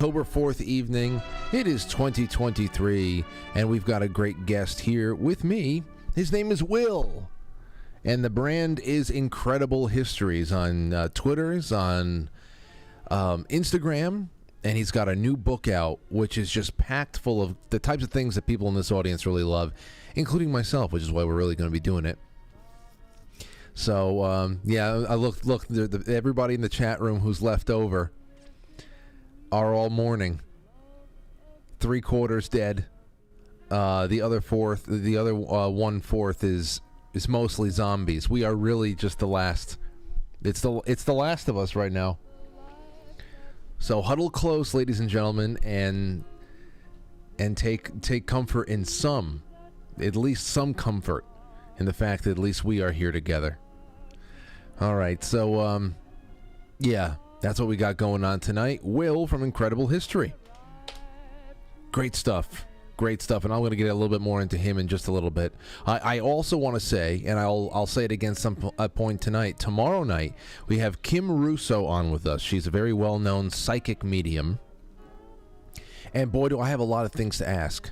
October 4th evening. It is 2023, and we've got a great guest here with me. His name is Will, and the brand is Incredible Histories on Twitter, on Instagram, and he's got a new book out, which is just packed full of the types of things that people in this audience really love, including myself, which is why we're really going to be doing it. So, I looked, everybody in the chat room who's left over are all mourning. 3/4 dead. The other 1/4 is mostly zombies. We are really just the last. It's the last of us right now. So huddle close, ladies and gentlemen, and take comfort in at least some comfort in the fact that at least we are here together. All right, so that's what we got going on tonight. Will from Incredible History. Great stuff, and I'm going to get a little bit more into him in just a little bit. I also want to say, and I'll say it again some point tonight. Tomorrow night we have Kim Russo on with us. She's a very well-known psychic medium, and boy, do I have a lot of things to ask.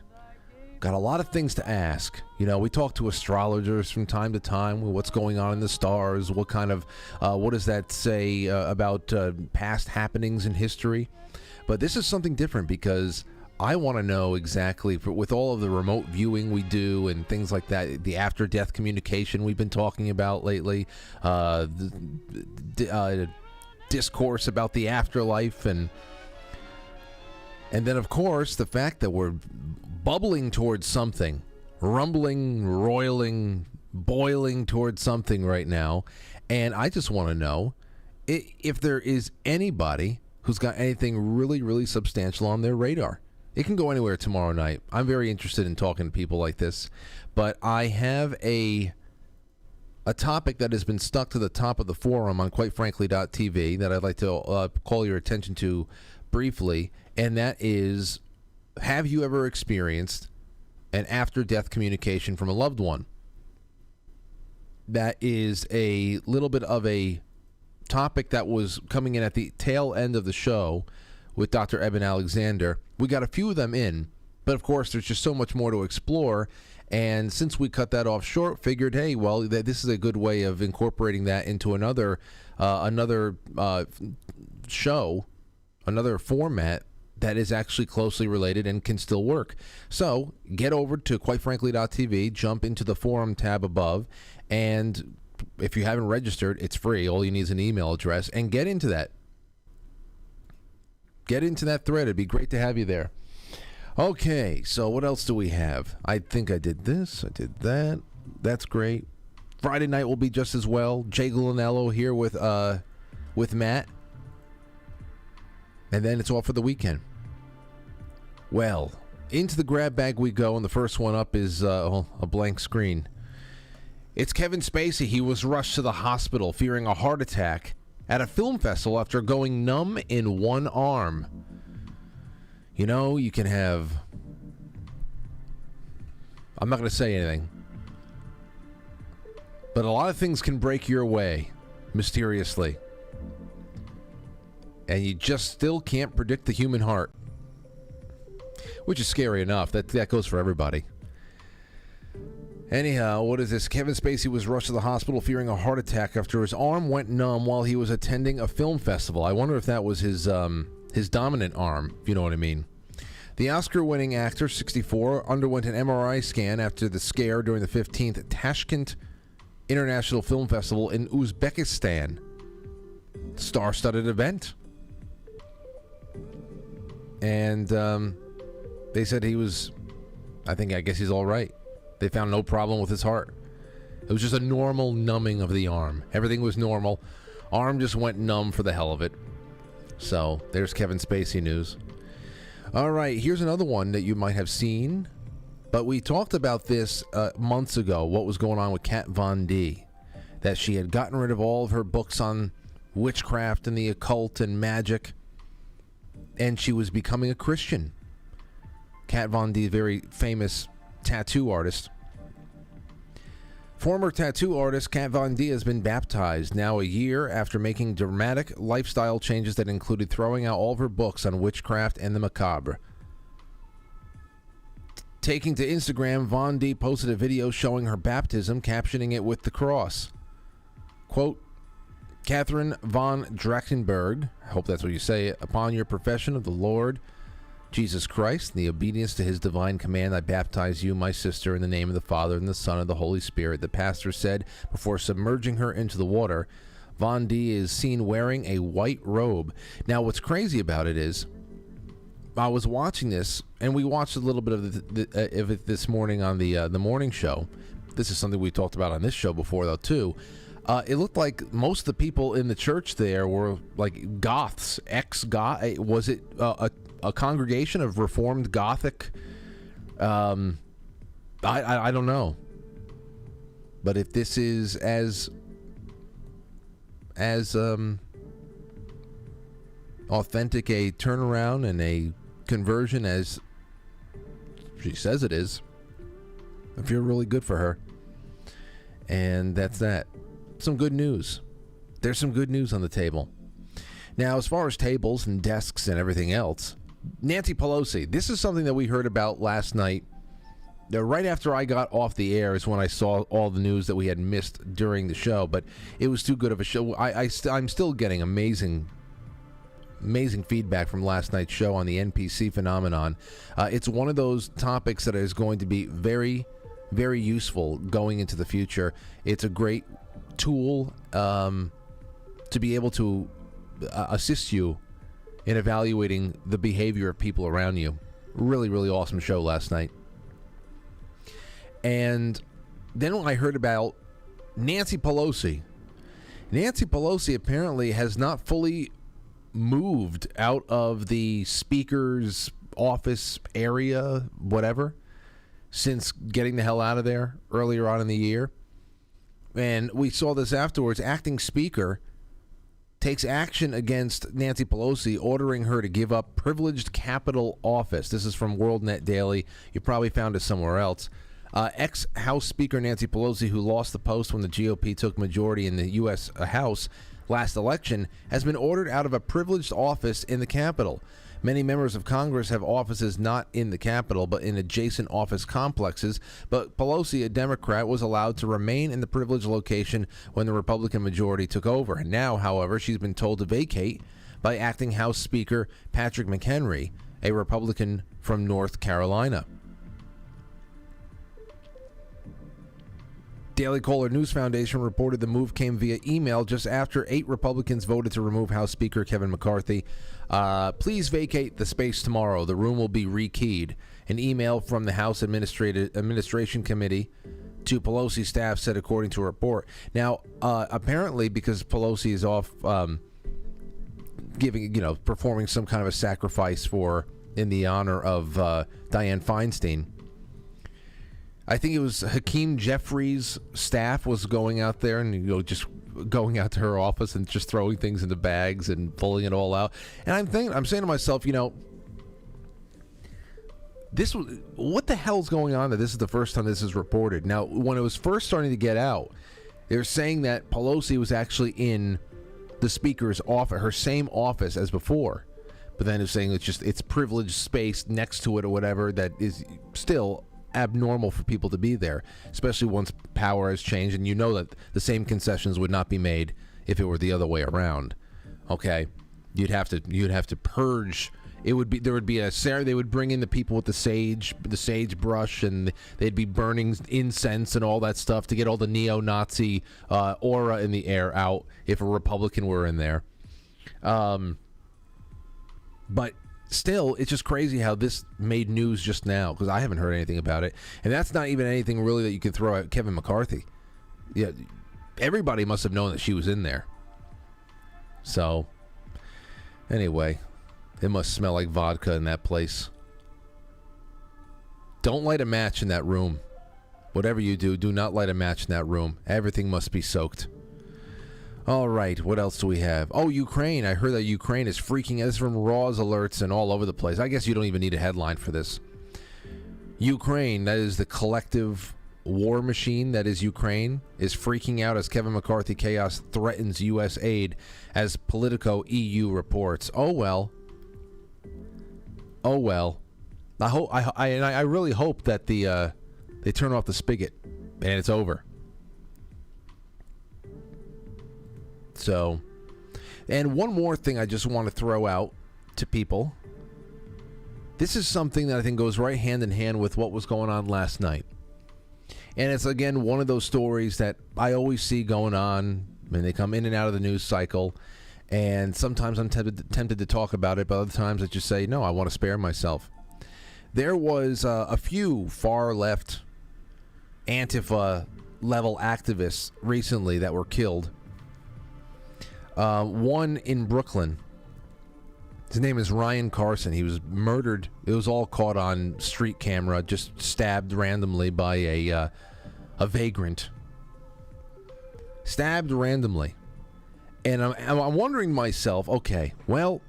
Got a lot of things to ask. You know, we talk to astrologers from time to time. What's going on in the stars? What kind of, what does that say about past happenings in history? But this is something different because I want to know exactly, with all of the remote viewing we do and things like that, the after-death communication we've been talking about lately, discourse about the afterlife, and then, of course, the fact that we're bubbling towards something, rumbling, roiling, boiling towards something right now. And I just want to know if there is anybody who's got anything really, really substantial on their radar. It can go anywhere tomorrow night. I'm very interested in talking to people like this. But I have a topic that has been stuck to the top of the forum on quitefrankly.tv that I'd like to call your attention to briefly. And that is, have you ever experienced an after-death communication from a loved one? That is a little bit of a topic that was coming in at the tail end of the show with Dr. Eben Alexander. We got a few of them in, but of course there's just so much more to explore. And since we cut that off short, figured, hey, well, this is a good way of incorporating that into another show, another format that is actually closely related and can still work. So get over to quitefrankly.tv, jump into the forum tab above, and if you haven't registered, it's free. All you need is an email address, and get into that. Get into that thread. It'd be great to have you there. Okay, so what else do we have? I think I did this. I did that. That's great. Friday night will be just as well. Jay Gulanello here with Matt. And then it's all for the weekend. Well, into the grab bag we go, and the first one up is a blank screen. It's Kevin Spacey. He was rushed to the hospital fearing a heart attack at a film festival after going numb in one arm. You know, you can have... I'm not going to say anything. But a lot of things can break your way, mysteriously. And you just still can't predict the human heart. Which is scary enough. That goes for everybody. Anyhow, what is this? Kevin Spacey was rushed to the hospital fearing a heart attack after his arm went numb while he was attending a film festival. I wonder if that was his dominant arm, if you know what I mean. The Oscar-winning actor, 64, underwent an MRI scan after the scare during the 15th Tashkent International Film Festival in Uzbekistan. Star-studded event. And they said he was, I guess he's all right. They found no problem with his heart. It was just a normal numbing of the arm. Everything was normal. Arm just went numb for the hell of it. So, there's Kevin Spacey news. All right, here's another one that you might have seen. But we talked about this months ago, what was going on with Kat Von D. That she had gotten rid of all of her books on witchcraft and the occult and magic. And she was becoming a Christian. Kat Von D, very famous tattoo artist. Former tattoo artist Kat Von D has been baptized now a year after making dramatic lifestyle changes that included throwing out all of her books on witchcraft and the macabre. Taking to Instagram, Von D posted a video showing her baptism, captioning it with the cross. Quote, Catherine von Drachenberg, I hope that's what you say, upon your profession of the Lord Jesus Christ, in the obedience to his divine command, I baptize you, my sister, in the name of the Father, and the Son, and the Holy Spirit, the pastor said before submerging her into the water. Von D is seen wearing a white robe. Now, what's crazy about it is, I was watching this, and we watched a little bit of it this morning on the morning show. This is something we talked about on this show before, though, too. It looked like most of the people in the church there were like Goths, ex-Goth. Was it a congregation of Reformed Gothic? I don't know. But if this is as authentic a turnaround and a conversion as she says it is, I feel really good for her. And that's that. Some good news. There's some good news on the table. Now, as far as tables and desks and everything else, Nancy Pelosi, this is something that we heard about last night. Right after I got off the air is when I saw all the news that we had missed during the show, but it was too good of a show. I'm still getting amazing feedback from last night's show on the NPC phenomenon. It's one of those topics that is going to be very, very useful going into the future. It's a great tool to be able to assist you in evaluating the behavior of people around you. Really, really awesome show last night. And then when I heard about Nancy Pelosi apparently has not fully moved out of the speaker's office area, whatever, since getting the hell out of there earlier on in the year. And we saw this afterwards. Acting Speaker takes action against Nancy Pelosi, ordering her to give up privileged Capitol office. This is from WorldNet Daily. You probably found it somewhere else. Ex-House Speaker Nancy Pelosi, who lost the post when the GOP took majority in the U.S. House last election, has been ordered out of a privileged office in the Capitol. Many members of Congress have offices not in the Capitol, but in adjacent office complexes. But Pelosi, a Democrat, was allowed to remain in the privileged location when the Republican majority took over. And now, however, she's been told to vacate by acting House Speaker Patrick McHenry, a Republican from North Carolina. Daily Caller News Foundation reported the move came via email just after 8 Republicans voted to remove House Speaker Kevin McCarthy. Please vacate the space tomorrow. The room will be rekeyed. An email from the House Administration Committee to Pelosi staff said, according to a report. Now, apparently, because Pelosi is off performing some kind of a sacrifice in the honor of Dianne Feinstein, I think it was Hakeem Jeffries' staff was going out there and just going out to her office and just throwing things into bags and pulling it all out. And I'm saying to myself, what the hell's going on that this is the first time this is reported? Now, when it was first starting to get out, they were saying that Pelosi was actually in the speaker's office, her same office as before. But then it was saying it's privileged space next to it or whatever that is still abnormal for people to be there, especially once power has changed, and you know that the same concessions would not be made if it were the other way around. Okay, you'd have to purge. They would bring in the people with the sage brush, and they'd be burning incense and all that stuff to get all the neo-Nazi aura in the air out if a Republican were in there. But still, it's just crazy how this made news just now, because I haven't heard anything about it. And that's not even anything really that you can throw at Kevin McCarthy. Yeah, everybody must have known that she was in there. So, anyway, it must smell like vodka in that place. Don't light a match in that room. Whatever you do, do not light a match in that room. Everything must be soaked. All right, what else do we have? Oh, Ukraine. I heard that Ukraine is freaking out. This is from Raw's alerts and all over the place. I guess you don't even need a headline for this. Ukraine, that is the collective war machine that is Ukraine is freaking out as Kevin McCarthy chaos threatens U.S. aid, as Politico EU reports. Oh well. Oh well. I really hope that they turn off the spigot and it's over. So, and one more thing I just want to throw out to people. This is something that I think goes right hand in hand with what was going on last night. And it's, again, one of those stories that I always see going on, and they come in and out of the news cycle. And sometimes I'm tempted to talk about it, but other times I just say, no, I want to spare myself. There was a few far-left Antifa-level activists recently that were killed. One in Brooklyn. His name is Ryan Carson. He was murdered. It was all caught on street camera, just stabbed randomly by a vagrant. Stabbed randomly. And I'm wondering myself, okay, well,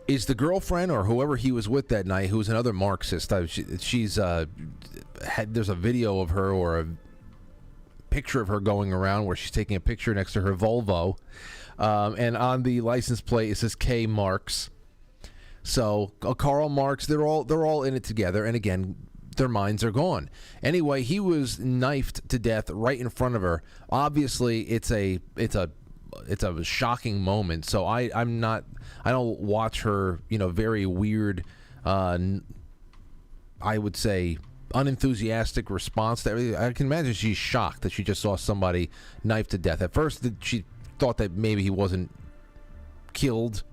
is the girlfriend or whoever he was with that night, who's another Marxist, there's a video of her or a picture of her going around where she's taking a picture next to her Volvo. And on the license plate it says K Marx. So Karl Marx, they're all in it together, and again, their minds are gone. Anyway, he was knifed to death right in front of her. Obviously, it's a shocking moment. So I don't watch her, very weird, I would say unenthusiastic response to everything. I can imagine she's shocked that she just saw somebody knifed to death. At first, she thought that maybe he wasn't killed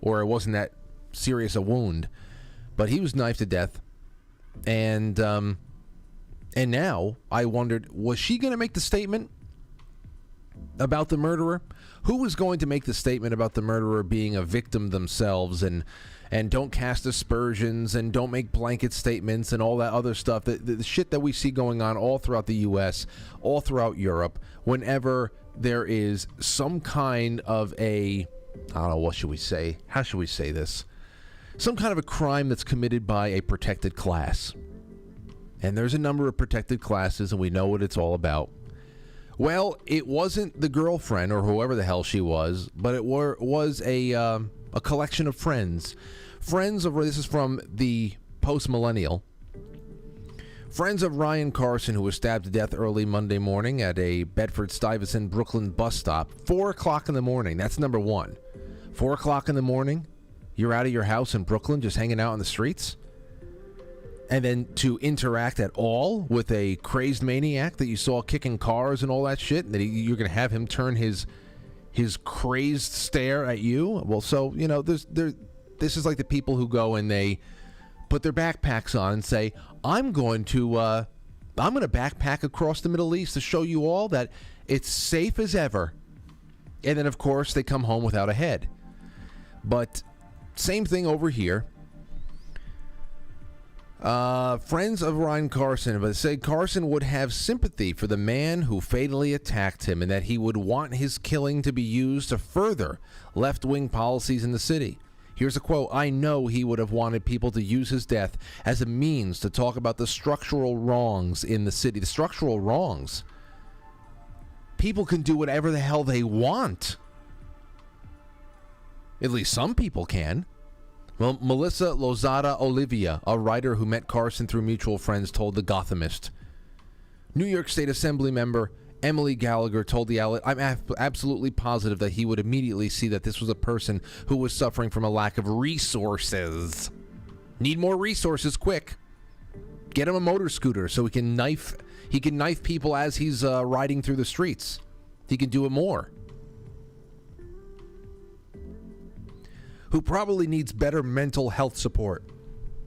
or it wasn't that serious a wound, but he was knifed to death. And now I wondered, was she going to make the statement about the murderer? Who was going to make the statement about the murderer being a victim themselves, and don't cast aspersions and don't make blanket statements and all that other stuff, the shit that we see going on all throughout the U.S., all throughout Europe, whenever there is some kind of I don't know, what should we say? How should we say this? Some kind of a crime that's committed by a protected class. And there's a number of protected classes, and we know what it's all about. Well, it wasn't the girlfriend or whoever the hell she was, but it was a collection of friends. This is from the post-millennial. Friends of Ryan Carson, who was stabbed to death early Monday morning at a Bedford-Stuyvesant, Brooklyn bus stop. 4 o'clock in the morning. That's number one. 4 o'clock in the morning, you're out of your house in Brooklyn just hanging out on the streets? And then to interact at all with a crazed maniac that you saw kicking cars and all that shit, and that you're going to have him turn his crazed stare at you? Well, so, this is like the people who go and they put their backpacks on and say, I'm going to backpack across the Middle East to show you all that it's safe as ever. And then, of course, they come home without a head. But same thing over here. Friends of Ryan Carson, but say Carson would have sympathy for the man who fatally attacked him, and that he would want his killing to be used to further left-wing policies in the city. Here's a quote. I know he would have wanted people to use his death as a means to talk about the structural wrongs in the city. The structural wrongs. People can do whatever the hell they want. At least some people can. Well, Melissa Lozada Olivia, a writer who met Carson through mutual friends, told The Gothamist. New York State Assembly member Emily Gallagher told the outlet, I'm absolutely positive that he would immediately see that this was a person who was suffering from a lack of resources. Need more resources, quick. Get him a motor scooter so he can knife people as he's riding through the streets. He can do it more. Who probably needs better mental health support.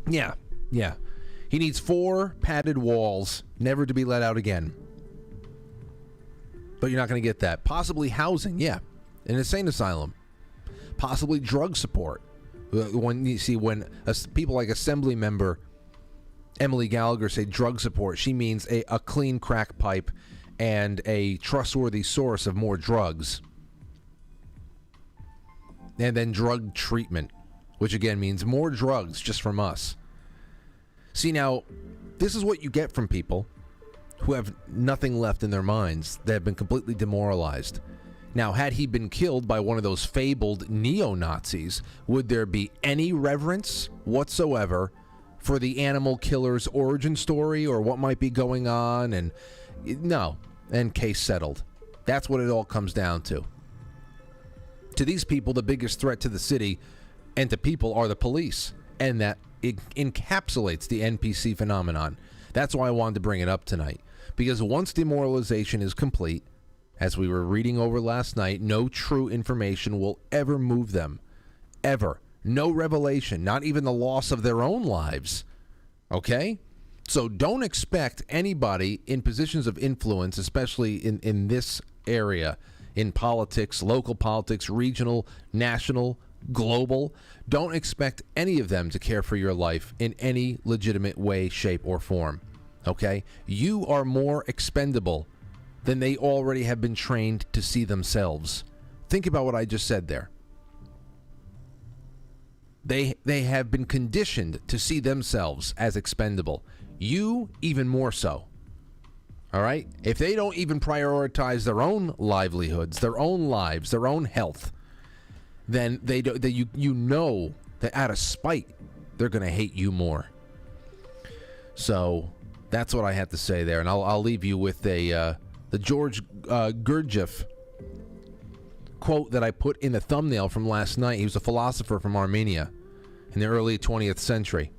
Yeah. He needs 4 padded walls, never to be let out again. But you're not going to get that. Possibly housing, yeah. An insane asylum. Possibly drug support. When people like Assembly member Emily Gallagher say drug support, she means a clean crack pipe and a trustworthy source of more drugs. And then drug treatment, which again means more drugs just from us. See, now, this is what you get from people who have nothing left in their minds, that have been completely demoralized. Now, had he been killed by one of those fabled neo-Nazis, would there be any reverence whatsoever for the animal killer's origin story or what might be going on? And no, and case settled. That's what it all comes down to. To these people, the biggest threat to the city and to people are the police, and that it encapsulates the NPC phenomenon. That's why I wanted to bring it up tonight, because once demoralization is complete, as we were reading over last night, no true information will ever move them. Ever. No revelation, not even the loss of their own lives. Okay? So don't expect anybody in positions of influence, especially in this area, in politics, local politics, regional, national, global. Don't expect any of them to care for your life in any legitimate way, shape, or form. Okay? You are more expendable than they already have been trained to see themselves. Think about what I just said there. They have been conditioned to see themselves as expendable. You, even more so. All right? If they don't even prioritize their own livelihoods, their own lives, their own health, then you know that out of spite, they're going to hate you more. So that's what I had to say there. And I'll leave you with the George Gurdjieff quote that I put in the thumbnail from last night. He was a philosopher from Armenia in the early 20th century.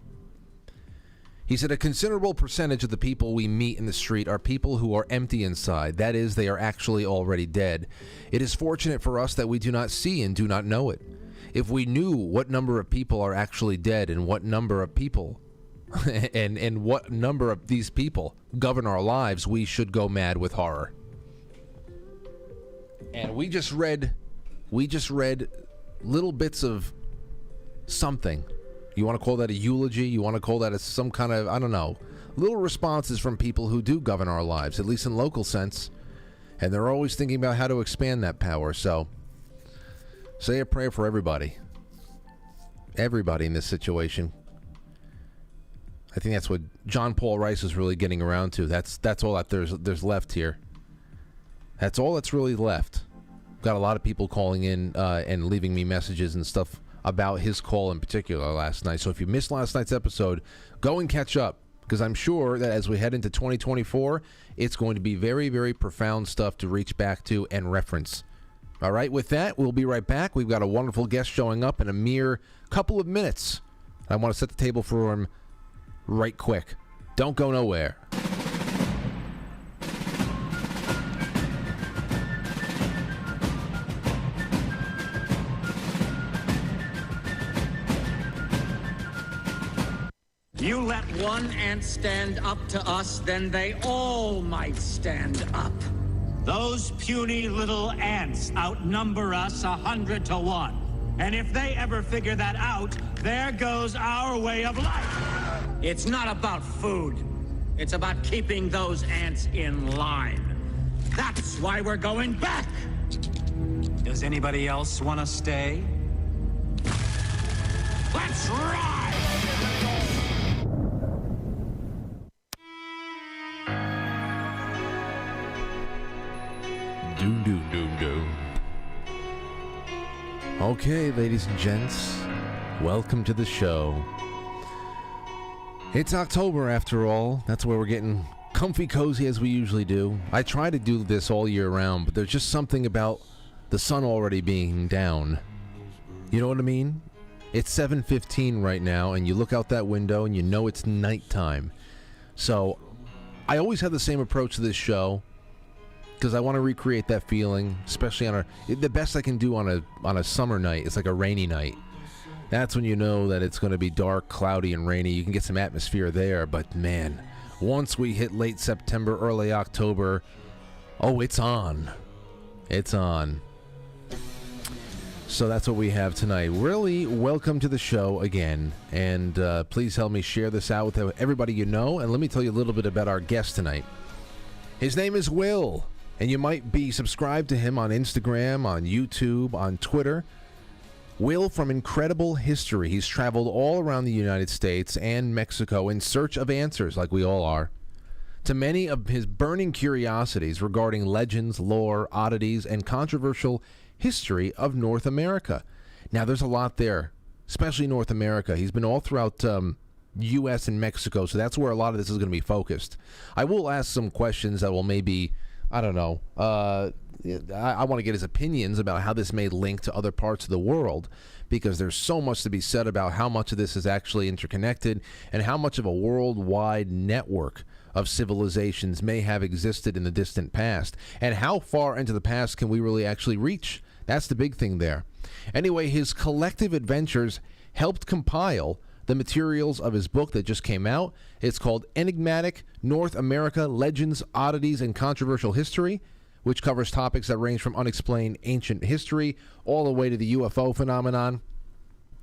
He said, a considerable percentage of the people we meet in the street are people who are empty inside. That is, they are actually already dead. It is fortunate for us that we do not see and do not know it. If we knew what number of people are actually dead and what number of people and what number of these people govern our lives, we should go mad with horror. And we just read little bits of something. You want to call that a eulogy? You want to call that some kind of, I don't know, little responses from people who do govern our lives, at least in local sense. And they're always thinking about how to expand that power. So say a prayer for everybody. Everybody in this situation. I think that's what John Paul Rice is really getting around to. That's all that there's left here. That's all that's really left. Got a lot of people calling in and leaving me messages and stuff about his call in particular last night. So if you missed last night's episode, go and catch up, because I'm sure that as we head into 2024, it's going to be very, very profound stuff to reach back to and reference. All right, with that, we'll be right back. We've got a wonderful guest showing up in a mere couple of minutes. I want to set the table for him right quick. Don't go nowhere. You let one ant stand up to us, then they all might stand up. Those puny little ants outnumber us 100 to 1. And if they ever figure that out, there goes our way of life. It's not about food. It's about keeping those ants in line. That's why we're going back. Does anybody else want to stay? Let's ride! Okay, ladies and gents, welcome to the show. It's October after all. That's where we're getting comfy cozy as we usually do. I try to do this all year round, but there's just something about the sun already being down. You know what I mean? It's 7:15 right now, and you look out that window and you know it's nighttime. So I always have the same approach to this show, because I want to recreate that feeling, especially on the best I can do on a summer night. It's like a rainy night. That's when you know that it's going to be dark, cloudy, and rainy. You can get some atmosphere there, but man, once we hit late September, early October, oh, it's on. It's on. So that's what we have tonight. Really, welcome to the show again, and please help me share this out with everybody you know, and let me tell you a little bit about our guest tonight. His name is Will. And you might be subscribed to him on Instagram, on YouTube, on Twitter. Will from Incredible History. He's traveled all around the United States and Mexico in search of answers, like we all are. to many of his burning curiosities regarding legends, lore, oddities, and controversial history of North America. Now, there's a lot there, especially North America. He's been all throughout U.S. and Mexico, so that's where a lot of this is going to be focused. I will ask some questions that will maybe, I don't know, I want to get his opinions about how this may link to other parts of the world, because there's so much to be said about how much of this is actually interconnected and how much of a worldwide network of civilizations may have existed in the distant past, and how far into the past can we really actually reach. That's the big thing there. Anyway, his collective adventures helped compile the materials of his book that just came out. It's called Enigmatic North America Legends, Oddities, and Controversial History, which covers topics that range from unexplained ancient history all the way to the UFO phenomenon.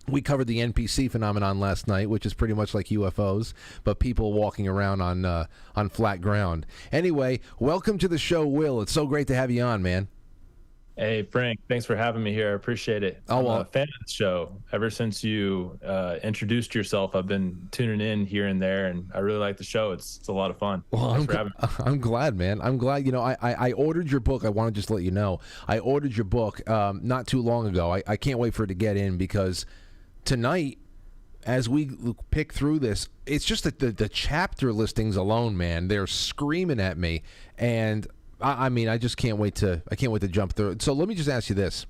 We covered the NPC phenomenon last night, which is pretty much like UFOs, but people walking around on flat ground. Anyway, welcome to the show, Will. It's so great to have you on, man. Hey, Frank, thanks for having me here. I appreciate it. I'm a fan of the show. Ever since you introduced yourself, I've been tuning in here and there, and I really like the show. It's a lot of fun. Well, I'm glad, man. I'm glad. You know, I ordered your book. I want to just let you know. I ordered your book not too long ago. I can't wait for it to get in, because tonight, as we pick through this, it's just that the chapter listings alone, man, they're screaming at me, and I mean, I just can't wait to jump through it. So let me just ask you this.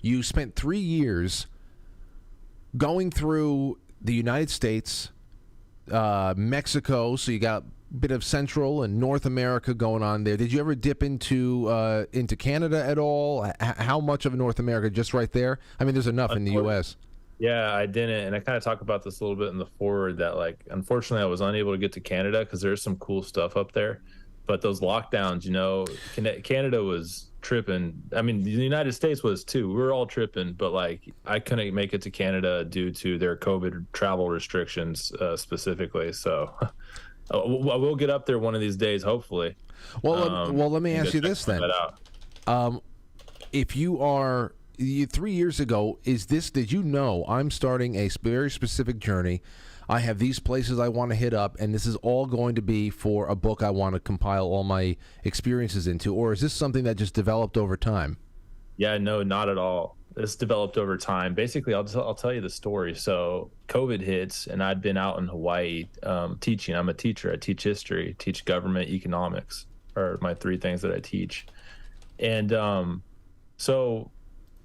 You spent 3 years going through the United States, Mexico, so you got a bit of Central and North America going on there. Did you ever dip into Canada at all? How much of North America just right there? I mean, there's enough in the U.S. Yeah, I didn't, and I kind of talk about this a little bit in the forward that, like, unfortunately, I was unable to get to Canada because there's some cool stuff up there. But those lockdowns, you know, Canada was tripping. I mean, the United States was too. We were all tripping, but like I couldn't make it to Canada due to their COVID travel restrictions specifically. So I will get up there one of these days, hopefully. Well, let me ask you this then. If you are 3 years ago, did you know I'm starting a very specific journey? I have these places I want to hit up, and this is all going to be for a book I want to compile all my experiences into, or is this something that just developed over time? Yeah, no, not at all. This developed over time. Basically, I'll tell you the story. So COVID hits, and I'd been out in Hawaii teaching. I'm a teacher. I teach history, teach government, economics, are my three things that I teach. And so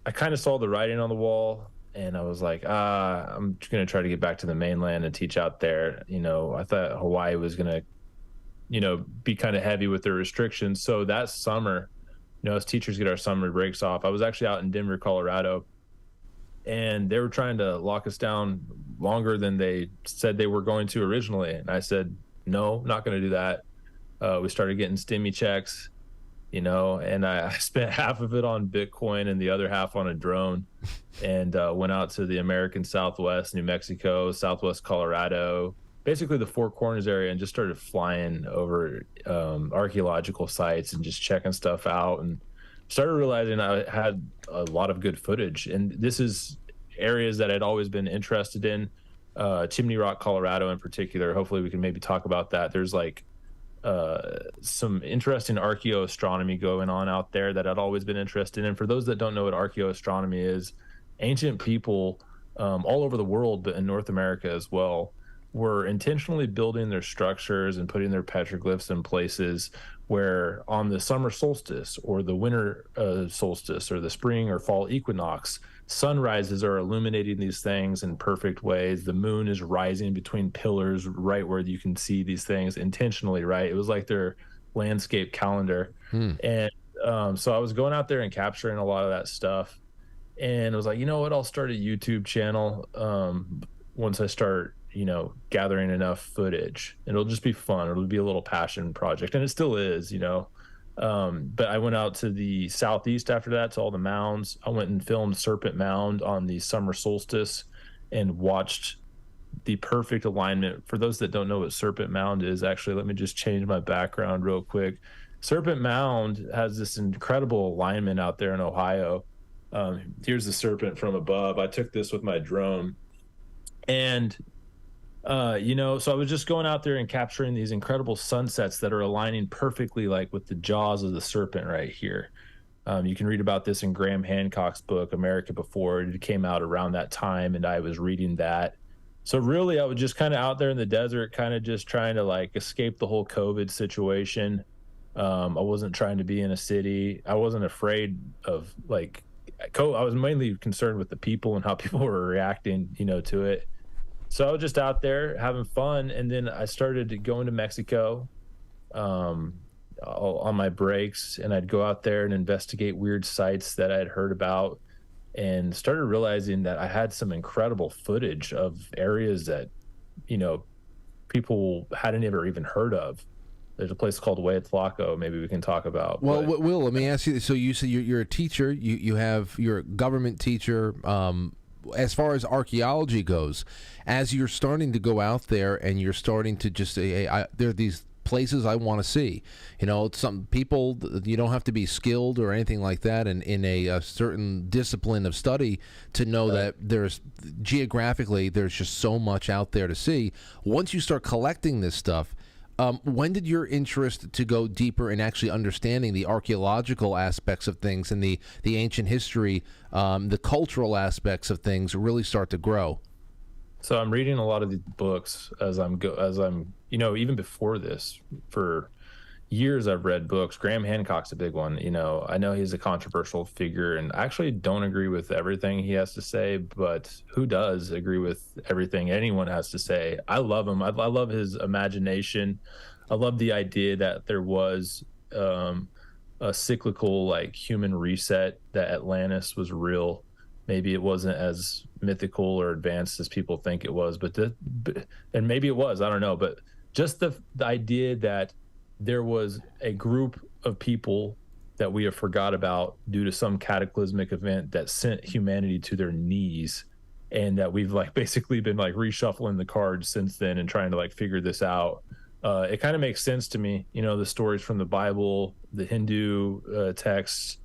I kind of saw the writing on the wall. And I was like, I'm just going to try to get back to the mainland and teach out there. You know, I thought Hawaii was going to, you know, be kind of heavy with their restrictions. So that summer, you know, as teachers get our summer breaks off, I was actually out in Denver, Colorado, and they were trying to lock us down longer than they said they were going to originally. And I said, no, not going to do that. We started getting stimmy checks, you know, and I spent half of it on Bitcoin and the other half on a drone, and went out to the American Southwest, New Mexico, Southwest Colorado, basically the Four Corners area, and just started flying over archaeological sites and just checking stuff out, and started realizing I had a lot of good footage. And this is areas that I'd always been interested in, Chimney Rock, Colorado in particular. Hopefully we can maybe talk about that. There's like some interesting archaeoastronomy going on out there that I'd always been interested in. For those that don't know what archaeoastronomy is, ancient people all over the world, but in North America as well, were intentionally building their structures and putting their petroglyphs in places where on the summer solstice or the winter solstice or the spring or fall equinox, sunrises are illuminating these things in perfect ways. The moon is rising between pillars right where you can see these things intentionally, right? It was like their landscape calendar. And so I was going out there and capturing a lot of that stuff. And I was like, you know what, I'll start a YouTube channel once I start, you know, gathering enough footage. It'll just be fun. It'll be a little passion project. And it still is, you know. But I went out to the southeast after that, to all the mounds. I went and filmed Serpent Mound on the summer solstice and watched the perfect alignment. For those that don't know what Serpent Mound is, actually, let me just change my background real quick. Serpent Mound has this incredible alignment out there in Ohio. Here's the serpent from above. I took this with my drone, and So I was just going out there and capturing these incredible sunsets that are aligning perfectly, like with the jaws of the serpent right here. You can read about this in Graham Hancock's book, America Before. It came out around that time, and I was reading that. So really, I was just kind of out there in the desert, kind of just trying to like escape the whole COVID situation. I wasn't trying to be in a city. I wasn't afraid of like, I was mainly concerned with the people and how people were reacting, to it. So I was just out there having fun, and then I started going to Mexico on my breaks, and I'd go out there and investigate weird sites that I had heard about, and started realizing that I had some incredible footage of areas that, people hadn't ever even heard of. There's a place called Huatlaco, maybe we can talk about. Well, Will, let me ask you. So you said you're a teacher. You're a government teacher. As far as archaeology goes, as you're starting to go out there and you're starting to just say, hey, there are these places I want to see. Some people, you don't have to be skilled or anything like that in a certain discipline of study to know that there's geographically there's just so much out there to see. Once you start collecting this stuff, when did your interest to go deeper in actually understanding the archaeological aspects of things and the ancient history, the cultural aspects of things really start to grow? So I'm reading a lot of the books as I'm even before this, for years I've read books. Graham Hancock's a big one. I know he's a controversial figure, and I actually don't agree with everything he has to say, but who does agree with everything anyone has to say? I love him. I love his imagination. I love the idea that there was a cyclical, like, human reset, that Atlantis was real. Maybe it wasn't as mythical or advanced as people think it was, and maybe it was, I don't know. But just the idea that there was a group of people that we have forgot about due to some cataclysmic event that sent humanity to their knees, and that we've basically been reshuffling the cards since then and trying to figure this out. It kind of makes sense to me, the stories from the Bible, the Hindu texts.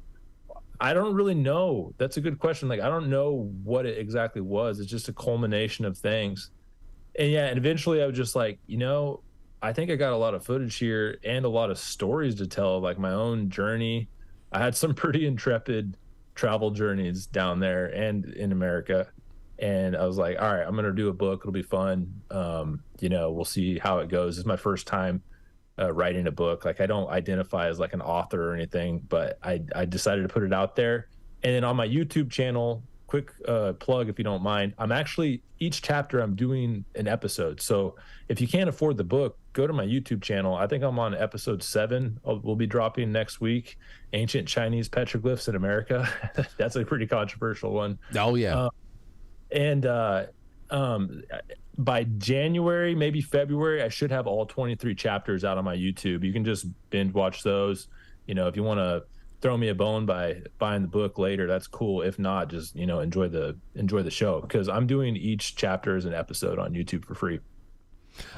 I don't really know. That's a good question. I don't know what it exactly was. It's just a culmination of things. And eventually I was just I think I got a lot of footage here and a lot of stories to tell, my own journey. I had some pretty intrepid travel journeys down there and in America. And I was like, all right, I'm going to do a book. It'll be fun. We'll see how it goes. It's my first time writing a book. I don't identify as an author or anything, but I decided to put it out there. And then on my YouTube channel, quick plug if you don't mind, I'm actually, each chapter I'm doing an episode. So if you can't afford the book, go to my YouTube channel. I think I'm on episode 7. We'll be dropping next week, Ancient Chinese Petroglyphs in America. That's a pretty controversial one. Oh yeah. By January, maybe February, I should have all 23 chapters out on my YouTube. You can just binge watch those. If you want to throw me a bone by buying the book later, that's cool. If not, just enjoy the show, because I'm doing each chapter as an episode on YouTube for free.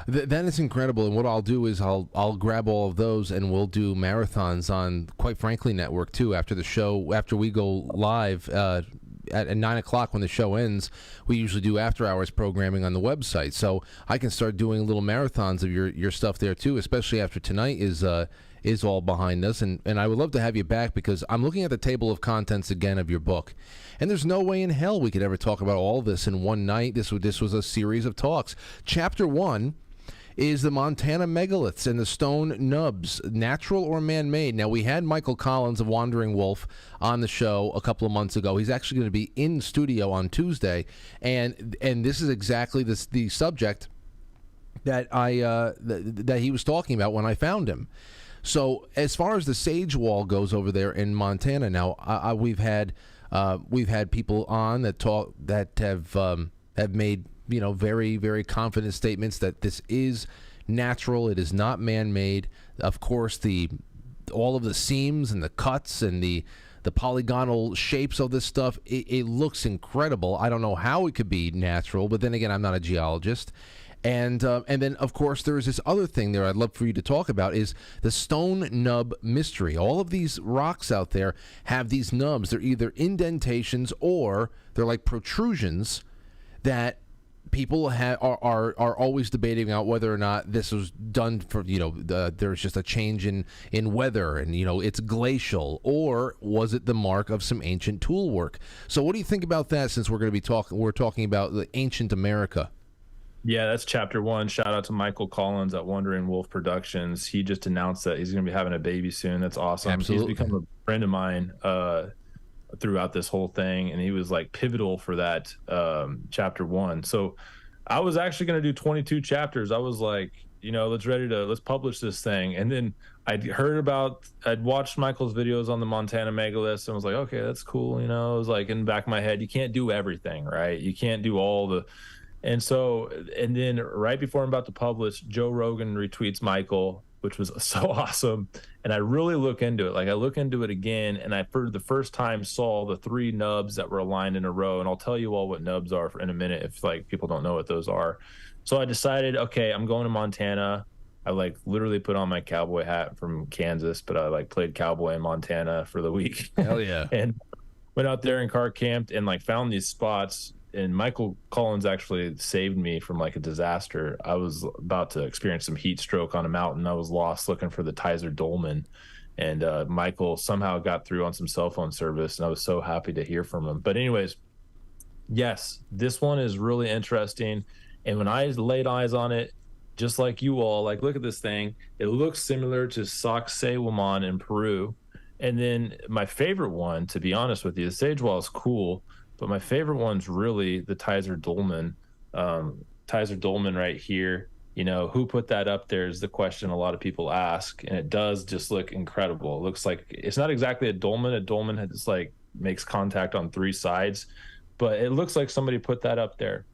That is incredible. And what I'll do is I'll grab all of those and we'll do marathons on Quite Frankly Network too after the show. After we go live at 9 o'clock when the show ends, we usually do after hours programming on the website. So I can start doing little marathons of your stuff there too, especially after tonight is all behind us. And I would love to have you back, because I'm looking at the table of contents again of your book, and there's no way in hell we could ever talk about all this in one night. This was a series of talks. Chapter 1 is the Montana megaliths and the stone nubs, natural or man-made. Now, we had Michael Collins of Wandering Wolf on the show a couple of months ago. He's actually going to be in studio on Tuesday, and this is exactly the subject that that he was talking about when I found him. So as far as the Sage Wall goes over there in Montana, now we've had people on that have made very, very confident statements that this is natural. It is not man-made. Of course, all of the seams and the cuts and the polygonal shapes of this stuff, it looks incredible. I don't know how it could be natural, but then again, I'm not a geologist. And then, of course, there is this other thing there I'd love for you to talk about, is the stone nub mystery. All of these rocks out there have these nubs. They're either indentations or they're like protrusions that people are always debating out whether or not this was done for, there's just a change in weather and, it's glacial, or was it the mark of some ancient tool work? So what do you think about that, since we're talking about the ancient America? Yeah, that's chapter 1. Shout out to Michael Collins at Wandering Wolf Productions. He just announced that he's going to be having a baby soon. That's awesome. Absolutely. He's become a friend of mine throughout this whole thing, and he was like pivotal for that chapter 1. So I was actually going to do 22 chapters. I was like, let's publish this thing. And then I'd watched Michael's videos on the Montana megaliths and was like, okay, that's cool. It was like in the back of my head, you can't do everything, right? You can't do all the. And then right before I'm about to publish, Joe Rogan retweets Michael, which was so awesome. And I really look into it. Like, I look into it again, and I, for the first time, saw the 3 nubs that were aligned in a row. And I'll tell you all what nubs are in a minute if people don't know what those are. So I decided, okay, I'm going to Montana. I literally put on my cowboy hat from Kansas, but I played cowboy in Montana for the week. Hell yeah. And went out there and car camped and found these spots. And Michael Collins actually saved me from a disaster. I was about to experience some heat stroke on a mountain. I was lost looking for the Tizer Dolmen, and Michael somehow got through on some cell phone service, and I was so happy to hear from him. But anyways, yes, this one is really interesting. And when I laid eyes on it, just like you all, look at this thing. It looks similar to Sacsayhuaman in Peru. And then my favorite one, to be honest with you, the sage wall is cool, but my favorite one's really the Tizer Dolmen. Tizer Dolmen right here. Who put that up there is the question a lot of people ask, and it does just look incredible. It looks like it's not exactly a dolmen. A dolmen has makes contact on 3 sides, but it looks like somebody put that up there.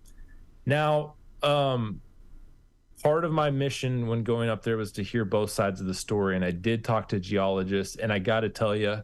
Now, part of my mission when going up there was to hear both sides of the story, and I did talk to geologists, and I got to tell you,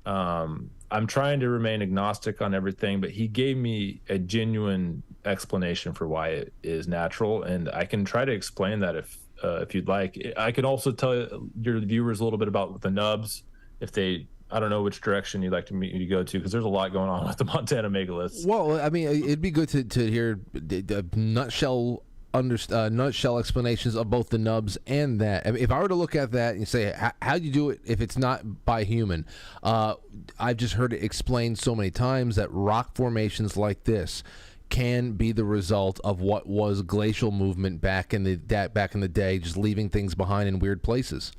I'm trying to remain agnostic on everything, but he gave me a genuine explanation for why it is natural, and I can try to explain that if you'd like. I can also tell your viewers a little bit about the nubs, I don't know which direction you'd like me to go to, because there's a lot going on with the Montana megaliths. Well, I mean, it'd be good to hear the nutshell explanations of both the nubs and that. I mean, if I were to look at that and say, how do you do it if it's not by human? I've just heard it explained so many times that rock formations like this can be the result of what was glacial movement back in the day, just leaving things behind in weird places.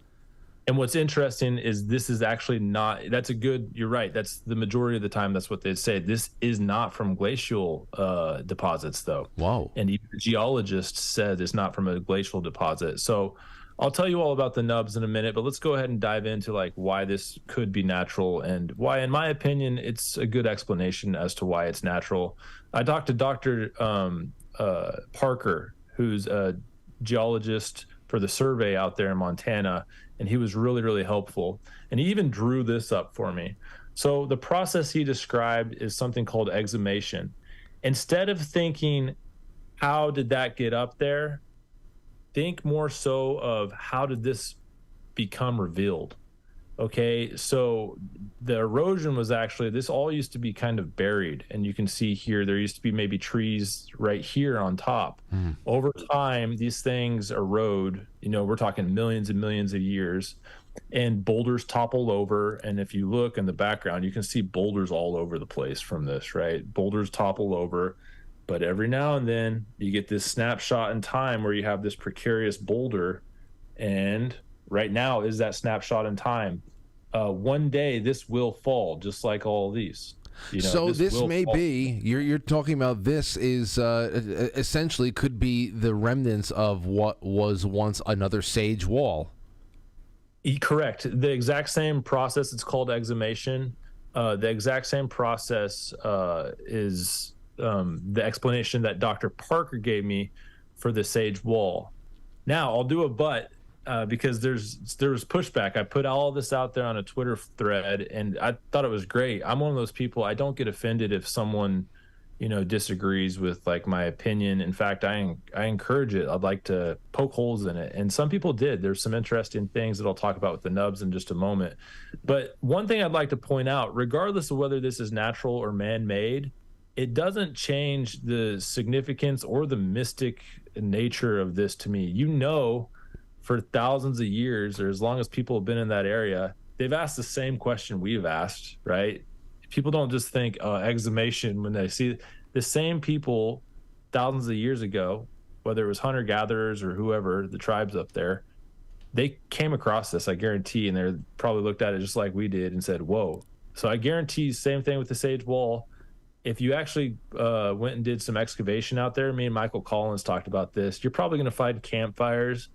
And what's interesting is this is actually not, you're right. That's the majority of the time. That's what they say. This is not from glacial deposits though. Wow. And even the geologist said it's not from a glacial deposit. So I'll tell you all about the nubs in a minute, but let's go ahead and dive into why this could be natural and why, in my opinion, it's a good explanation as to why it's natural. I talked to Dr. Parker, who's a geologist for the survey out there in Montana, and he was really, really helpful. And he even drew this up for me. So the process he described is something called exhumation. Instead of thinking, how did that get up there? Think more so of how did this become revealed? Okay, so the erosion was actually, this all used to be kind of buried. And you can see here, there used to be maybe trees right here on top. Over time, these things erode, we're talking millions and millions of years, and boulders topple over. And if you look in the background, you can see boulders all over the place from this, right? Boulders topple over. But every now and then you get this snapshot in time where you have this precarious boulder, and right now is that snapshot in time. One day this will fall, just like all these. So this may be, you're talking about, this is essentially could be the remnants of what was once another sage wall. Correct. The exact same process. It's called exhumation. The exact same process is the explanation that Dr. Parker gave me for the sage wall. Now I'll do a but, because there's pushback. I put all this out there on a Twitter thread, and I thought it was great. I'm one of those people, I don't get offended if someone disagrees with my opinion. In fact, I encourage it. I'd like to poke holes in it, and some people did. There's some interesting things that I'll talk about with the nubs in just a moment. But one thing I'd like to point out, regardless of whether this is natural or man-made, it doesn't change the significance or the mystic nature of this to me. For thousands of years, or as long as people have been in that area, they've asked the same question we've asked, right? People don't just think exhumation when they see the same people thousands of years ago, whether it was hunter-gatherers or whoever, the tribes up there, they came across this, I guarantee, and they probably looked at it just like we did and said, whoa. So I guarantee same thing with the Sage Wall. If you actually went and did some excavation out there, me and Michael Collins talked about this, you're probably going to find campfires.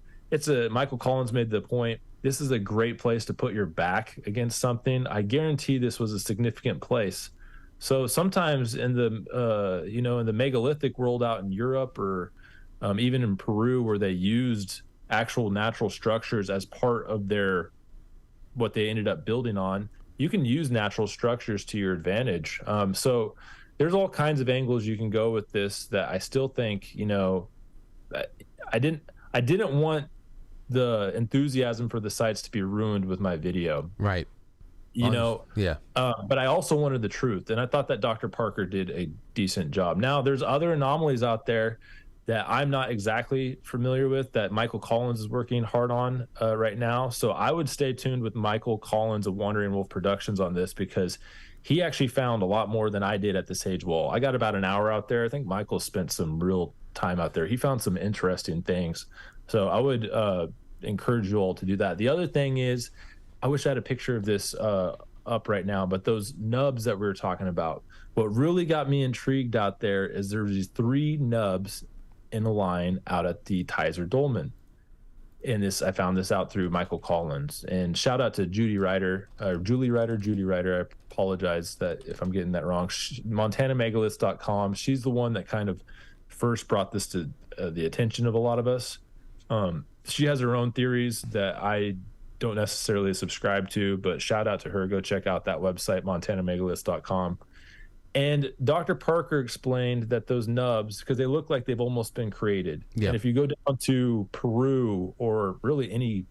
Michael Collins made the point, this is a great place to put your back against something. I guarantee this was a significant place. So sometimes in the, in the megalithic world out in Europe or even in Peru, where they used actual natural structures as part of what they ended up building on, you can use natural structures to your advantage. So there's all kinds of angles you can go with this that I still think, I didn't want the enthusiasm for the sites to be ruined with my video. Right. Yeah. But I also wanted the truth. And I thought that Dr. Parker did a decent job. Now, there's other anomalies out there that I'm not exactly familiar with that Michael Collins is working hard on right now. So I would stay tuned with Michael Collins of Wandering Wolf Productions on this, because he actually found a lot more than I did at the Sage Wall. I got about an hour out there. I think Michael spent some real time out there. He found some interesting things. So I would encourage you all to do that. The other thing is, I wish I had a picture of this up right now, but those nubs that we were talking about, what really got me intrigued out there is there's these 3 nubs in a line out at the Tyser Dolmen. And I found this out through Michael Collins. And shout out to Julie Ryder. I apologize if I'm getting that wrong. MontanaMegaliths.com. She's the one that kind of first brought this to the attention of a lot of us. She has her own theories that I don't necessarily subscribe to, but shout out to her. Go check out that website, MontanaMegaliths.com. And Dr. Parker explained that those nubs, because they look like they've almost been created. Yeah. And if you go down to Peru or really any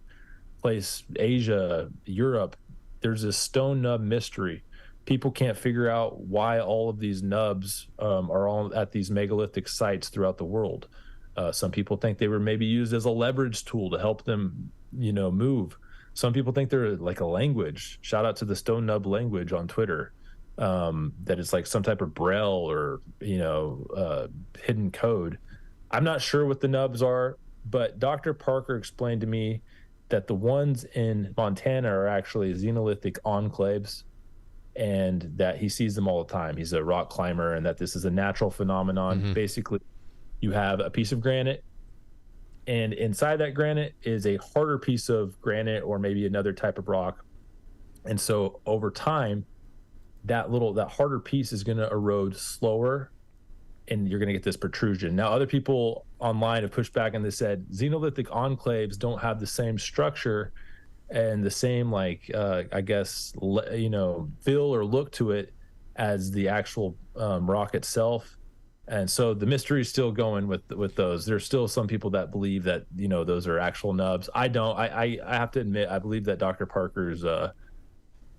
place, Asia, Europe, there's this stone nub mystery. People can't figure out why all of these nubs are all at these megalithic sites throughout the world. Some people think they were maybe used as a leverage tool to help them, move. Some people think they're like a language. Shout out to the Stone Nub language on Twitter. That it's like some type of braille or hidden code. I'm not sure what the nubs are, but Dr. Parker explained to me that the ones in Montana are actually xenolithic enclaves, and that he sees them all the time. He's a rock climber, and that this is a natural phenomenon. Mm-hmm. Basically, you have a piece of granite, and inside that granite is a harder piece of granite or maybe another type of rock. And so over time, that harder piece is going to erode slower, and you're going to get this protrusion. Now, other people online have pushed back and they said xenolithic enclaves don't have the same structure and the same feel or look to it as the actual rock itself. And so the mystery is still going with those. There's still some people that believe that those are actual nubs. I don't. I have to admit, I believe that Dr. Parker's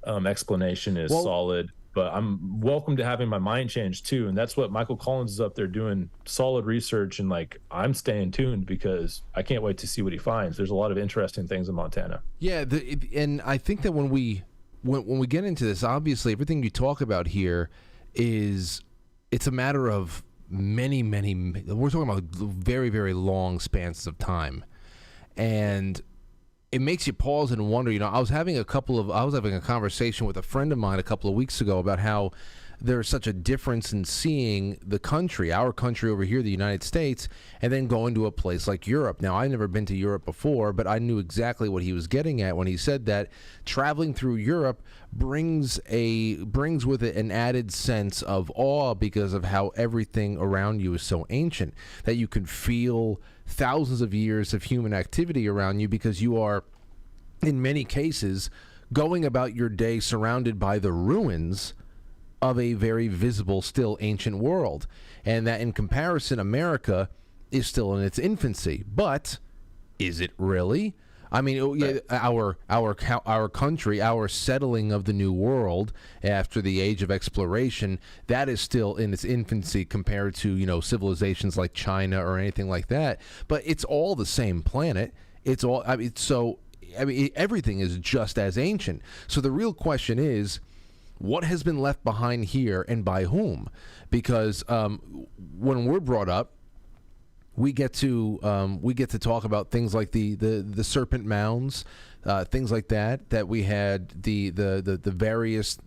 explanation is solid, but I'm welcome to having my mind changed too. And that's what Michael Collins is up there doing, solid research, and I'm staying tuned because I can't wait to see what he finds. There's a lot of interesting things in Montana. Yeah, and I think that when we get into this, obviously everything you talk about here it's a matter of many, we're talking about very, very long spans of time, and it makes you pause and wonder. I was having a conversation with a friend of mine a couple of weeks ago about how there's such a difference in seeing our country over here, the United States, and then going to a place like Europe. Now, I've never been to Europe before, but I knew exactly what he was getting at when he said that traveling through Europe brings with it an added sense of awe because of how everything around you is so ancient, that you can feel thousands of years of human activity around you because you are, in many cases, going about your day surrounded by the ruins of a very visible, still ancient world. And that in comparison, America is still in its infancy. But is it really? I mean, our country, our settling of the New World after the age of exploration, that is still in its infancy compared to civilizations like China or anything like that. But it's all the same planet. It's all. Everything is just as ancient. So the real question is, what has been left behind here and by whom? Because when we're brought up, we get to talk about things like the serpent mounds, things like that we had the various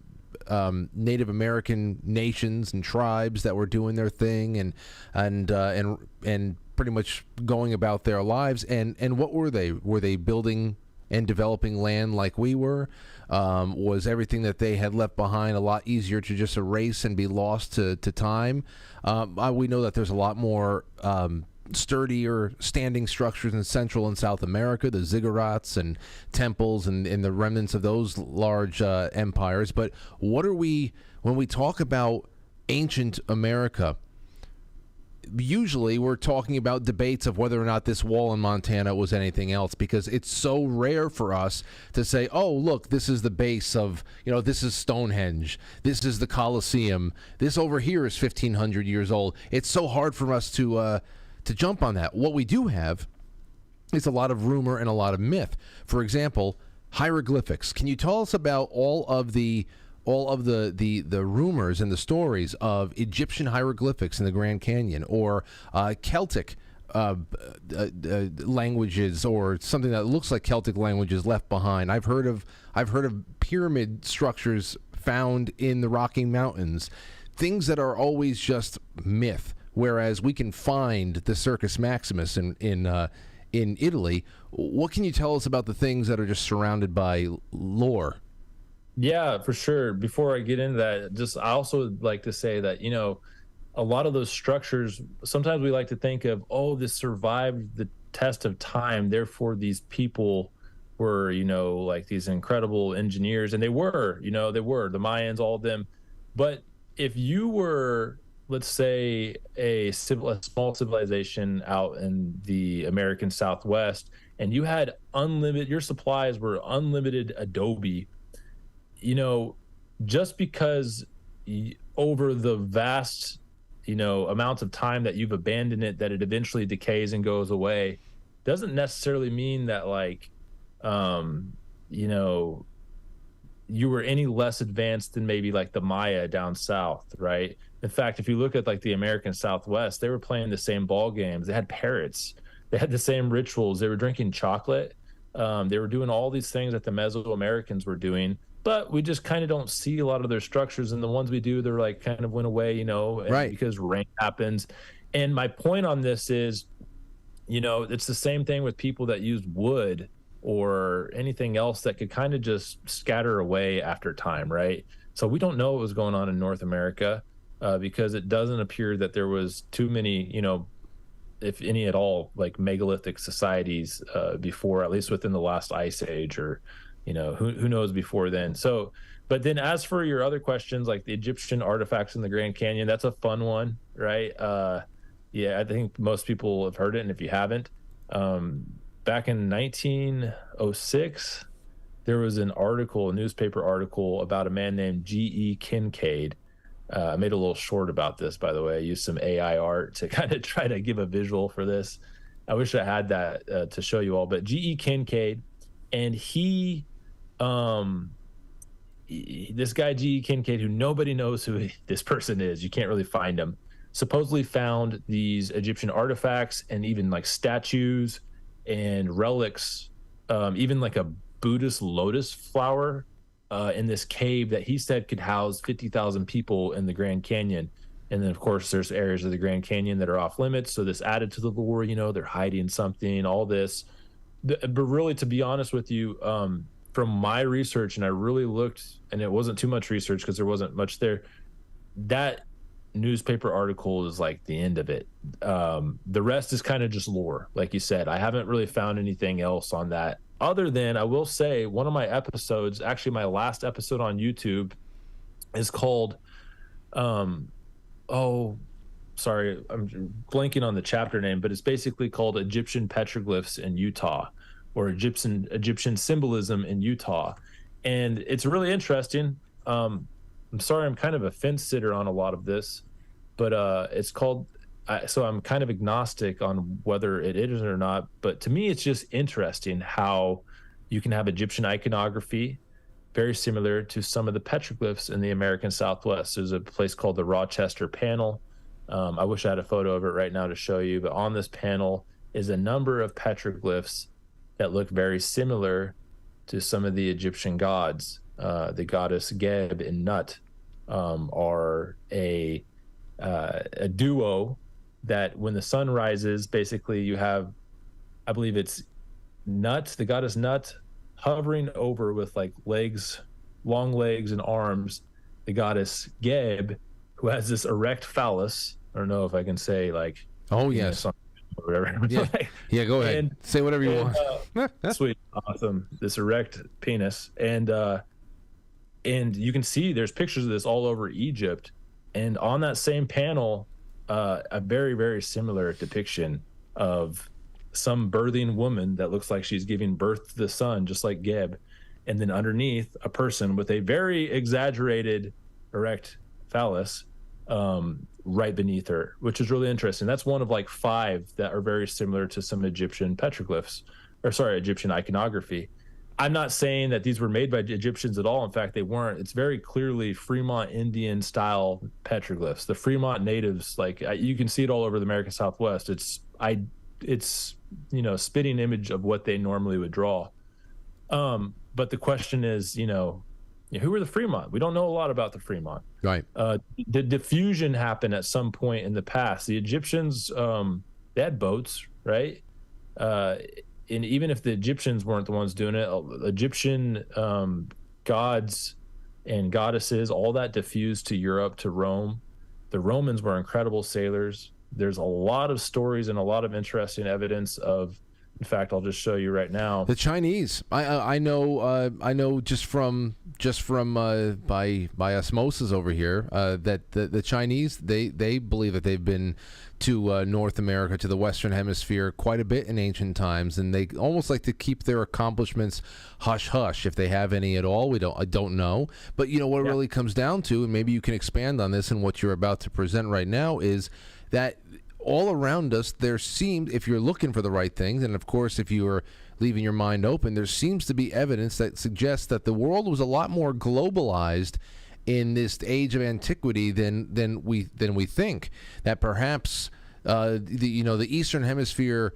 Native American nations and tribes that were doing their thing and pretty much going about their lives. And what were they? Were they building and developing land like we were? Was everything that they had left behind a lot easier to just erase and be lost to time? We know that there's a lot more sturdier standing structures in Central and South America, the ziggurats and temples and the remnants of those large empires. But what are we, when we talk about ancient America, usually we're talking about debates of whether or not this wall in Montana was anything else, because it's so rare for us to say, oh, look, this is the base of, this is Stonehenge, this is the Colosseum, this over here is 1,500 years old. It's so hard for us to jump on that. What we do have is a lot of rumor and a lot of myth. For example, hieroglyphics. Can you tell us about all of the rumors and the stories of Egyptian hieroglyphics in the Grand Canyon, or Celtic languages, or something that looks like Celtic languages left behind? I've heard of pyramid structures found in the Rocky Mountains, things that are always just myth. Whereas we can find the Circus Maximus in Italy. What can you tell us about the things that are just surrounded by lore? Yeah, for sure. Before I get into that, I also like to say that, a lot of those structures, sometimes we like to think of, oh, this survived the test of time, therefore these people were, like these incredible engineers. And they were, the Mayans, all of them. But if you were, let's say, a small civilization out in the American Southwest, and you had your supplies were unlimited adobe, just because over the vast, amounts of time that you've abandoned it, that it eventually decays and goes away, doesn't necessarily mean that, like, you were any less advanced than maybe like the Maya down south, right? In fact, if you look at like the American Southwest, they were playing the same ball games. They had parrots. They had the same rituals. They were drinking chocolate. They were doing all these things that the Mesoamericans were doing. But we just kind of don't see a lot of their structures, and the ones we do, they're like kind of went away, right, because rain happens. And my point on this is, it's the same thing with people that use wood or anything else that could kind of just scatter away after time, right? So we don't know what was going on in North America because it doesn't appear that there was too many, if any at all, like megalithic societies before, at least within the last ice age, or who knows before then. So, but then as for your other questions, like the Egyptian artifacts in the Grand Canyon, that's a fun one, right? Yeah, I think most people have heard it, and if you haven't, back in 1906, there was a newspaper article about a man named G.E. Kincaid. I made a little short about this, by the way. I used some AI art to kind of try to give a visual for this. I wish I had that to show you all, but G.E. Kincaid, and this guy G.E. Kincaid, who nobody knows who this person is, you can't really find him, supposedly found these Egyptian artifacts and even like statues and relics, even like a Buddhist lotus flower in this cave that he said could house 50,000 people in the Grand Canyon. And then, of course, there's areas of the Grand Canyon that are off limits. So this added to the lore, they're hiding something, all this. But really, to be honest with you, from my research, and I really looked, and it wasn't too much research because there wasn't much there, that newspaper article is like the end of it. The rest is kind of just lore. Like you said, I haven't really found anything else on that, other than, I will say, one of my episodes, actually my last episode on YouTube, is called sorry, I'm blanking on the chapter name, but it's basically called Egyptian Petroglyphs in Utah, or Egyptian symbolism in Utah. And it's really interesting. I'm sorry, I'm kind of a fence sitter on a lot of this, but it's called, so I'm kind of agnostic on whether it is or not. But to me, it's just interesting how you can have Egyptian iconography very similar to some of the petroglyphs in the American Southwest. There's a place called the Rochester Panel. I wish I had a photo of it right now to show you, but on this panel is a number of petroglyphs that look very similar to some of the Egyptian gods. The goddess Geb and Nut are a duo that when the sun rises, basically you have, I believe it's Nut, the goddess Nut, hovering over with like legs, long legs and arms, the goddess Geb, who has this erect phallus. I don't know if I can say like, oh yes, or whatever. Yeah, yeah, go ahead. And, say whatever you want. Sweet, awesome. This erect penis, and you can see there's pictures of this all over Egypt, and on that same panel, a very, very similar depiction of some birthing woman that looks like she's giving birth to the sun, just like Geb, and then underneath a person with a very exaggerated erect phallus right beneath her, which is really interesting. That's one of like 5 that are very similar to some Egyptian petroglyphs, or sorry, Egyptian iconography. I'm not saying that these were made by Egyptians at all. In fact, they weren't. It's very clearly Fremont Indian style petroglyphs. The Fremont natives, like you can see it all over the American Southwest. It's spitting image of what they normally would draw. But the question is, who were the Fremont? We don't know a lot about the Fremont. Right. Did diffusion happen at some point in the past? The Egyptians, they had boats, right? And even if the Egyptians weren't the ones doing it, Egyptian gods and goddesses, all that diffused to Europe, to Rome. The Romans were incredible sailors. There's a lot of stories and a lot of interesting evidence of, in fact, I'll just show you right now. The Chinese, I know just from by osmosis over here that the Chinese they believe that they've been to North America, to the Western Hemisphere quite a bit in ancient times, and they almost like to keep their accomplishments hush hush if they have any at all. I don't know, but what it really comes down to, and maybe you can expand on this and what you're about to present right now, is that all around us there seems, if you're looking for the right things, and of course if you are leaving your mind open, there seems to be evidence that suggests that the world was a lot more globalized in this age of antiquity than we think. That perhaps the Eastern Hemisphere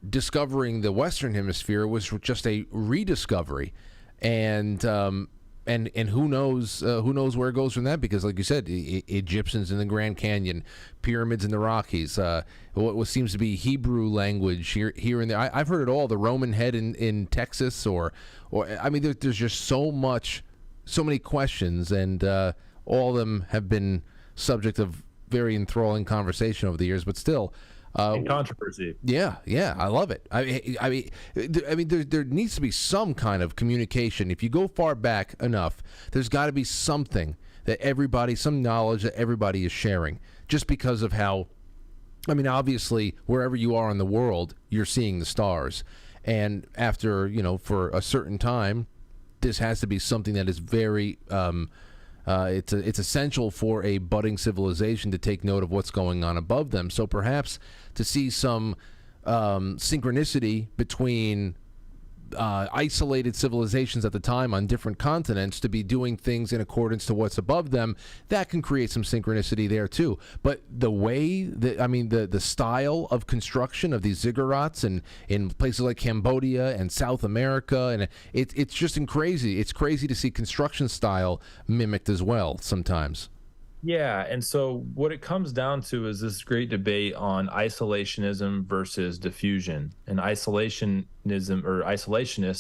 discovering the Western Hemisphere was just a rediscovery, and who knows where it goes from that, because like you said, Egyptians in the Grand Canyon, pyramids in the Rockies, what seems to be Hebrew language here and there. I've heard it all. The Roman head in Texas, or I mean, there's just so many questions, and all of them have been subject of very enthralling conversation over the years. But still, and controversy. Yeah, I love it. I mean, there needs to be some kind of communication. If you go far back enough, there's got to be something that some knowledge that everybody is sharing. Just because of how, I mean, obviously, wherever you are in the world, you're seeing the stars, and after for a certain time, this has to be something that is very. It's essential for a budding civilization to take note of what's going on above them. So perhaps to see some synchronicity between isolated civilizations at the time on different continents to be doing things in accordance to what's above them, that can create some synchronicity there too. But the way the style of construction of these ziggurats and in places like Cambodia and South America, and it's just crazy. It's crazy to see construction style mimicked as well sometimes. Yeah, and so what it comes down to is this great debate on isolationism versus diffusion. And isolationist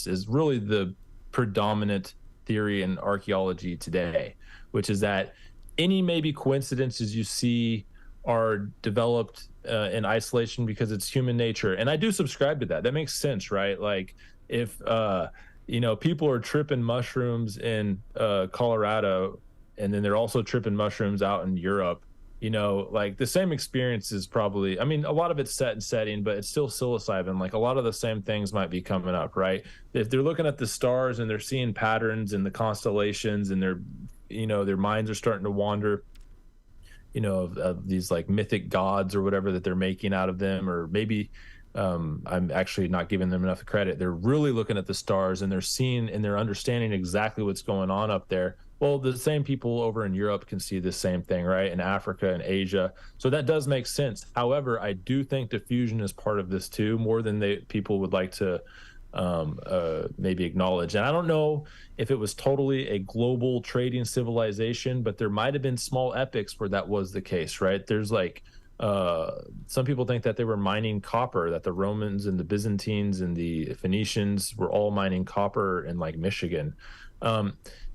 is really the predominant theory in archaeology today, which is that any maybe coincidences you see are developed in isolation because it's human nature. And I do subscribe to that. That makes sense, right? Like if people are tripping mushrooms in Colorado, and then they're also tripping mushrooms out in Europe, You know, like the same experience is probably, I mean, a lot of it's set and setting, but it's still psilocybin. Like a lot of the same things might be coming up, right? If they're looking at the stars and they're seeing patterns in the constellations and they're, you know, their minds are starting to wander, you know, of these like mythic gods or whatever that they're making out of them, or maybe I'm actually not giving them enough credit. They're really looking at the stars and they're seeing and they're understanding exactly what's going on up there. Well, the same people over in Europe can see the same thing, right? In Africa and Asia. So that does make sense. However, I do think diffusion is part of this too, more than people would like to maybe acknowledge. And I don't know if it was totally a global trading civilization, but there might have been small epochs where that was the case, right? There's like some people think that they were mining copper, that the Romans and the Byzantines and the Phoenicians were all mining copper in like Michigan.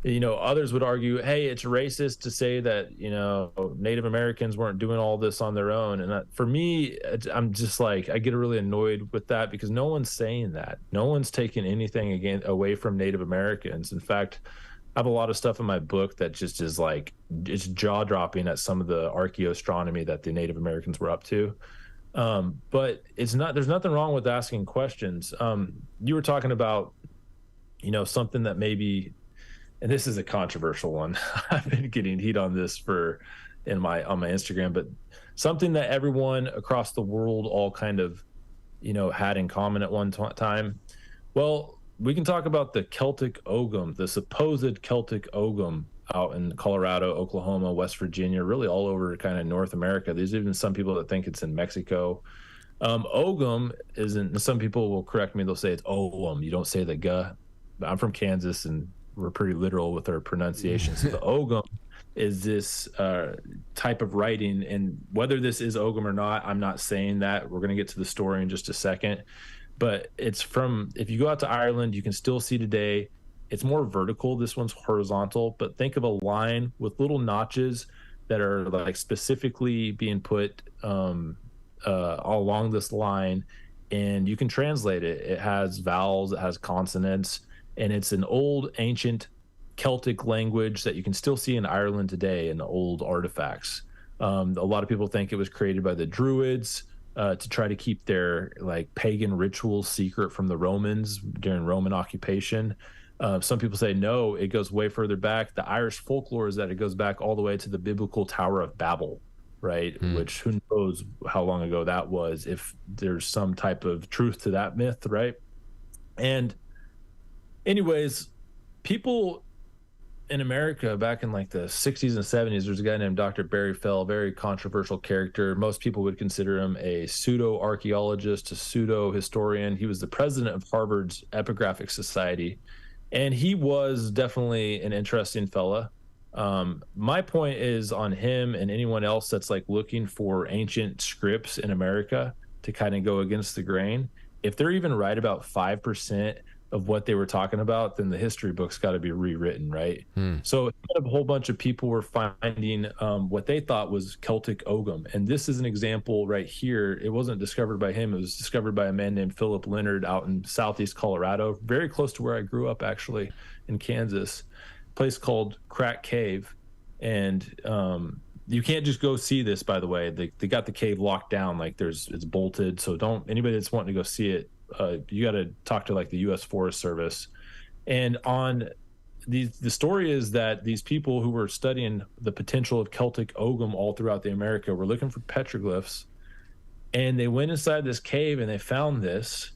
You know, others would argue, hey, it's racist to say that, you know, Native Americans weren't doing all this on their own. And for me, I'm just like, I get really annoyed with that because no one's saying that. No one's taking anything away from Native Americans. In fact, I have a lot of stuff in my book that just is like, it's jaw dropping at some of the archaeoastronomy that the Native Americans were up to. But it's not, there's nothing wrong with asking questions. You were talking about, you know, something that maybe, and this is a controversial one. I've been getting heat on this on my Instagram, but something that everyone across the world all kind of, you know, had in common at one time. Well, we can talk about the Celtic Ogham, the supposed Celtic Ogham out in Colorado, Oklahoma, West Virginia, really all over kind of North America. There's even some people that think it's in Mexico. Ogham isn't, some people will correct me. They'll say it's Ogham. You don't say the G. I'm from Kansas and we're pretty literal with our pronunciation. So the Ogham is this type of writing, and whether this is Ogham or not, I'm not saying that. We're going to get to the story in just a second, but it's from, if you go out to Ireland, you can still see today, it's more vertical. This one's horizontal, but think of a line with little notches that are like specifically being put along this line, and you can translate it. It has vowels, it has consonants, and it's an old ancient Celtic language that you can still see in Ireland today in the old artifacts. A lot of people think it was created by the Druids to try to keep their like pagan rituals secret from the Romans during Roman occupation. Some people say no, it goes way further back. The Irish folklore is that it goes back all the way to the biblical Tower of Babel, right? Which who knows how long ago that was, if there's some type of truth to that myth, right? And anyways, people in America back in like the 60s and 70s, there's a guy named Dr. Barry Fell, very controversial character. Most people would consider him a pseudo-archaeologist, a pseudo-historian. He was the president of Harvard's Epigraphic Society, and he was definitely an interesting fella. My point is on him and anyone else that's like looking for ancient scripts in America to kind of go against the grain. If they're even right about 5% of what they were talking about, then the history book's got to be rewritten, right? So a whole bunch of people were finding what they thought was Celtic Ogham. And this is an example right here. It wasn't discovered by him. It was discovered by a man named Philip Leonard out in southeast Colorado, very close to where I grew up, actually, in Kansas, a place called Crack Cave. And you can't just go see this, by the way. They got the cave locked down, like it's bolted. So anybody that's wanting to go see it, you got to talk to like the U.S. Forest Service. And on the story is that these people who were studying the potential of Celtic Ogham all throughout the America were looking for petroglyphs, and they went inside this cave and they found this,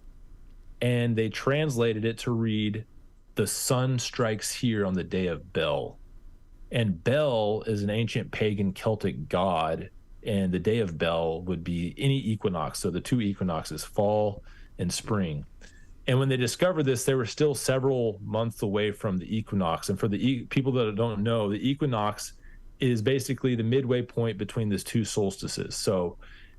and they translated it to read, "The sun strikes here on the day of Bel." And Bel is an ancient pagan Celtic god, and the day of Bel would be any equinox. So the two equinoxes, fall and spring. And when they discovered this, they were still several months away from the equinox. And for the people that don't know, the equinox is basically the midway point between these two solstices. So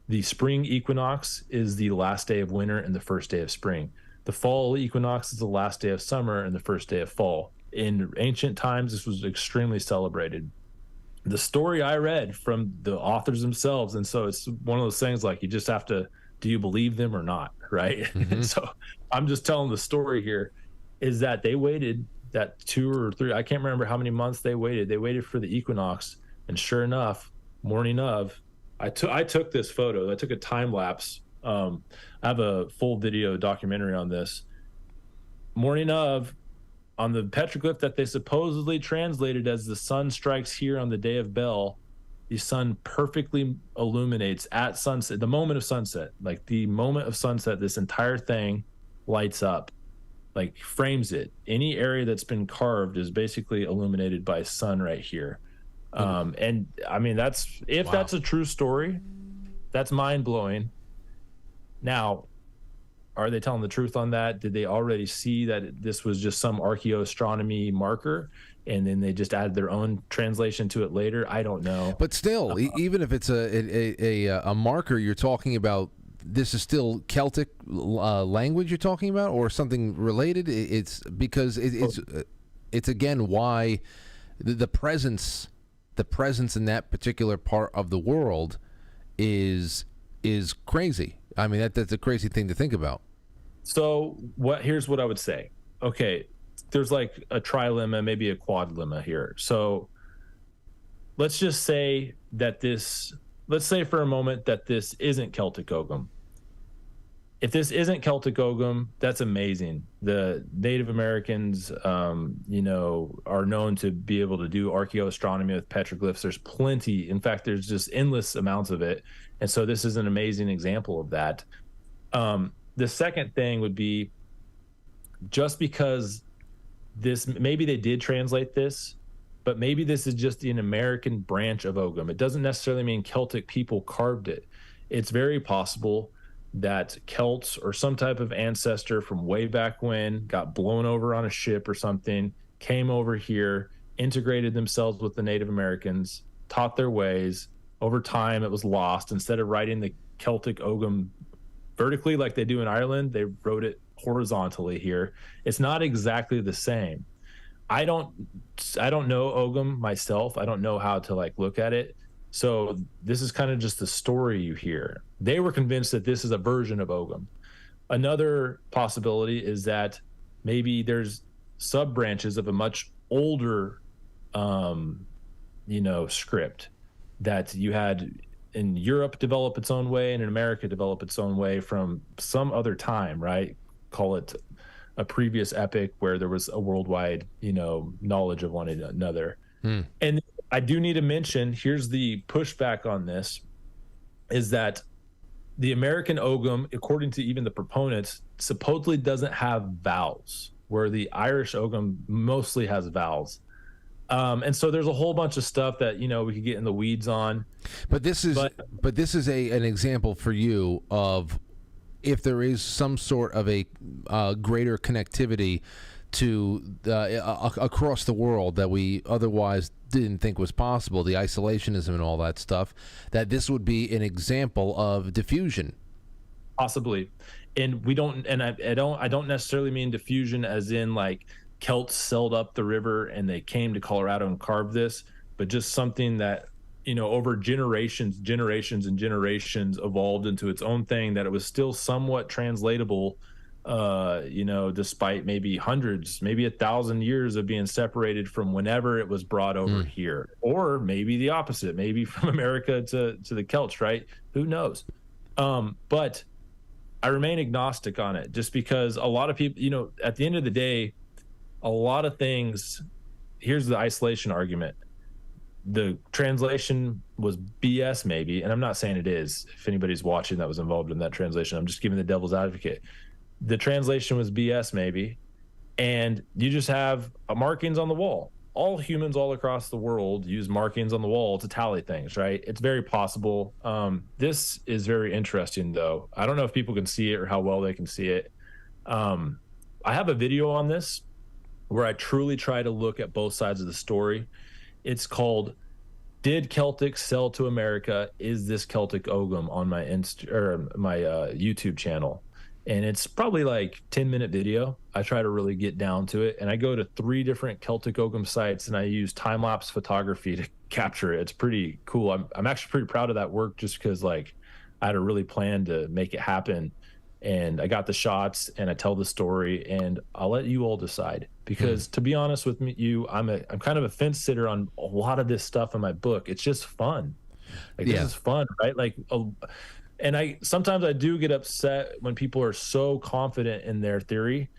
the spring equinox is the last day of winter and the first day of spring. The fall equinox is the last day of summer and the first day of fall. In ancient times, this was extremely celebrated. The story I read from the authors themselves, and so it's one of those things like you just have to, do you believe them or not, right? So I'm just telling the story here, is that they waited that 2 or 3, I can't remember how many months they waited. They waited for the equinox, and sure enough, morning of, I took this photo. I took a time lapse. I have a full video documentary on this. Morning of, on the petroglyph that they supposedly translated as the sun strikes here on the day of Bel, the sun perfectly illuminates at sunset, the moment of sunset. Like the moment of sunset, this entire thing lights up, like frames it. Any area that's been carved is basically illuminated by sun right here. And I mean, that's a true story, that's mind-blowing. Now, are they telling the truth on that? Did they already see that this was just some archaeoastronomy marker, and then they just added their own translation to it later? I don't know. But still, even if it's a marker, you're talking about, this is still Celtic language you're talking about, or something related. It's because it's again why the presence in that particular part of the world is crazy. I mean, that's a crazy thing to think about. So here's what I would say. Okay, there's like a trilemma, maybe a quadlemma here. So let's just say that let's say for a moment that this isn't Celtic Ogham. If this isn't Celtic Ogham, that's amazing. The Native Americans, are known to be able to do archaeoastronomy with petroglyphs. There's plenty. In fact, there's just endless amounts of it. And so this is an amazing example of that. The second thing would be, just because maybe they did translate this, but maybe this is just an American branch of Ogham. It doesn't necessarily mean Celtic people carved it. It's very possible that Celts or some type of ancestor from way back when got blown over on a ship or something, came over here, integrated themselves with the Native Americans, taught their ways. Over time, it was lost. Instead of writing the Celtic Ogham vertically like they do in Ireland, they wrote it horizontally here. It's not exactly the same. I don't know Ogham myself. I don't know how to look at it. So this is kind of just the story you hear. They were convinced that this is a version of Ogham. Another possibility is that maybe there's sub branches of a much older script that you had in Europe develop its own way and in America develop its own way from some other time, right? Call it a previous epic where there was a worldwide, knowledge of one another. And I do need to mention, here's the pushback on this, is that the American Ogham, according to even the proponents, supposedly doesn't have vowels, where the Irish Ogham mostly has vowels. And so there's a whole bunch of stuff that we could get in the weeds on. But this is an example for you of, if there is some sort of a greater connectivity to across the world that we otherwise didn't think was possible, the isolationism and all that stuff, that this would be an example of diffusion. Possibly. And I don't necessarily mean diffusion as in like Celts sailed up the river and they came to Colorado and carved this, but just something that over generations and generations evolved into its own thing, that it was still somewhat translatable, despite maybe hundreds, maybe 1,000 years of being separated from whenever it was brought over here. Or maybe the opposite, maybe from America to the Celts, right? Who knows? But I remain agnostic on it, just because a lot of people, at the end of the day, a lot of things, here's the isolation argument. The translation was BS maybe, and I'm not saying it is. If anybody's watching that was involved in that translation, I'm just giving the devil's advocate. The translation was BS maybe, and you just have markings on the wall. All humans all across the world use markings on the wall to tally things, right? It's very possible. This is very interesting, though. I don't know if people can see it or how well they can see it. I have a video on this where I truly try to look at both sides of the story. It's called "Did Celtics Sell to America? Is This Celtic Ogham?" on my YouTube channel. And it's probably like 10-minute video. I try to really get down to it. And I go to 3 different Celtic Ogham sites and I use time-lapse photography to capture it. It's pretty cool. I'm actually pretty proud of that work, just because I had to really plan to make it happen. And I got the shots and I tell the story, and I'll let you all decide. Because to be honest with you, I'm kind of a fence sitter on a lot of this stuff in my book. It's just fun. Like, this is fun, right? Like, and sometimes I do get upset when people are so confident in their theory,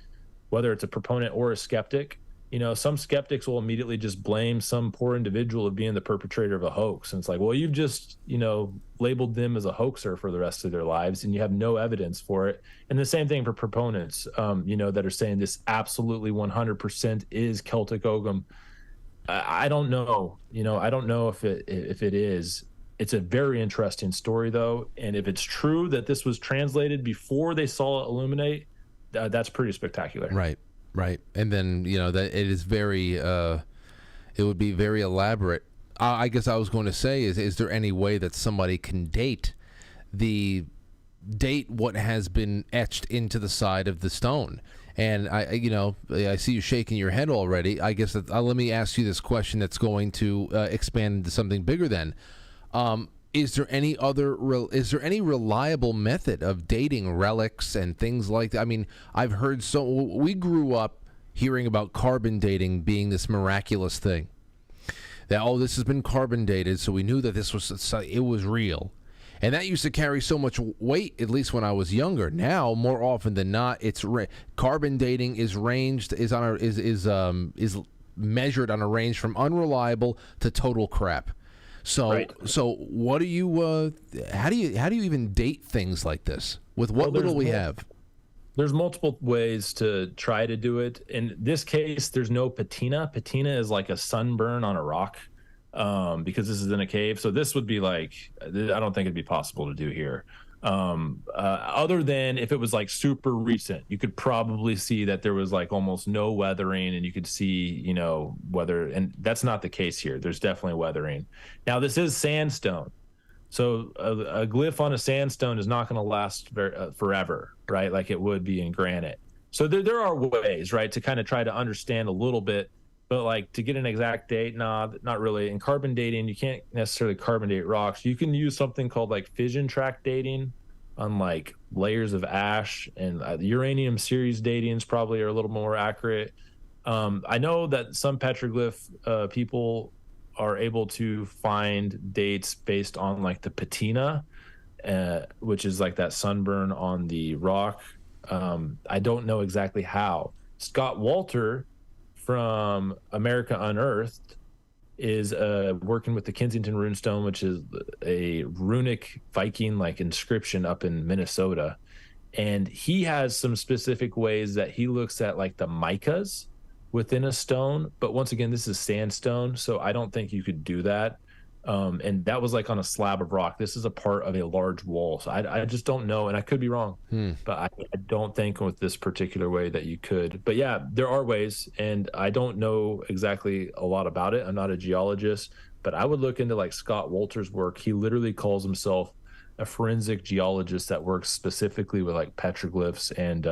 whether it's a proponent or a skeptic. You know, some skeptics will immediately just blame some poor individual of being the perpetrator of a hoax. And it's like, well, you've just, you know, labeled them as a hoaxer for the rest of their lives, and you have no evidence for it. And the same thing for proponents, you know, that are saying this absolutely 100% is Celtic Ogham. I don't know, you know, I don't know if it is. It's a very interesting story, though. And if it's true that this was translated before they saw it illuminate, that's pretty spectacular. Right. And then, you know, that it is very, it would be very elaborate. I guess I was going to say, is there any way that somebody can date what has been etched into the side of the stone? And I see you shaking your head already. I guess let me ask you this question that's going to expand into something bigger then. Is there any reliable method of dating relics and things like that? I mean, I've heard we grew up hearing about carbon dating being this miraculous thing. That, this has been carbon dated, so we knew that it was real. And that used to carry so much weight, at least when I was younger. Now, more often than not, carbon dating is measured on a range from unreliable to total crap. So what do you? How do you even date things like this with what little we have? There's multiple ways to try to do it. In this case, there's no patina. Patina is like a sunburn on a rock, because this is in a cave. So this would be like, I don't think it'd be possible to do here. Other than if it was like super recent, you could probably see that there was like almost no weathering, and you could see, you know, weather, and that's not the case here. There's definitely weathering. Now, this is sandstone. So a glyph on a sandstone is not going to last forever, right? Like it would be in granite. So there are ways, right, to kind of try to understand a little bit, but like to get an exact date, nah, not really. In carbon dating, you can't necessarily carbon date rocks. You can use something called like fission track dating on like layers of ash, and uranium series datings probably are a little more accurate. I know that some petroglyph people are able to find dates based on like the patina, which is like that sunburn on the rock. I don't know exactly how. Scott Walter from America Unearthed is working with the Kensington runestone, which is a runic Viking like inscription up in Minnesota. And he has some specific ways that he looks at like the micas within a stone, but once again, this is sandstone, so I don't think you could do that. And that was like on a slab of rock. This is a part of a large wall, so I just don't know, and I could be wrong, but I don't think with this particular way that you could. But yeah, there are ways, and I don't know exactly a lot about it. I'm not a geologist, but I would look into like Scott Walter's work. He literally calls himself a forensic geologist that works specifically with like petroglyphs and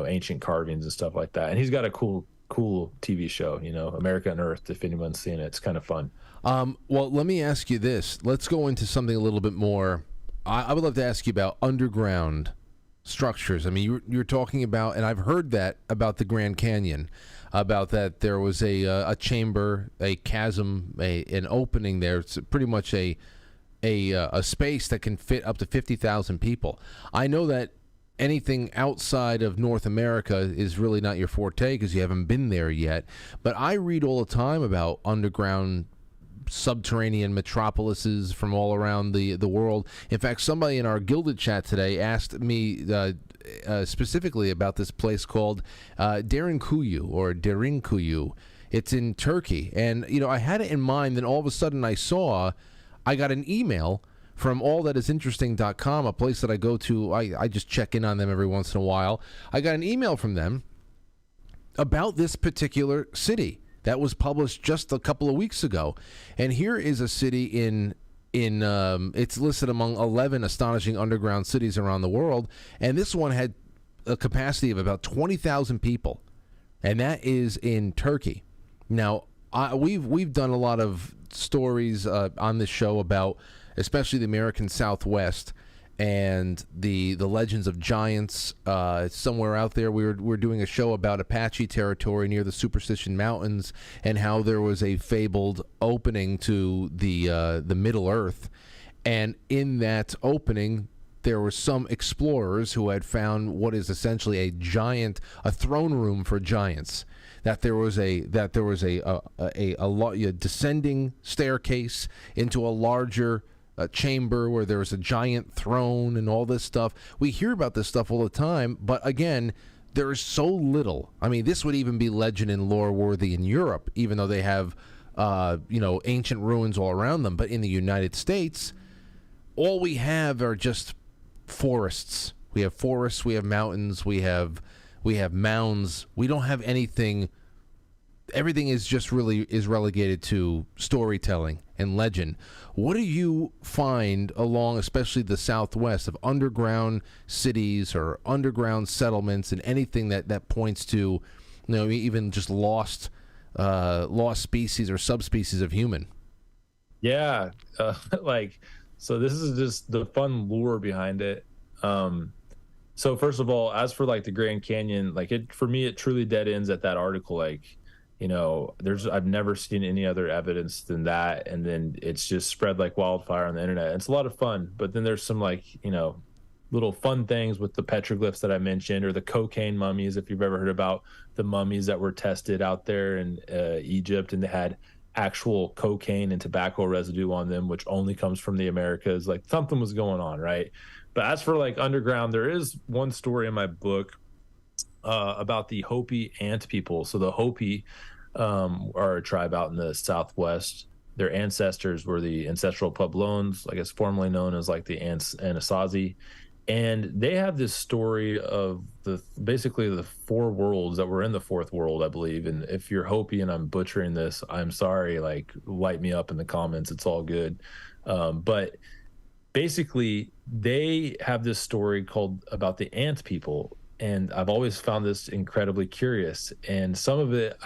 ancient carvings and stuff like that. And he's got a cool TV show, America Unearthed, if anyone's seen it. It's kind of fun. Well, let me ask you this. Let's go into something a little bit more. I would love to ask you about underground structures. I mean, you're talking about, and I've heard that about the Grand Canyon, about that there was a chamber, a chasm, an opening there. It's pretty much a space that can fit up to 50,000 people. I know that anything outside of North America is really not your forte because you haven't been there yet. But I read all the time about underground subterranean metropolises from all around the world. In fact, somebody in our Gilded chat today asked me specifically about this place called Derinkuyu or Derinkuyu. It's in Turkey. And, I had it in mind, then all of a sudden I got an email from allthatisinteresting.com, a place that I go to. I just check in on them every once in a while. I got an email from them about this particular city that was published just a couple of weeks ago. And here is a city in it's listed among 11 astonishing underground cities around the world. And this one had a capacity of about 20,000 people. And that is in Turkey. Now, we've done a lot of stories on this show about especially the American Southwest, and the legends of giants. Somewhere out there, we're doing a show about Apache territory near the Superstition Mountains, and how there was a fabled opening to the Middle Earth, and in that opening, there were some explorers who had found what is essentially a throne room for giants. That there was a descending staircase into a larger chamber where there was a giant throne and all this stuff. We hear about this stuff all the time, but again, there is so little. I mean, this would even be legend and lore worthy in Europe, even though they have ancient ruins all around them. But in the United States, all we have are just forests. We have forests, we have mountains, we have mounds. We don't have anything. Everything is just is relegated to storytelling and legend. What do you find along, especially the Southwest, of underground cities or underground settlements, and anything that points to, even just lost species or subspecies of human? Yeah, so this is just the fun lore behind it. So first of all, as for the Grand Canyon, for me, it truly dead ends at that article. I've never seen any other evidence than that. And then it's just spread like wildfire on the internet. It's a lot of fun, but then there's some little fun things with the petroglyphs that I mentioned, or the cocaine mummies. If you've ever heard about the mummies that were tested out there in Egypt, and they had actual cocaine and tobacco residue on them, which only comes from the Americas. Something was going on, right? But as for underground, there is one story in my book about the Hopi ant people. So the Hopi are a tribe out in the Southwest. Their ancestors were the ancestral Puebloans, I guess formerly known as the Anasazi. And they have this story of basically the four worlds that were in the fourth world, I believe. And if you're Hopi and I'm butchering this, I'm sorry, light me up in the comments. It's all good. But basically, they have this story about the ant people. And I've always found this incredibly curious. And some of it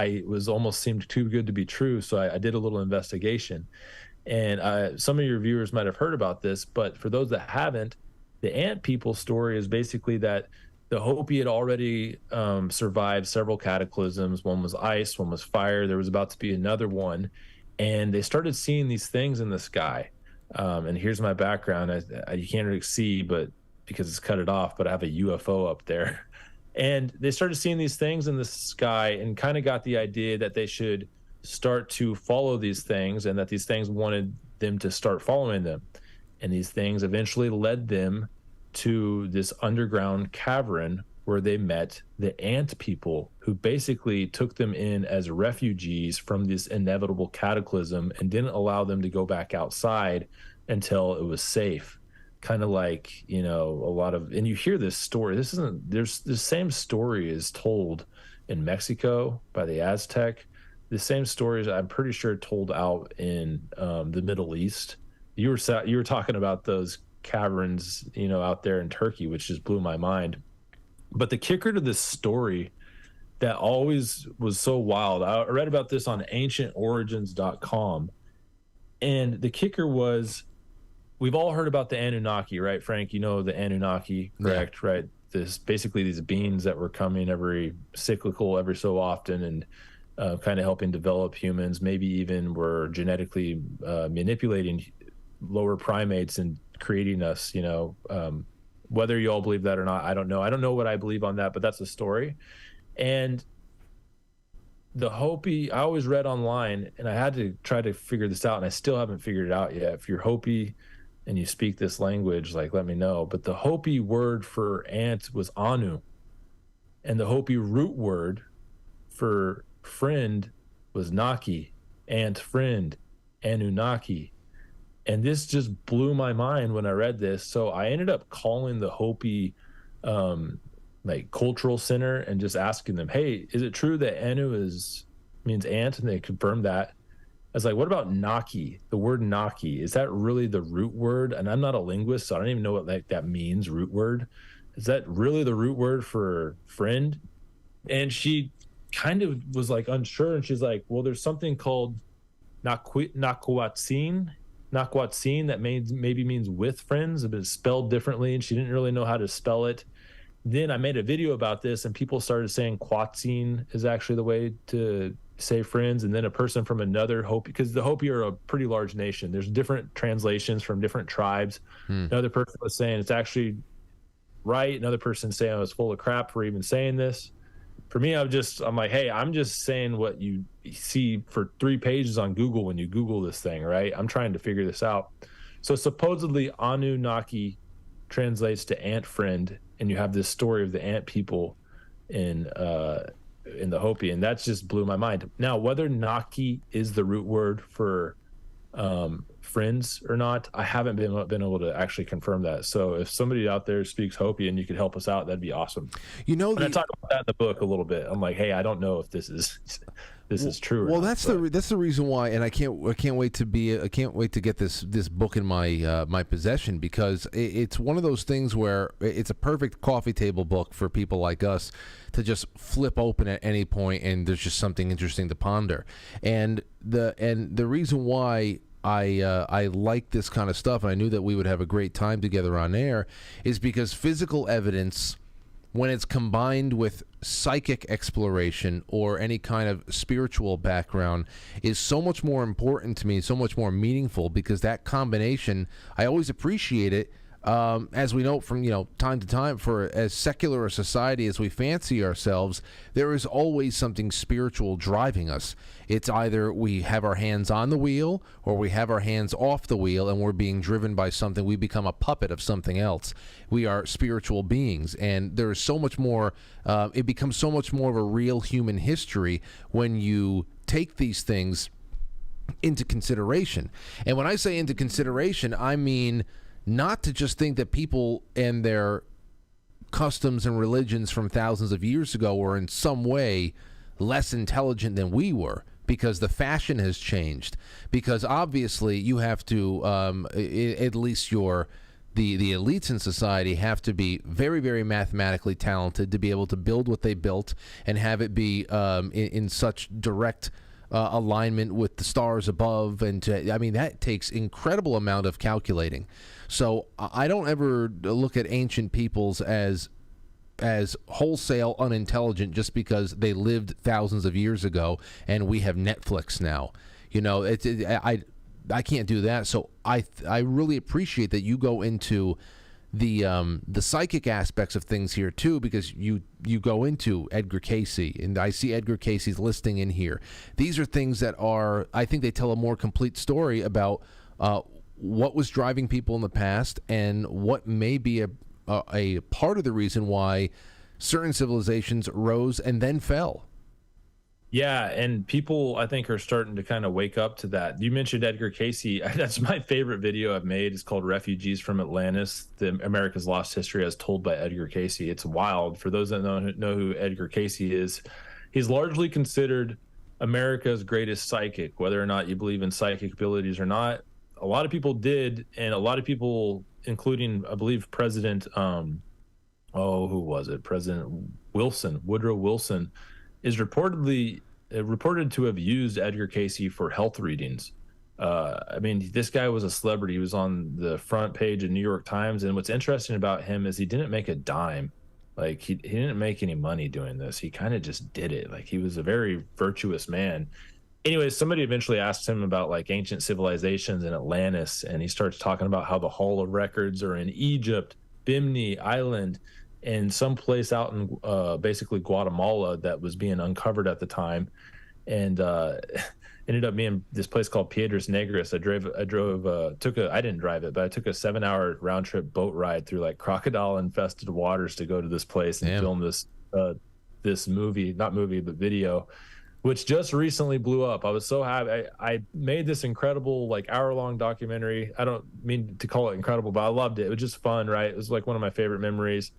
almost seemed too good to be true. So I did a little investigation. And some of your viewers might have heard about this, but for those that haven't, the ant people story is basically that the Hopi had already survived several cataclysms. One was ice, one was fire. There was about to be another one. And they started seeing these things in the sky. And here's my background. You can't really see, but because it's cut it off, but I have a UFO up there. And they started seeing these things in the sky and kind of got the idea that they should start to follow these things, and that these things wanted them to start following them. And these things eventually led them to this underground cavern where they met the ant people, who basically took them in as refugees from this inevitable cataclysm and didn't allow them to go back outside until it was safe. Kind of a lot of, and you hear this story. There's the same story is told in Mexico by the Aztec. The same stories, I'm pretty sure, told out in the Middle East. You were talking about those caverns, out there in Turkey, which just blew my mind. But the kicker to this story that always was so wild, I read about this on ancientorigins.com, and the kicker was, we've all heard about the Anunnaki, right, Frank? You know the Anunnaki, correct? Yeah. Right? Basically these beings that were coming every so often, and kind of helping develop humans, maybe even were genetically manipulating lower primates and creating us, whether you all believe that or not, I don't know. I don't know what I believe on that, but that's the story. And the Hopi, I always read online, and I had to try to figure this out, and I still haven't figured it out yet. If you're Hopi and you speak this language, let me know. But the Hopi word for ant was Anu, and the Hopi root word for friend was Naki, ant friend, Anunnaki. And this just blew my mind when I read this. So I ended up calling the Hopi cultural center and just asking them, hey, is it true that Anu means ant? And they confirmed that. I was like, what about Naki? The word Naki, is that really the root word? And I'm not a linguist, so I don't even know what that means, root word. Is that really the root word for friend? And she kind of was unsure, and she's like, well, there's something called Nakuatzin, Nakwatsin that maybe means with friends, but it's spelled differently, and she didn't really know how to spell it. Then I made a video about this, and people started saying Kwatsin is actually the way to say friends. And then a person from another Hopi, because the Hopi are a pretty large nation, there's different translations from different tribes. Another person was saying it's actually right. Another person saying I was full of crap for even saying this. For me, I'm like, hey, I'm just saying what you see for 3 pages on Google when you Google this thing, right? I'm trying to figure this out. So supposedly Anunnaki translates to ant friend, and you have this story of the ant people in the Hopi, and that just blew my mind. Now, whether Naki is the root word for friends or not, I haven't been able to actually confirm that. So if somebody out there speaks Hopi and you could help us out, that'd be awesome. I talk about that in the book a little bit. I'm like, hey, I don't know if this is true. Well, that's the reason why, and I can't wait to get this book in my possession, because it's one of those things where it's a perfect coffee table book for people like us to just flip open at any point, and there's just something interesting to ponder. And the reason why I like this kind of stuff, and I knew that we would have a great time together on air, is because physical evidence, when it's combined with psychic exploration or any kind of spiritual background, is so much more important to me, so much more meaningful, because that combination, I always appreciate it. As we know from time to time, for as secular a society as we fancy ourselves, there is always something spiritual driving us. It's either we have our hands on the wheel or we have our hands off the wheel, and we're being driven by something. We become a puppet of something else. We are spiritual beings, and there is so much more. It becomes so much more of a real human history when you take these things into consideration. And when I say into consideration, I mean not to just think that people and their customs and religions from thousands of years ago were in some way less intelligent than we were, because the fashion has changed. Because obviously you have to, at least the elites in society have to be very, very mathematically talented to be able to build what they built and have it be in such direct alignment with the stars above. And that takes incredible amount of calculating. So I don't ever look at ancient peoples as wholesale unintelligent just because they lived thousands of years ago and we have Netflix now. I can't do that. So I really appreciate that you go into the psychic aspects of things here too, because you go into Edgar Cayce, and I see Edgar Cayce's listing in here. These are things that I think they tell a more complete story about what was driving people in the past and what may be a part of the reason why certain civilizations rose and then fell. Yeah, and people, I think, are starting to kind of wake up to that. You mentioned Edgar Cayce. That's my favorite video I've made. It's called Refugees from Atlantis, America's Lost History as Told by Edgar Cayce. It's wild. For those that know who Edgar Cayce is, he's largely considered America's greatest psychic, whether or not you believe in psychic abilities or not. A lot of people did, and a lot of people, including, I believe, President, who was it? President Wilson, Woodrow Wilson, is reported to have used Edgar Cayce for health readings. This guy was a celebrity. He was on the front page of New York Times, and what's interesting about him is he didn't make a dime. Like, he didn't make any money doing this. He kind of just did it. Like, he was a very virtuous man. Anyway, somebody eventually asked him about like ancient civilizations in Atlantis, and he starts talking about how the Hall of Records are in Egypt, Bimini Island, and someplace out in basically Guatemala that was being uncovered at the time, and ended up being this place called Piedras Negras. I didn't drive it, but I took a 7-hour round trip boat ride through like crocodile infested waters to go to this place and film this video, which just recently blew up. I was so happy. I made this incredible like hour-long documentary. I don't mean to call it incredible, but I loved it. It was just fun, right? It was like one of my favorite memories.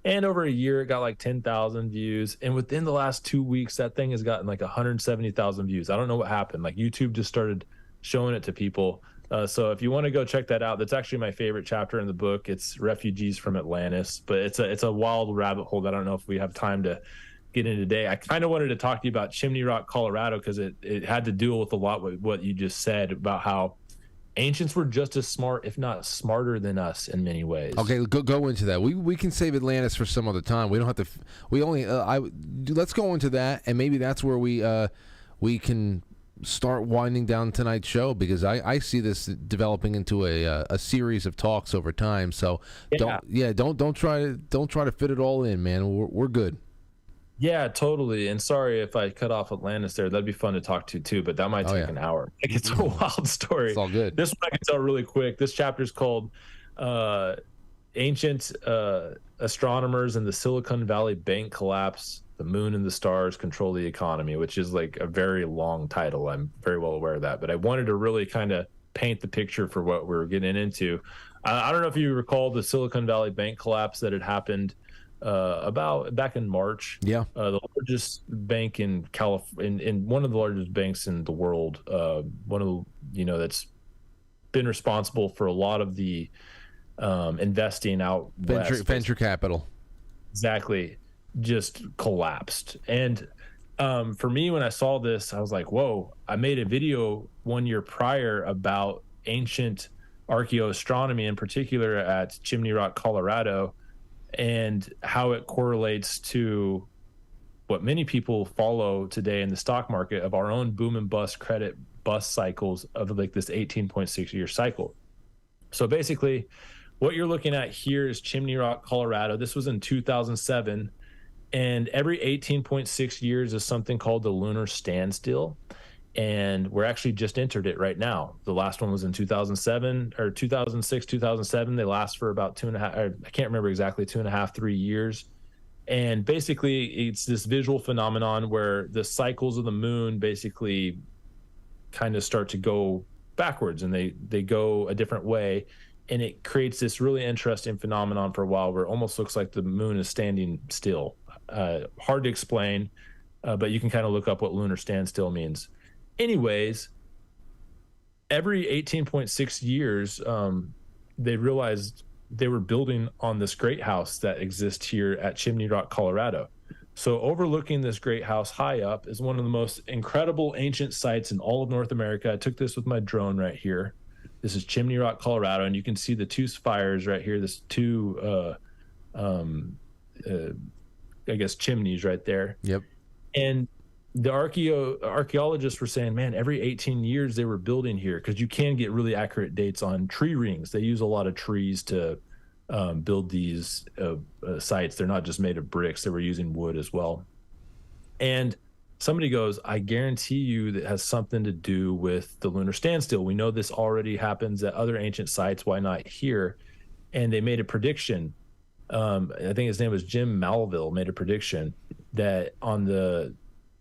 And over a year, it got like 10,000 views. And within the last 2 weeks, that thing has gotten like 170,000 views. I don't know what happened. Like, YouTube just started showing it to people. So if you want to go check that out, that's actually my favorite chapter in the book. It's Refugees from Atlantis, but it's a wild rabbit hole that I don't know if we have time to get in today. I kind of wanted to talk to you about Chimney Rock, Colorado, because it had to deal with a lot with what you just said about how ancients were just as smart, if not smarter than us in many ways. Okay, go into that. We can save Atlantis for some other time. We don't have to. We only. Let's go into that, and maybe that's where we can start winding down tonight's show, because I see this developing into a series of talks over time. So don't try to fit it all in, man. We're good. Yeah, totally. And sorry if I cut off Atlantis there. That'd be fun to talk to too, but that might take an hour. Like, it's a wild story. It's all good. This one I can tell really quick. This chapter is called Ancient Astronomers and the Silicon Valley Bank Collapse. The Moon and the Stars Control the Economy, which is like a very long title. I'm very well aware of that, but I wanted to really kind of paint the picture for what we're getting into. I don't know if you recall the Silicon Valley Bank collapse that had happened about back in March. Yeah. The largest bank in California, in one of the largest banks in the world, one of the, that's been responsible for a lot of the investing out venture capital. Exactly. Just collapsed. And for me, when I saw this, I was like, whoa. I made a video 1 year prior about ancient archaeoastronomy, in particular at Chimney Rock, Colorado, and how it correlates to what many people follow today in the stock market of our own boom and bust credit bust cycles of like this 18.6 year cycle. So basically what you're looking at here is Chimney Rock, Colorado. This was in 2007. And every 18.6 years is something called the lunar standstill. And we're actually just entered it right now. The last one was in 2007 or 2006, 2007. They last for about 2.5, I can't remember exactly, 2.5, 3 years. And basically it's this visual phenomenon where the cycles of the moon basically kind of start to go backwards, and they go a different way. And it creates this really interesting phenomenon for a while where it almost looks like the moon is standing still. Hard to explain, but you can kind of look up what lunar standstill means. Anyways, every 18.6 years, they realized they were building on this great house that exists here at Chimney Rock, Colorado. So overlooking this great house high up is one of the most incredible ancient sites in all of North America. I took this with my drone right here. This is Chimney Rock, Colorado, and you can see the two spires right here. This two, I guess, chimneys right there. Yep. And the archaeologists were saying, man, every 18 years they were building here, because you can get really accurate dates on tree rings. They use a lot of trees to build these sites. They're not just made of bricks. They were using wood as well. And somebody goes, I guarantee you that has something to do with the lunar standstill. We know this already happens at other ancient sites. Why not here? And they made a prediction. I think his name was Jim Malville, made a prediction that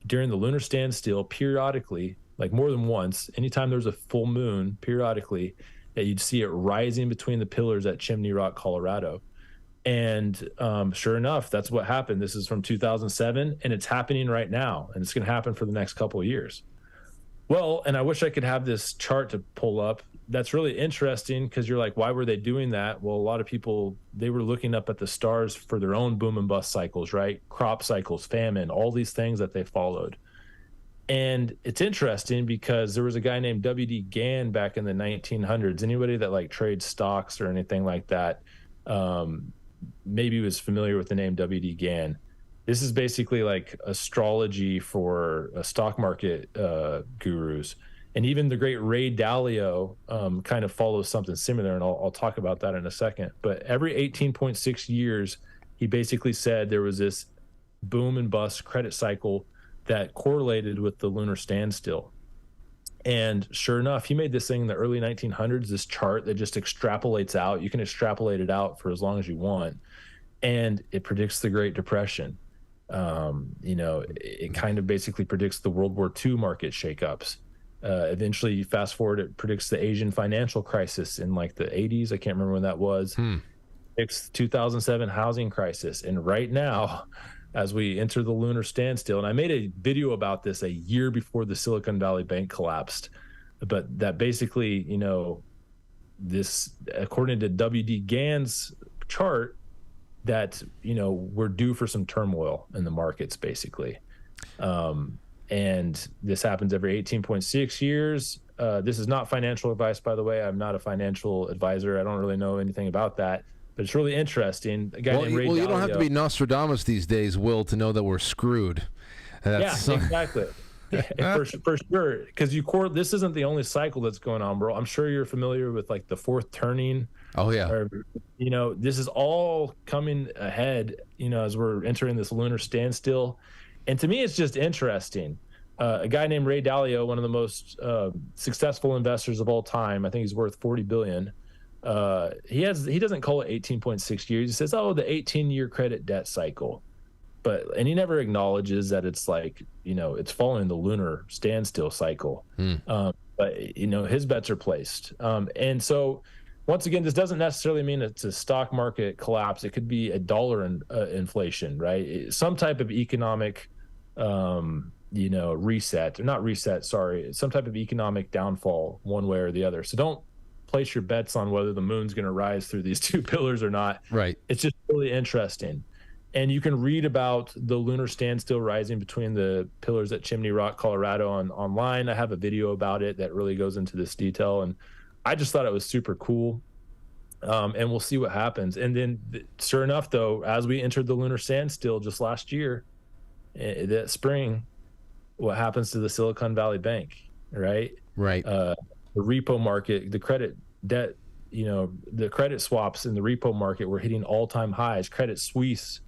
during the lunar standstill, periodically, like more than once, anytime there was a full moon, periodically, that you'd see it rising between the pillars at Chimney Rock, Colorado. And sure enough, that's what happened. This is from 2007, and it's happening right now, and it's going to happen for the next couple of years. Well, and I wish I could have this chart to pull up. That's really interesting, because you're like, why were they doing that? Well, a lot of people, they were looking up at the stars for their own boom and bust cycles, right? Crop cycles, famine, all these things that they followed. And it's interesting because there was a guy named W.D. Gann back in the 1900s. Anybody that like trades stocks or anything like that, maybe was familiar with the name W.D. Gann. This is basically like astrology for stock market gurus. And even the great Ray Dalio kind of follows something similar, and I'll talk about that in a second. But every 18.6 years, he basically said there was this boom and bust credit cycle that correlated with the lunar standstill. And sure enough, he made this thing in the early 1900s, this chart that just extrapolates out. You can extrapolate it out for as long as you want. And it predicts the Great Depression. It kind of basically predicts the World War II market shakeups. Eventually, you fast forward, it predicts the Asian financial crisis in like the 80s. I can't remember when that was. It's 2007 housing crisis. And right now, as we enter the lunar standstill, and I made a video about this a year before the Silicon Valley Bank collapsed, but that basically, this, according to W.D. Gann's chart, that, we're due for some turmoil in the markets, basically. And this happens every 18.6 years. This is not financial advice, by the way. I'm not a financial advisor. I don't really know anything about that, but it's really interesting. A guy named Ray you Dalio, don't have to be Nostradamus these days, Will, to know that we're screwed. Exactly. For sure, because this isn't the only cycle that's going on, bro. I'm sure you're familiar with like the fourth turning. Oh yeah. Or, this is all coming ahead, as we're entering this lunar standstill. And to me, it's just interesting. A guy named Ray Dalio, one of the most successful investors of all time, I think he's worth $40 billion. He doesn't call it 18.6 years. He says, the 18-year credit debt cycle. And he never acknowledges that it's like, it's following the lunar standstill cycle. But his bets are placed. And so once again, this doesn't necessarily mean it's a stock market collapse. It could be a dollar inflation, right? Some type of economic, some type of economic downfall one way or the other. So don't place your bets on whether the moon's going to rise through these two pillars or not. Right. It's just really interesting. And you can read about the lunar standstill rising between the pillars at Chimney Rock, Colorado online. I have a video about it that really goes into this detail. And I just thought it was super cool. And we'll see what happens. And then sure enough, though, as we entered the lunar standstill just last year, that spring, what happens to the Silicon Valley Bank, right? Right. The repo market, the credit debt, the credit swaps in the repo market were hitting all-time highs. Credit Suisse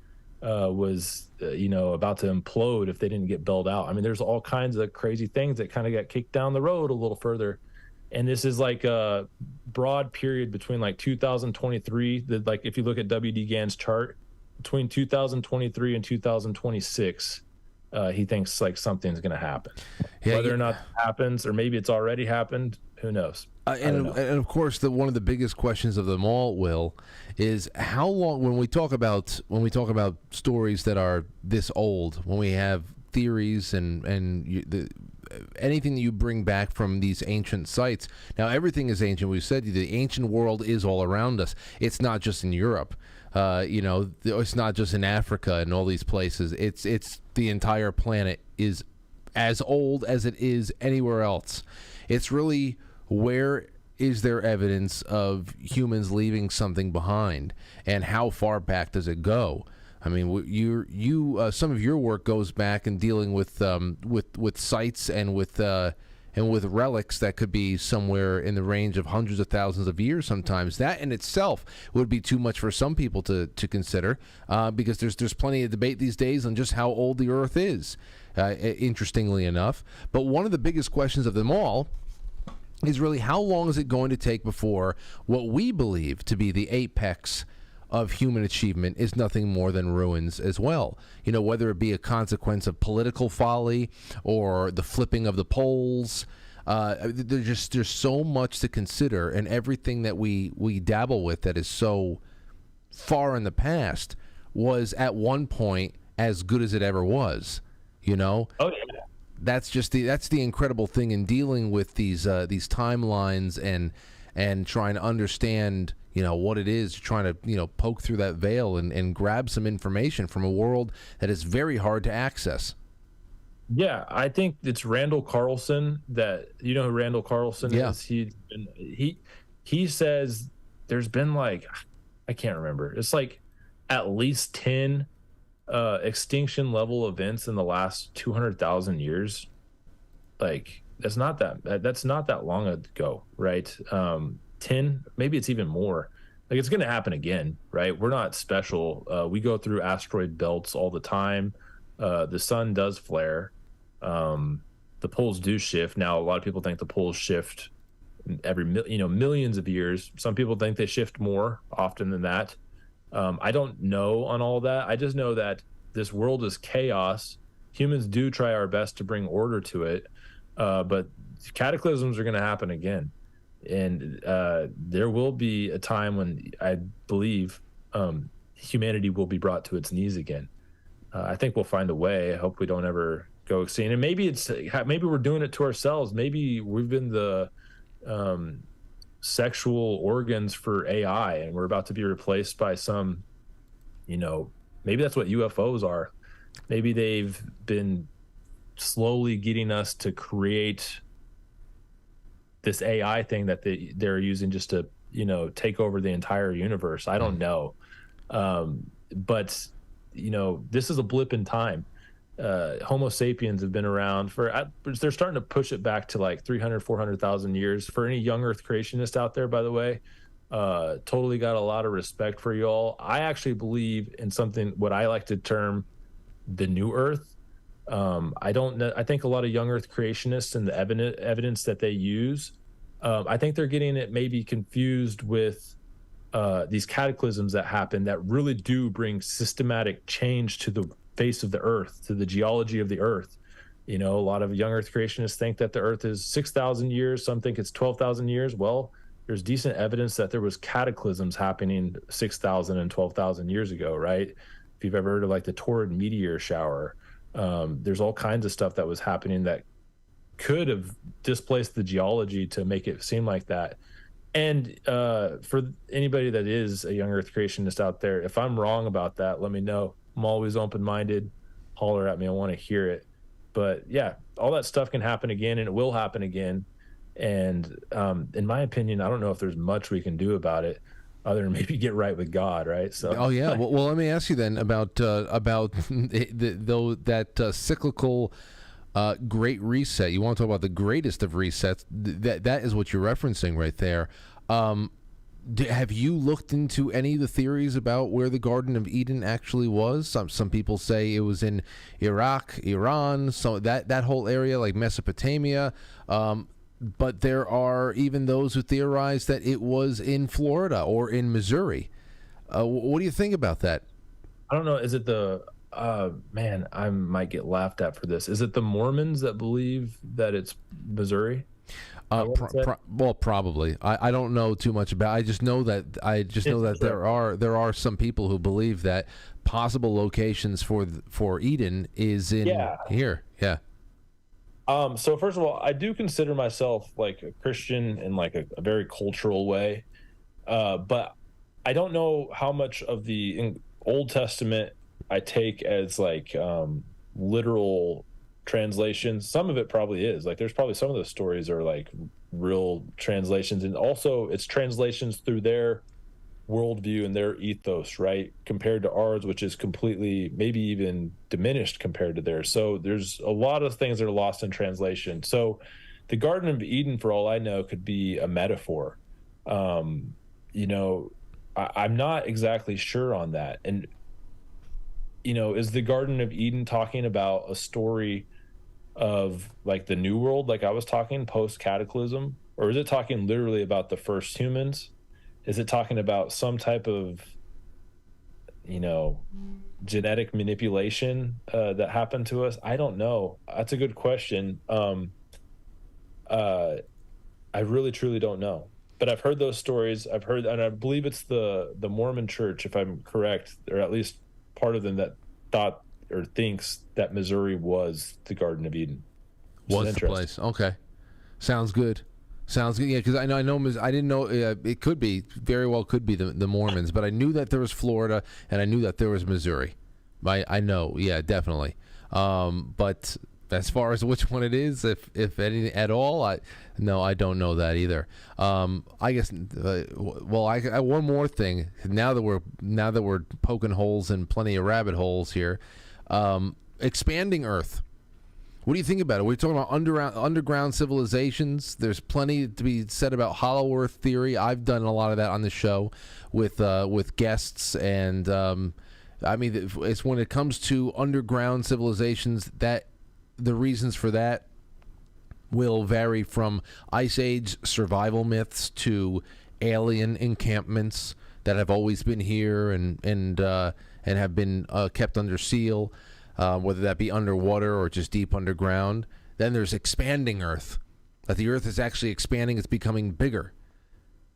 was, about to implode if they didn't get bailed out. I mean, there's all kinds of crazy things that kind of got kicked down the road a little further. And this is like a broad period between like 2023, if you look at WD Gann's chart, between 2023 and 2026, he thinks like something's going to happen. Whether or not it happens, or maybe it's already happened, who knows? And of course, one of the biggest questions of them all, Will, is how long. When we talk about stories that are this old, when we have theories and anything that you bring back from these ancient sites. Now, everything is ancient. We said the ancient world is all around us. It's not just in Europe. It's not just in Africa and all these places. It's the entire planet is as old as it is anywhere else. It's really, where is there evidence of humans leaving something behind, and how far back does it go? I mean, some of your work goes back in dealing with sites and with relics that could be somewhere in the range of hundreds of thousands of years. Sometimes that in itself would be too much for some people to consider, because there's plenty of debate these days on just how old the Earth is. Interestingly enough, but one of the biggest questions of them all is really, how long is it going to take before what we believe to be the apex of human achievement is nothing more than ruins as well? Whether it be a consequence of political folly or the flipping of the poles. There's so much to consider, and everything that we dabble with that is so far in the past was at one point as good as it ever was. Oh yeah. That's the incredible thing in dealing with these timelines and trying to understand what it is, trying to poke through that veil and grab some information from a world that is very hard to access. Yeah, I think it's Randall Carlson. That who Randall Carlson is. He says there's been like, I can't remember. It's like at least 10 extinction level events in the last 200,000 years. Like that's not that long ago, right? 10, maybe it's even more. Like it's going to happen again, right? We're not special. We go through asteroid belts all the time. The sun does flare. The poles do shift. Now, a lot of people think the poles shift every millions of years. Some people think they shift more often than that. I don't know on all that. I just know that this world is chaos. Humans do try our best to bring order to it, but cataclysms are going to happen again. And there will be a time when I believe humanity will be brought to its knees again. I think we'll find a way. I hope we don't ever go extinct. And maybe we're doing it to ourselves. Maybe we've been the sexual organs for AI, and we're about to be replaced by some, maybe that's what UFOs are. Maybe they've been slowly getting us to create this AI thing that they're using just to, you know, take over the entire universe. I don't know. But, you know, this is a blip in time. Homo sapiens have been around for, they're starting to push it back to like 300, 400,000 years. For any young Earth creationists out there, by the way, totally got a lot of respect for y'all. I actually believe in something, what I like to term the new Earth. I don't know. I think a lot of young Earth creationists and the evidence that they use, I think they're getting it maybe confused with these cataclysms that happen that really do bring systematic change to the face of the Earth, to the geology of the Earth. You know, a lot of young Earth creationists think that the Earth is 6,000 years. Some think it's 12,000 years. Well, there's decent evidence that there was cataclysms happening 6,000 and 12,000 years ago, right? If you've ever heard of like the Taurid meteor shower, there's all kinds of stuff that was happening that could have displaced the geology to make it seem like that. And for anybody that is a young Earth creationist out there, if I'm wrong about that, let me know. I'm always open-minded. Holler at me. I want to hear it. But yeah, all that stuff can happen again, and it will happen again. And in my opinion, I don't know if there's much we can do about it other than maybe get right with God, right? So. Oh yeah. Well, let me ask you then about that cyclical great reset. You want to talk about the greatest of resets? That is what you're referencing right there. Have you looked into any of the theories about where the Garden of Eden actually was? Some people say it was in Iraq, Iran, so that whole area, like Mesopotamia. But there are even those who theorize that it was in Florida or in Missouri. What do you think about that? I don't know. Is it the man? I might get laughed at for this. Is it the Mormons that believe that it's Missouri? Well, probably. I don't know too much about. I just know that there are some people who believe that possible locations for Eden is in here. Yeah. So first of all, I do consider myself like a Christian in like a very cultural way, but I don't know how much of the Old Testament I take as like literal translations. Some of it probably is. Like there's probably some of the stories are like real translations, and also it's translations through their worldview and their ethos, right, compared to ours, which is completely maybe even diminished compared to theirs. So there's a lot of things that are lost in translation. So the Garden of Eden, for all I know, could be a metaphor. You know, I'm not exactly sure on that. And you know, is the Garden of Eden talking about a story of like the new world, like I was talking post cataclysm, or is it talking literally about the first humans? Is it talking about some type of, you know, genetic manipulation that happened to us? I don't know. That's a good question. I really truly don't know. But I've heard those stories. I've heard, and I believe it's the Mormon Church, if I'm correct, or at least part of them that thought or thinks that Missouri was the Garden of Eden. Was the place? Okay, sounds good. Sounds good. Yeah, because I know. I didn't know. It could be, very well could be the Mormons, but I knew that there was Florida and I knew that there was Missouri. I know. Yeah, definitely. But as far as which one it is, if any at all, I don't know that either. I guess. Well, I one more thing. Now that we're poking holes in plenty of rabbit holes here, expanding Earth. What do you think about it? We're talking about underground civilizations. There's plenty to be said about hollow Earth theory. I've done a lot of that on the show with guests, and I mean, it's when it comes to underground civilizations that the reasons for that will vary from Ice Age survival myths to alien encampments that have always been here and have been kept under seal. Whether that be underwater or just deep underground. Then there's expanding Earth, that the Earth is actually expanding, it's becoming bigger.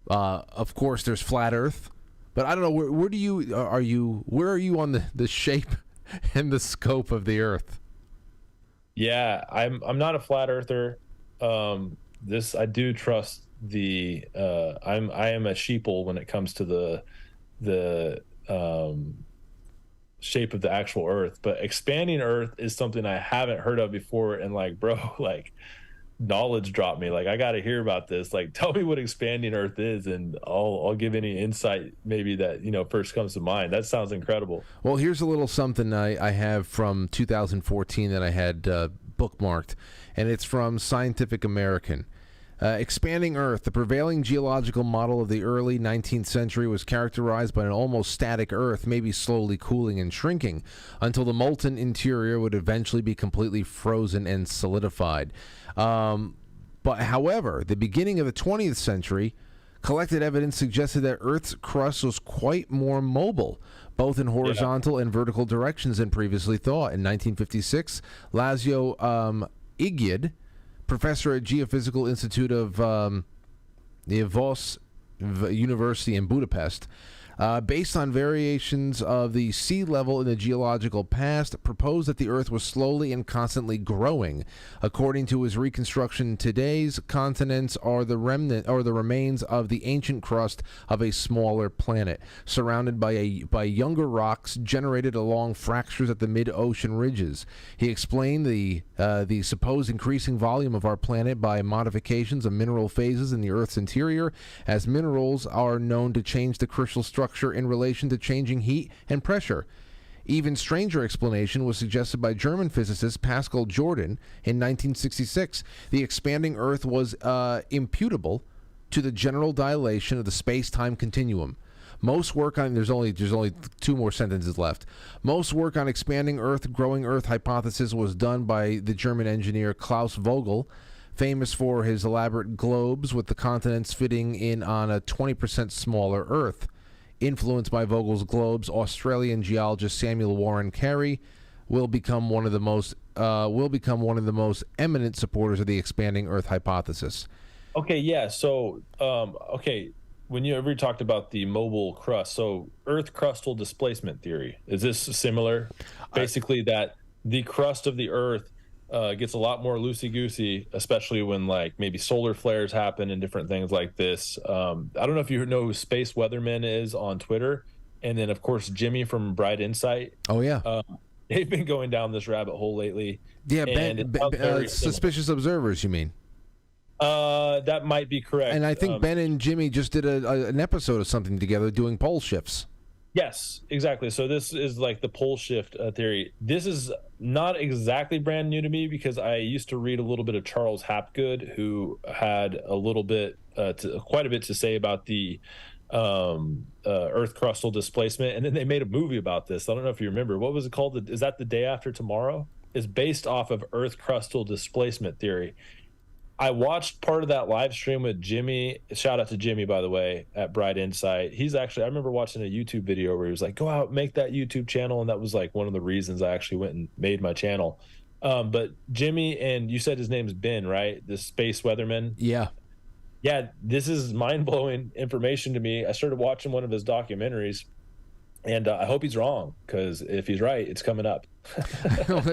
Of course, there's flat Earth, but I don't know, where are you on the shape and the scope of the Earth? Yeah, I'm not a flat earther. I do trust I am a sheeple when it comes to the shape of the actual Earth, but expanding Earth is something I haven't heard of before. And like, bro, like knowledge drop me. Like, I got to hear about this. Like, tell me what expanding Earth is, and I'll give any insight maybe that first comes to mind. That sounds incredible. Well, here's a little something I have from 2014 that I had bookmarked, and it's from Scientific American. Expanding Earth. The prevailing geological model of the early 19th century was characterized by an almost static Earth, maybe slowly cooling and shrinking, until the molten interior would eventually be completely frozen and solidified. However, the beginning of the 20th century, collected evidence suggested that Earth's crust was quite more mobile, both in horizontal and vertical directions than previously thought. In 1956, Laszlo Igyed, professor at Geophysical Institute of the Vos University in Budapest, based on variations of the sea level in the geological past, proposed that the Earth was slowly and constantly growing. According to his reconstruction, today's continents are the remains of the ancient crust of a smaller planet, surrounded by younger rocks generated along fractures at the mid-ocean ridges. He explained the supposed increasing volume of our planet by modifications of mineral phases in the Earth's interior, as minerals are known to change the crystal structure in relation to changing heat and pressure. Even stranger explanation was suggested by German physicist Pascal Jordan in 1966. The expanding Earth was imputable to the general dilation of the space-time continuum. Most work on there's only 2 more sentences left. Most work on expanding Earth, growing Earth hypothesis was done by the German engineer Klaus Vogel, famous for his elaborate globes with the continents fitting in on a 20% smaller Earth. Influenced by Vogel's globes, Australian geologist Samuel Warren Carey will become one of the most eminent supporters of the expanding Earth hypothesis. Okay, yeah. So, when you ever talked about the mobile crust, so Earth crustal displacement theory, is this similar? Basically, that the crust of the Earth gets a lot more loosey-goosey, especially when like maybe solar flares happen and different things like this. I don't know if you know who Space Weatherman is on Twitter, and then of course Jimmy from Bright Insight. Oh yeah, they've been going down this rabbit hole lately. Yeah, suspicious observers, you mean? That might be correct. And I think Ben and Jimmy just did an episode of something together doing pole shifts. Yes, exactly. So this is like the pole shift theory. This is not exactly brand new to me because I used to read a little bit of Charles Hapgood, who had a little bit, quite a bit to say about the Earth crustal displacement. And then they made a movie about this. I don't know if you remember. What was it called? Is that The Day After Tomorrow? It's based off of Earth crustal displacement theory. I watched part of that live stream with Jimmy. Shout out to Jimmy, by the way, at Bright Insight. He's actually, I remember watching a YouTube video where he was like, go out, make that YouTube channel. And that was like one of the reasons I actually went and made my channel. But Jimmy, and you said his name's Ben, right? The Space Weatherman. Yeah. Yeah, this is mind-blowing information to me. I started watching one of his documentaries, and I hope he's wrong, because if he's right, it's coming up.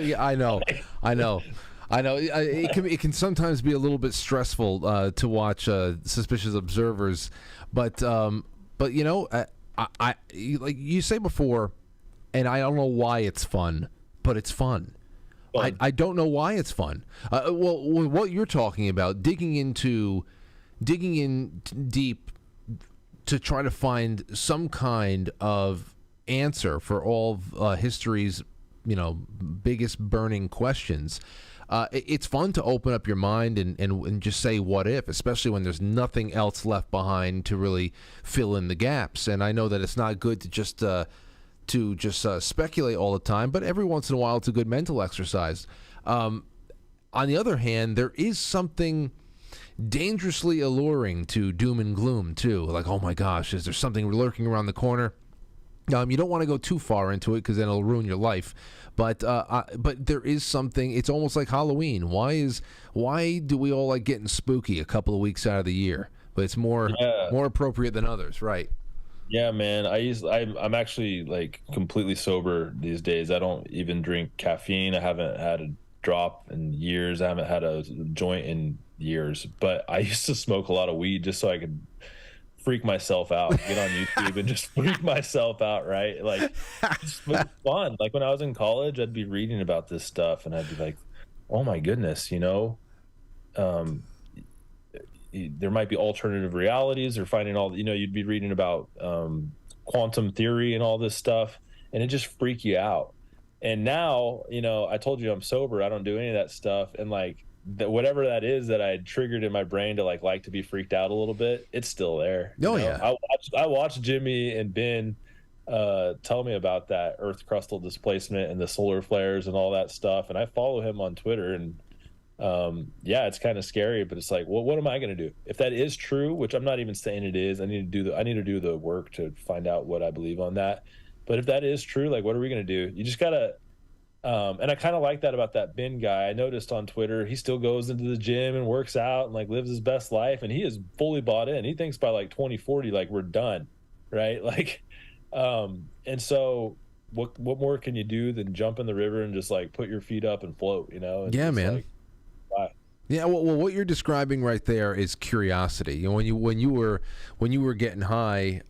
Yeah, I know. It can sometimes be a little bit stressful to watch suspicious observers, but you know, I like you say before, and I don't know why it's fun, but it's fun. I don't know why it's fun. Well, what you're talking about, digging in deep to try to find some kind of answer for all of history's, biggest burning questions. It's fun to open up your mind and just say what if, especially when there's nothing else left behind to really fill in the gaps. And I know that it's not good to just speculate all the time, but every once in a while it's a good mental exercise. On the other hand, there is something dangerously alluring to doom and gloom too. Like, oh my gosh, is there something lurking around the corner? You don't want to go too far into it because then it'll ruin your life. But there is something. It's almost like Halloween. Why do we all like getting spooky a couple of weeks out of the year? But it's more appropriate than others, right? Yeah, man. I'm actually like completely sober these days. I don't even drink caffeine. I haven't had a drop in years. I haven't had a joint in years. But I used to smoke a lot of weed just so I could freak myself out, get on YouTube and just freak myself out, right? Like, it was fun. Like when I was in college, I'd be reading about this stuff and I'd be like, oh my goodness, there might be alternative realities, or finding all, you'd be reading about quantum theory and all this stuff, and it just freak you out. And now, I told you I'm sober, I don't do any of that stuff, and like whatever that is that I had triggered in my brain to like to be freaked out a little bit, it's still there. Yeah. I watched Jimmy and Ben tell me about that Earth crustal displacement and the solar flares and all that stuff, and I follow him on Twitter, and yeah, it's kind of scary, but it's like, well, what am I going to do if that is true? Which I'm not even saying it is. I need to do the work to find out what I believe on that. But if that is true, like, what are we going to do? You just gotta. And I kind of like that about that Ben guy. I noticed on Twitter, he still goes into the gym and works out and like lives his best life, and he is fully bought in. He thinks by like 2040, like we're done, right? Like, and so what more can you do than jump in the river and just like put your feet up and float, And yeah, man. Like, bye. Yeah, well, what you're describing right there is curiosity. When you were getting high,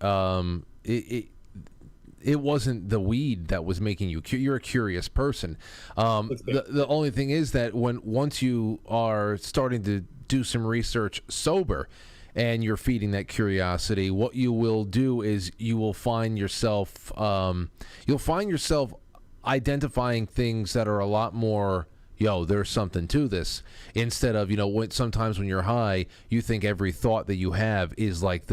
it wasn't the weed that was making you. You're a curious person. The only thing is that once you are starting to do some research sober, and you're feeding that curiosity, what you will do is you will find yourself identifying things that are a lot more, there's something to this, instead of, sometimes when you're high, you think every thought that you have is like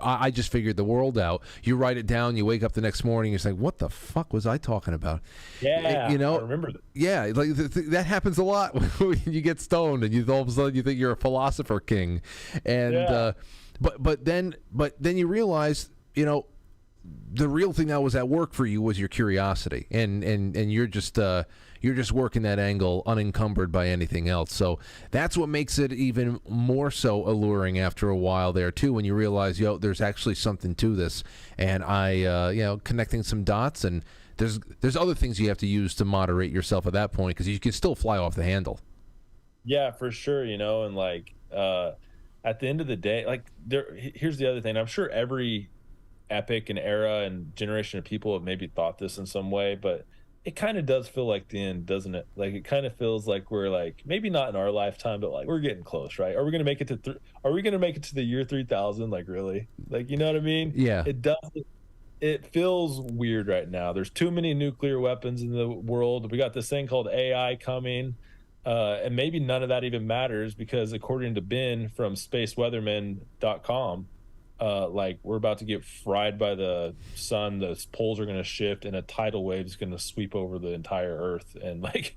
I just figured the world out. You write it down, you wake up the next morning, you're saying, what the fuck was I talking about? Yeah, I remember that. Yeah, like that happens a lot when you get stoned and all of a sudden you think you're a philosopher king. And but then you realize, the real thing that was at work for you was your curiosity, and you're just working that angle unencumbered by anything else. So that's what makes it even more so alluring after a while there too, when you realize, there's actually something to this, and connecting some dots, and there's other things you have to use to moderate yourself at that point, because you can still fly off the handle. Yeah, for sure. And like at the end of the day, like here's the other thing. I'm sure every epic and era and generation of people have maybe thought this in some way, but it kind of does feel like the end, doesn't it? Like, it kind of feels like we're like, maybe not in our lifetime, but like we're getting close, right? Are we going to make it to are we going to make it to the year 3000? Like, really? Like, you know what I mean? Yeah. It feels weird right now. There's too many nuclear weapons in the world. We got this thing called AI coming, and maybe none of that even matters, because according to Ben from spaceweatherman.com, like, we're about to get fried by the sun, the poles are going to shift, and a tidal wave is going to sweep over the entire earth. And like,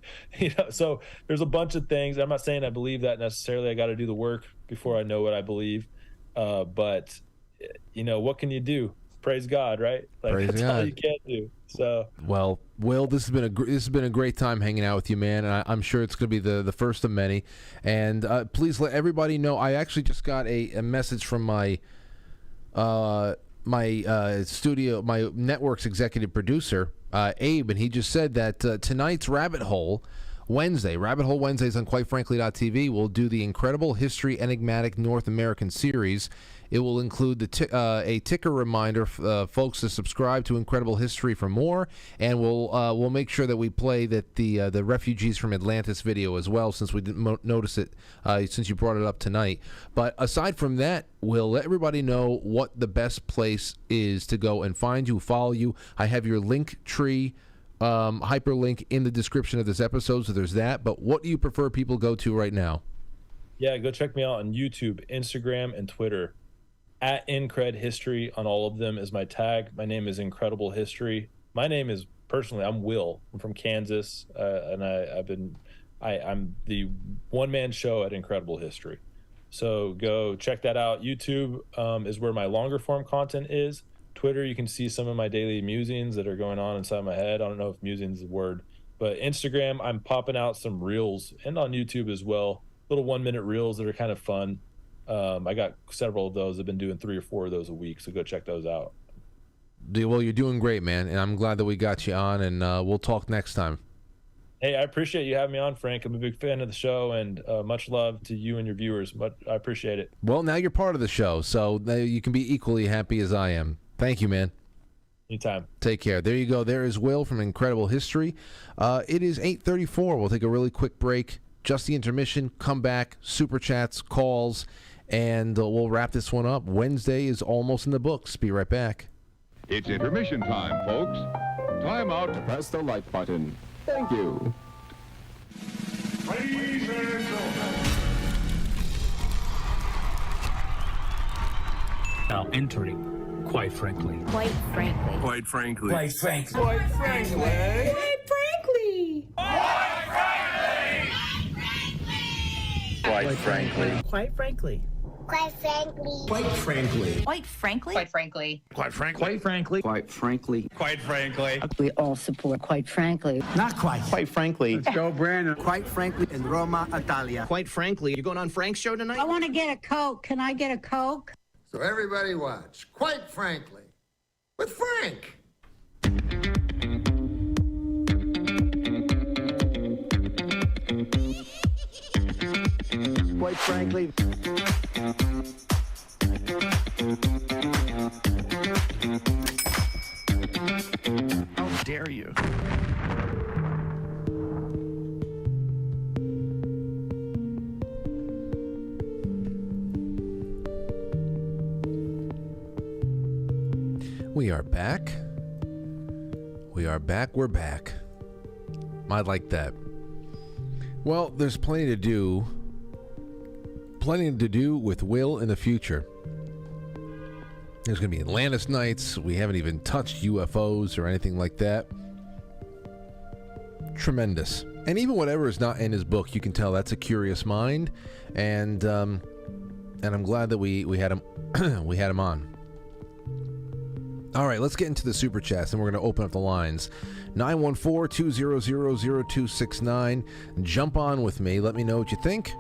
so there's a bunch of things. I'm not saying I believe that necessarily. I got to do the work before I know what I believe. But what can you do? Praise God, right? Like, Praise that's God. all you can do. So, well, Will, this has been a great time hanging out with you, man, and I'm sure it's going to be the first of many. And please let everybody know, I actually just got a message from my studio, my network's executive producer, Abe, and he just said that tonight's Rabbit Hole Wednesdays on QuiteFrankly.tv will do the Incredible History Enigmatic North American series. It will include a ticker reminder, folks, to subscribe to Incredible History for more, and we'll make sure that we play the Refugees from Atlantis video as well, since we didn't notice it since you brought it up tonight. But aside from that, we'll let everybody know what the best place is to go and find you, follow you. I have your link tree hyperlink in the description of this episode, so there's that. But what do you prefer people go to right now? Yeah, go check me out on YouTube, Instagram, and Twitter. At Incred History on all of them is my tag. My name is Incredible History. My name is, personally, I'm Will. I'm from Kansas, and I'm the one-man show at Incredible History. So go check that out. YouTube is where my longer form content is. Twitter, you can see some of my daily musings that are going on inside my head. I don't know if musings is a word, but Instagram, I'm popping out some reels, and on YouTube as well, little 1-minute reels that are kind of fun. I got several of those. I've been doing 3 or 4 of those a week, so go check those out. Well, you're doing great, man, and I'm glad that we got you on, and we'll talk next time. Hey, I appreciate you having me on, Frank. I'm a big fan of the show, and much love to you and your viewers. But I appreciate it. Well, now you're part of the show, so you can be equally happy as I am. Thank you, man. Anytime. Take care. There you go. There is Will from Incredible History. It is 8:34. We'll take a really quick break. just the intermission. Come back, super chats, calls, and we'll wrap this one up. Wednesday is almost in the books. Be right back. It's intermission time, folks. Time out to press the like button. Thank you. Ladies and gentlemen. Now entering, quite frankly. Quite frankly. Quite frankly. Quite frankly. Quite frankly. Quite frankly. Quite frankly. Quite frankly. Quite frankly. Quite frankly. Quite frankly. Quite frankly. Quite frankly. Quite frankly. Quite frankly. Quite frankly. We all support, quite frankly. Not quite. Quite frankly. Let's go, Brandon. Quite frankly, in Roma, Italia. Quite frankly. You going on Frank's show tonight? I want to get a Coke. Can I get a Coke? So everybody watch, quite frankly, with Frank. Quite frankly. How dare you? We are back. We are back. We're back. I like that. Well, there's plenty to do. Plenty to do with Will in the future. There's going to be Atlantis nights. We haven't even touched UFOs or anything like that. Tremendous. And even whatever is not in his book, you can tell that's a curious mind. And I'm glad that we had him we had him on. All right, let's get into the super chats, and we're going to open up the lines. 914-200-0269. Jump on with me. Let me know what you think.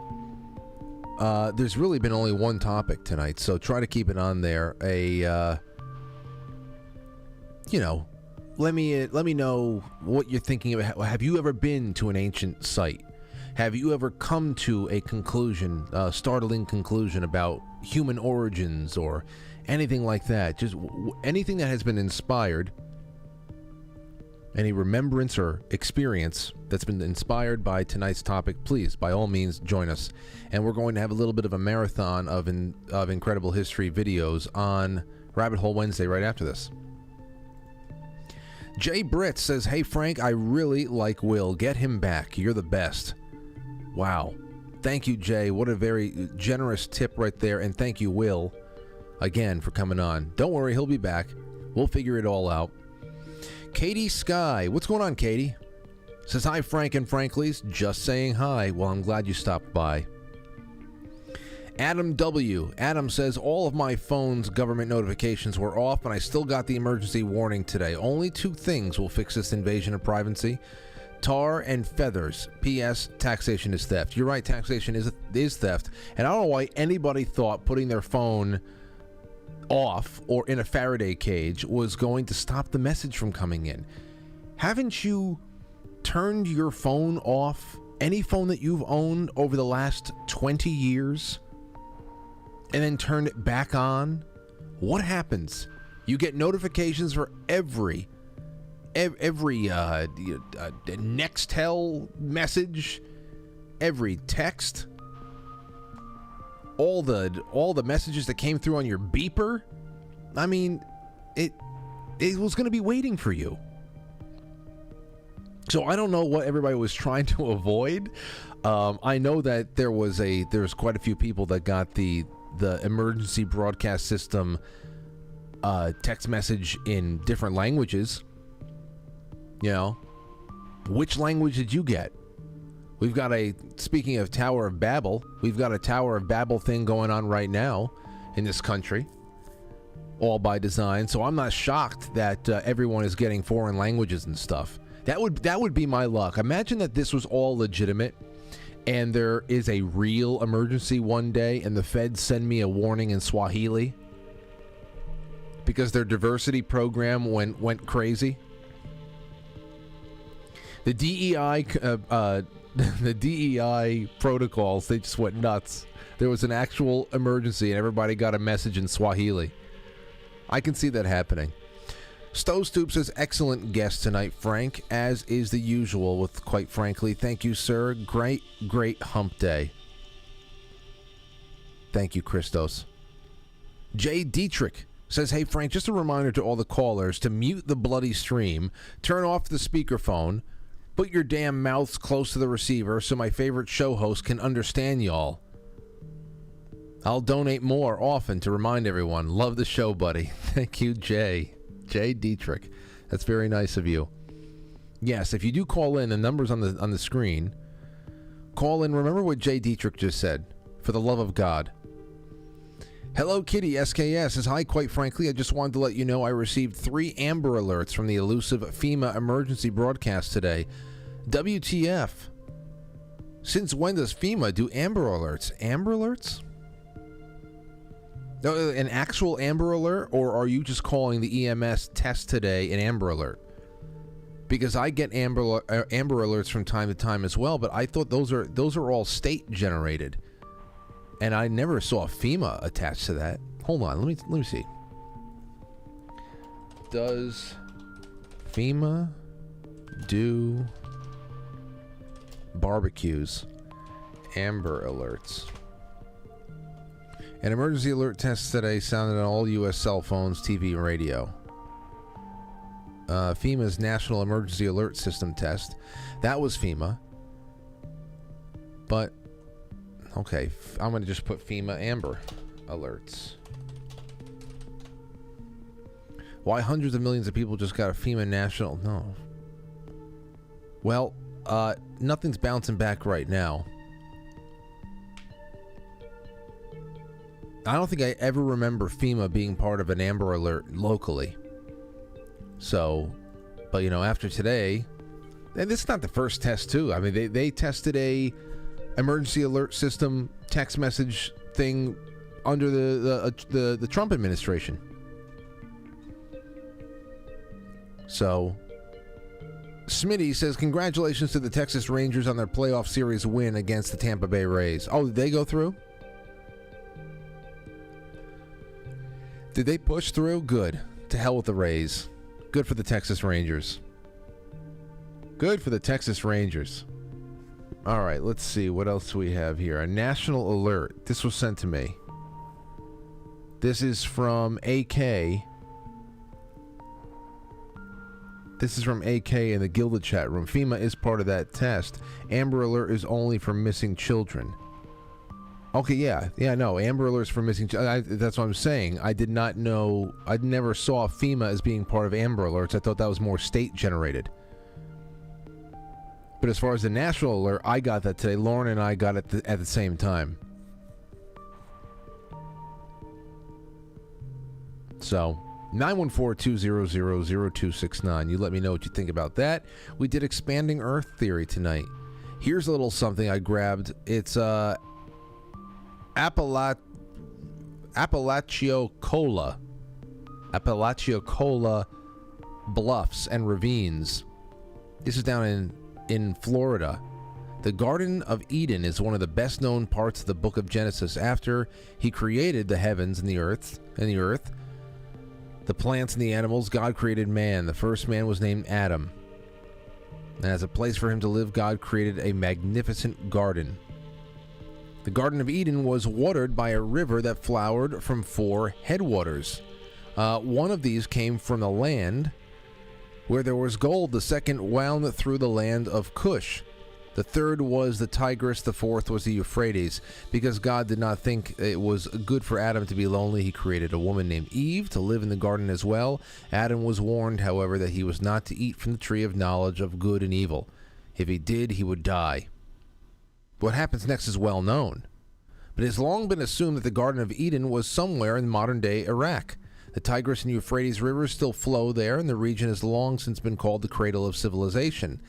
There's really been only one topic tonight, so try to keep it on there. Let me know what you're thinking about. Have you ever been to an ancient site? Have you ever come to a conclusion, startling conclusion about human origins or anything like that? Just anything that has been inspired, any remembrance or experience that's been inspired by tonight's topic, please, by all means, join us. And we're going to have a little bit of a marathon of Incredible History videos on Rabbit Hole Wednesday right after this. Jay Britt says, "Hey Frank, I really like Will. Get him back. You're the best." Wow. Thank you, Jay. What a very generous tip right there. And thank you, Will, again, for coming on. Don't worry, he'll be back. We'll figure it all out. Katie Sky. What's going on, Katie? Says, "Hi, Frank and Franklies. Just saying hi." Well, I'm glad you stopped by. Adam W. Adam says, "All of my phone's government notifications were off, and I still got the emergency warning today. Only two things will fix this invasion of privacy: tar and feathers. P.S. Taxation is theft." You're right, taxation is theft. And I don't know why anybody thought putting their phone off or in a Faraday cage was going to stop the message from coming in. Haven't you turned your phone off, any phone that you've owned over the last 20 years, and then turned it back on? What happens? You get notifications for every Nextel message, every text, all the messages that came through on your beeper. I mean, it was going to be waiting for you. So I don't know what everybody was trying to avoid. I know that there's quite a few people that got the emergency broadcast system text message in different languages. You know, which language did you get? We've got speaking of Tower of Babel, we've got a Tower of Babel thing going on right now in this country, all by design. So I'm not shocked that everyone is getting foreign languages and stuff. That would be my luck. Imagine that this was all legitimate and there is a real emergency one day and the feds send me a warning in Swahili because their diversity program went crazy. The DEI the DEI protocols, they just went nuts. There was an actual emergency and everybody got a message in Swahili. I can see that happening. Stowe Stoop says, excellent guest tonight, Frank, as is the usual with Quite Frankly. Thank you, sir. Great hump day. Thank you, Christos. Jay Dietrich says, hey, Frank, just a reminder to all the callers to mute the bloody stream, turn off the speakerphone, put your damn mouths close to the receiver so my favorite show host can understand y'all. I'll donate more often to remind everyone. Love the show, buddy. Thank you, Jay. Jay Dietrich. That's very nice of you. Yes, if you do call in, the number's on the screen. Call in. Remember what Jay Dietrich just said. For the love of God. Hello, Kitty. SKS says, hi, quite frankly, I just wanted to let you know I received 3 Amber Alerts from the elusive FEMA emergency broadcast today. WTF. Since when does FEMA do Amber Alerts? Amber Alerts? An actual Amber Alert, or are you just calling the EMS test today an Amber Alert? Because I get Amber Alerts from time to time as well, but I thought those are all state generated, and I never saw FEMA attached to that. Hold on, let me see. Does FEMA do barbecues Amber Alerts? An emergency alert test today sounded on all U.S. cell phones, TV, and radio. FEMA's National Emergency Alert System test. That was FEMA. But, okay, I'm going to just put FEMA Amber Alerts. Why hundreds of millions of people just got a FEMA National? No. Well, nothing's bouncing back right now. I don't think I ever remember FEMA being part of an Amber Alert locally. So, but after today, and this is not the first test too. I mean, they tested a emergency alert system text message thing under the Trump administration. So, Smitty says, congratulations to the Texas Rangers on their playoff series win against the Tampa Bay Rays. Oh, did they go through? Did they push through? Good. To hell with the Rays. Good for the Texas Rangers. Good for the Texas Rangers. All right, let's see. What else do we have here? A national alert. This was sent to me. This is from AK. This is from AK in the Gilded chat room. FEMA is part of that test. Amber Alert is only for missing children. Okay, yeah, no, Amber Alerts for missing that's what I'm saying. I did not know, I never saw FEMA as being part of Amber Alerts. I thought that was more state-generated. But as far as the national alert, I got that today. Lauren and I got it at the same time. So, 914-200-0269. You let me know what you think about that. We did Expanding Earth Theory tonight. Here's a little something I grabbed. It's, Apalachicola bluffs and ravines. This is down in Florida. The Garden of Eden is one of the best known parts of the book of Genesis. After he created the heavens and the earth, the plants and the animals, God created man. The first man was named Adam. And as a place for him to live, God created a magnificent garden. The Garden of Eden was watered by a river that flowered from 4 headwaters. One of these came from the land where there was gold. The second wound through the land of Cush. The third was the Tigris. The fourth was the Euphrates. Because God did not think it was good for Adam to be lonely, he created a woman named Eve to live in the garden as well. Adam was warned, however, that he was not to eat from the tree of knowledge of good and evil. If he did, he would die. What happens next is well known, but it has long been assumed that the Garden of Eden was somewhere in modern-day Iraq. The Tigris and Euphrates rivers still flow there, and the region has long since been called the cradle of civilization.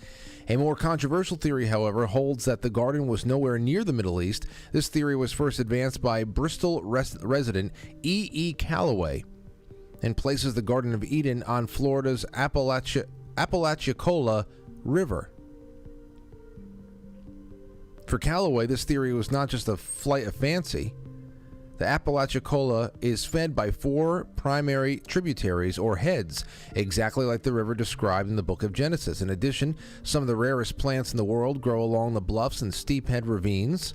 A more controversial theory, however, holds that the garden was nowhere near the Middle East. This theory was first advanced by Bristol resident E. Calloway and places the Garden of Eden on Florida's Apalachicola River. For Calloway, this theory was not just a flight of fancy. The Apalachicola is fed by 4 primary tributaries or heads, exactly like the river described in the book of Genesis. In addition, some of the rarest plants in the world grow along the bluffs and steep head ravines.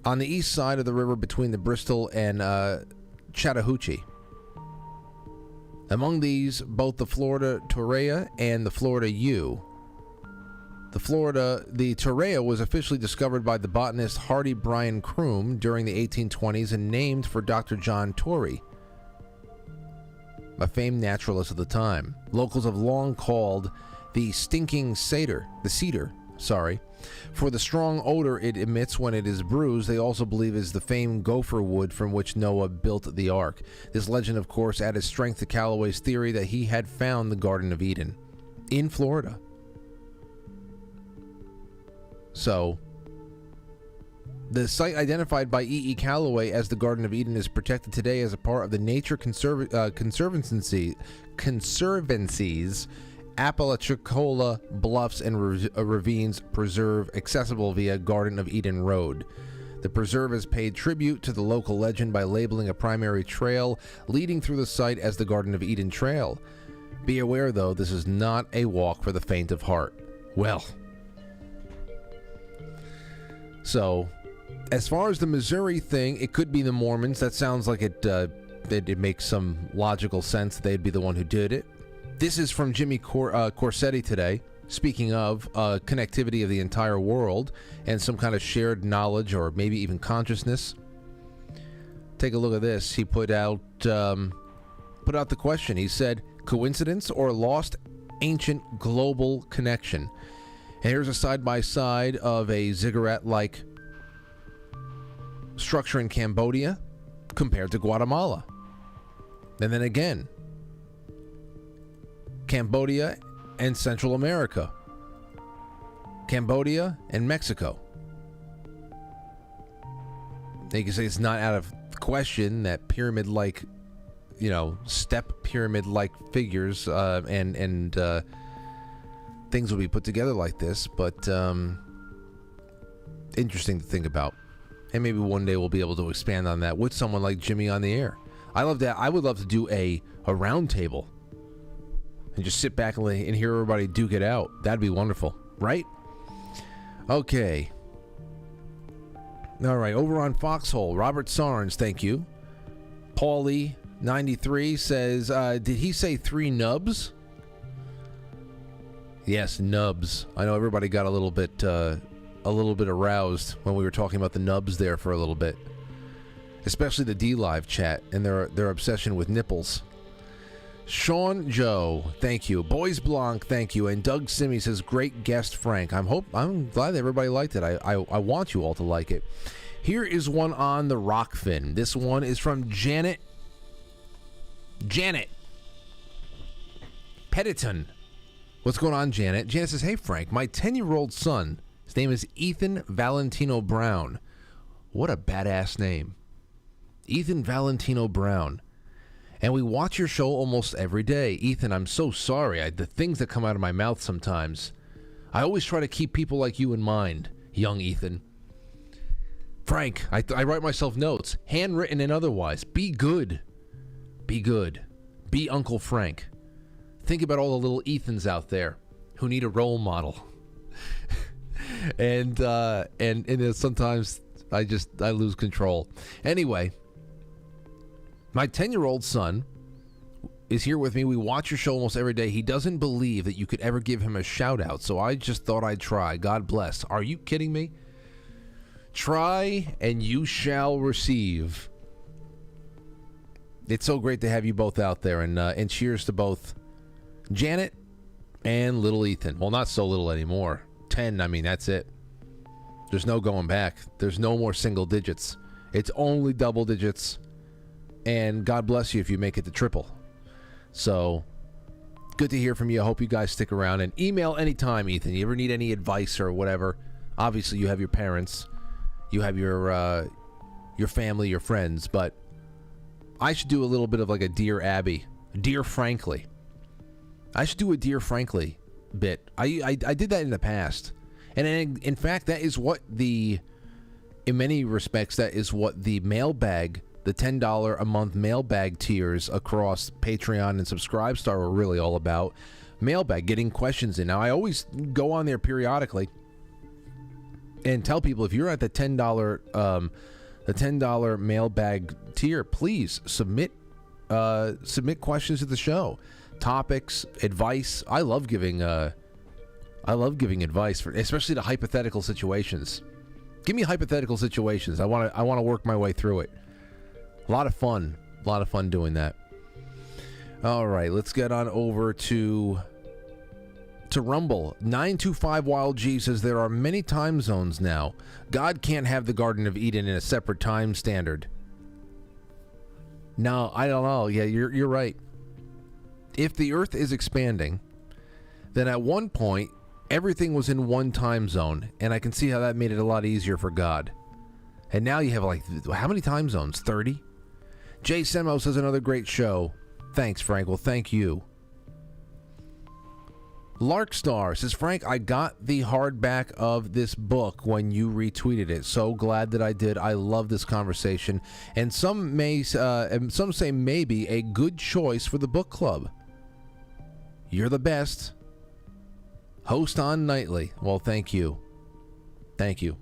On the east side of the river between the Bristol and Chattahoochee. Among these, both the Florida torreya and the Florida yew. The torreya was officially discovered by the botanist Hardy Bryan Croom during the 1820s and named for Dr. John Torrey, a famed naturalist of the time. Locals have long called the stinking cedar, for the strong odor it emits when it is bruised. They also believe is the famed gopher wood from which Noah built the ark. This legend, of course, added strength to Callaway's theory that he had found the Garden of Eden in Florida. So, the site identified by E.E. Callaway as the Garden of Eden is protected today as a part of the Nature Conservancy's Apalachicola Bluffs and Ravines Preserve, accessible via Garden of Eden Road. The preserve has paid tribute to the local legend by labeling a primary trail leading through the site as the Garden of Eden Trail. Be aware, though, this is not a walk for the faint of heart. Well, so as far as the Missouri thing, it could be the Mormons. That sounds like it makes some logical sense. They'd be the one who did it. This is from Jimmy Corsetti today, speaking of connectivity of the entire world and some kind of shared knowledge or maybe even consciousness. Take a look at this. He put out the question. He said, coincidence or lost ancient global connection? And here's a side-by-side of a ziggurat-like structure in Cambodia compared to Guatemala. And then again, Cambodia and Central America. Cambodia and Mexico. You can say it's not out of question that pyramid-like, step pyramid-like figures and things will be put together like this, but interesting to think about. And maybe one day we'll be able to expand on that with someone like Jimmy on the air. I would love to do a round table and just sit back and hear everybody duke it out. That'd be wonderful, right? Okay. All right, over on Foxhole, Robert Sarnes, thank you. Paulie 93 says, did he say 3 nubs? Yes, nubs. I know everybody got a little bit aroused when we were talking about the nubs there for a little bit, especially the D-Live chat and their obsession with nipples. Sean Joe, thank you. Boys Blanc, thank you. And Doug Simmy says, great guest, Frank. I'm glad everybody liked it. I want you all to like it. Here is one on the Rockfin. This one is from Janet Pettiton. What's going on, Janet? Janet says, hey, Frank, my 10-year-old son, his name is Ethan Valentino Brown. What a badass name. Ethan Valentino Brown. And we watch your show almost every day. Ethan, I'm so sorry. The things that come out of my mouth sometimes. I always try to keep people like you in mind, young Ethan. Frank, I write myself notes, handwritten and otherwise. Be good. Be good. Be Uncle Frank. Think about all the little Ethans out there who need a role model. and sometimes I lose control. Anyway, my 10-year-old son is here with me. We watch your show almost every day. He doesn't believe that you could ever give him a shout-out, so I just thought I'd try. God bless. Are you kidding me? Try and you shall receive. It's so great to have you both out there, and cheers to both Janet and little Ethan. Well, not so little anymore. 10, I mean, that's it. There's no going back. There's no more single digits. It's only double digits. And God bless you if you make it to triple. So, good to hear from you. I hope you guys stick around. And email anytime, Ethan. You ever need any advice or whatever? Obviously, you have your parents. You have your family, your friends. But I should do a little bit of like a Dear Abby. Dear Frankly. I should do a Dear Frankly bit. I did that in the past. And in fact, that is what the in many respects, that is what the mailbag, the $10 a month mailbag tiers across Patreon and Subscribestar were really all about. Mailbag, getting questions in. Now, I always go on there periodically and tell people, if you're at the $10 mailbag tier, please submit questions to the show, topics, advice. I love giving advice for, especially to hypothetical situations. Give me hypothetical situations. I want to work my way through it. A lot of fun doing that. All right, let's get on over to Rumble. 925 Wild G says there are many time zones now. God can't have the Garden of Eden in a separate time standard. No, I don't know. Yeah, you're right. If the Earth is expanding, then at one point everything was in one time zone, and I can see how that made it a lot easier for God. And now you have, like, how many time zones? 30? Jay Semo says another great show. Thanks, Frank. Well, thank you. Larkstar says, Frank, I got the hardback of this book when you retweeted it. So glad that I did. I love this conversation. And some say maybe a good choice for the book club. You're the best. Host on nightly. Well, thank you. Thank you.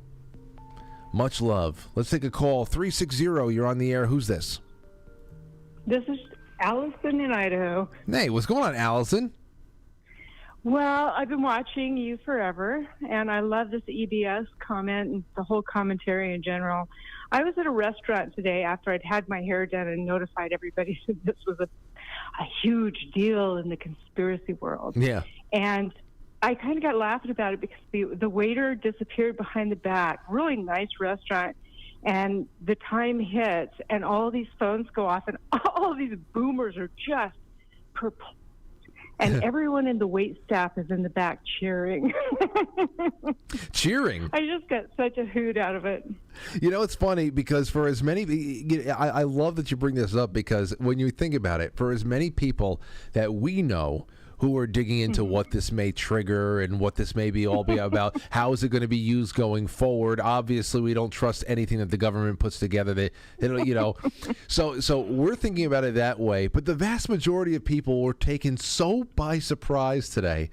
Much love. Let's take a call. 360, you're on the air. Who's this? This is Allison in Idaho. Hey, what's going on, Allison? Well, I've been watching you forever, and I love this EBS comment and the whole commentary in general. I was at a restaurant today after I'd had my hair done and notified everybody that this was a huge deal in the conspiracy world. Yeah. And I kind of got laughing about it because the waiter disappeared behind the back. Really nice restaurant. And the time hits, and all these phones go off, and all these boomers are just perplexed. And everyone in the wait staff is in the back cheering. Cheering? I just got such a hoot out of it. You know, it's funny because for as many, I love that you bring this up, because when you think about it, for as many people that we know who are digging into what this may trigger and what this may be all be about, how is it going to be used going forward? Obviously, we don't trust anything that the government puts together. So we're thinking about it that way. But the vast majority of people were taken so by surprise today,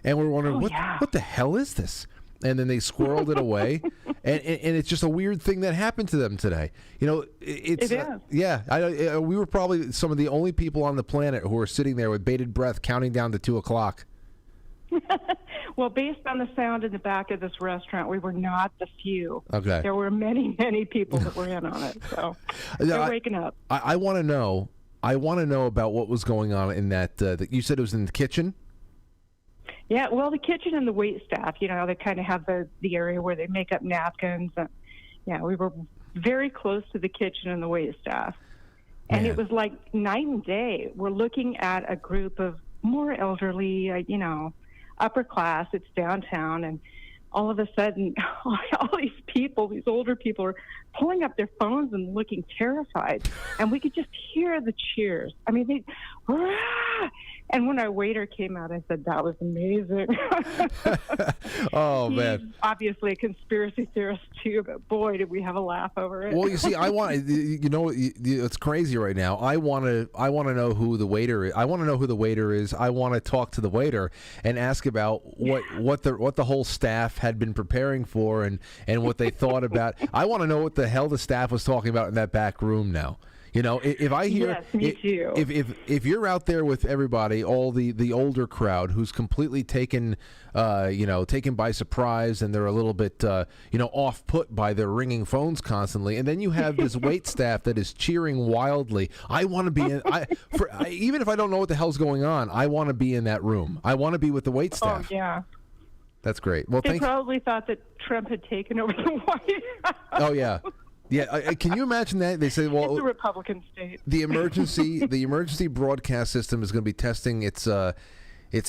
and we're wondering, what the hell is this? And then they squirreled it away, and it's just a weird thing that happened to them today. You know, it's we were probably some of the only people on the planet who were sitting there with bated breath, counting down to 2:00. Well, based on the sound in the back of this restaurant, we were not the few. Okay, there were many people that were in on it. So they're waking up. I want to know. I want to know about what was going on in that. You said it was in the kitchen. Yeah, well, the kitchen and the wait staff, you know, they kind of have the area where they make up napkins. And, yeah, we were very close to the kitchen and the wait staff. And it was like night and day. We're looking at a group of more elderly, upper class. It's downtown. And all of a sudden, all these people, these older people, are pulling up their phones and looking terrified. And we could just hear the cheers. I mean, Hurrah! And when our waiter came out, I said, that was amazing. Oh, He's man. obviously a conspiracy theorist, too, but boy, did we have a laugh over it. Well, you see, it's crazy right now. I want to know who the waiter is. I want to know who the waiter is. I want to talk to the waiter and ask about what the whole staff had been preparing for and what they thought about. I want to know what the hell the staff was talking about in that back room now. You know, if I hear, yes, me too. If you're out there with everybody, all the older crowd who's completely taken by surprise, and they're a little bit, off put by their ringing phones constantly, and then you have this wait staff that is cheering wildly. I want to be in. Even if I don't know what the hell's going on, I want to be in that room. I want to be with the wait staff. Oh yeah. That's great. Well, they probably thought that Trump had taken over the White House. Oh yeah. Yeah, can you imagine that? They say, well, it's a Republican state. The emergency broadcast system is going to be testing its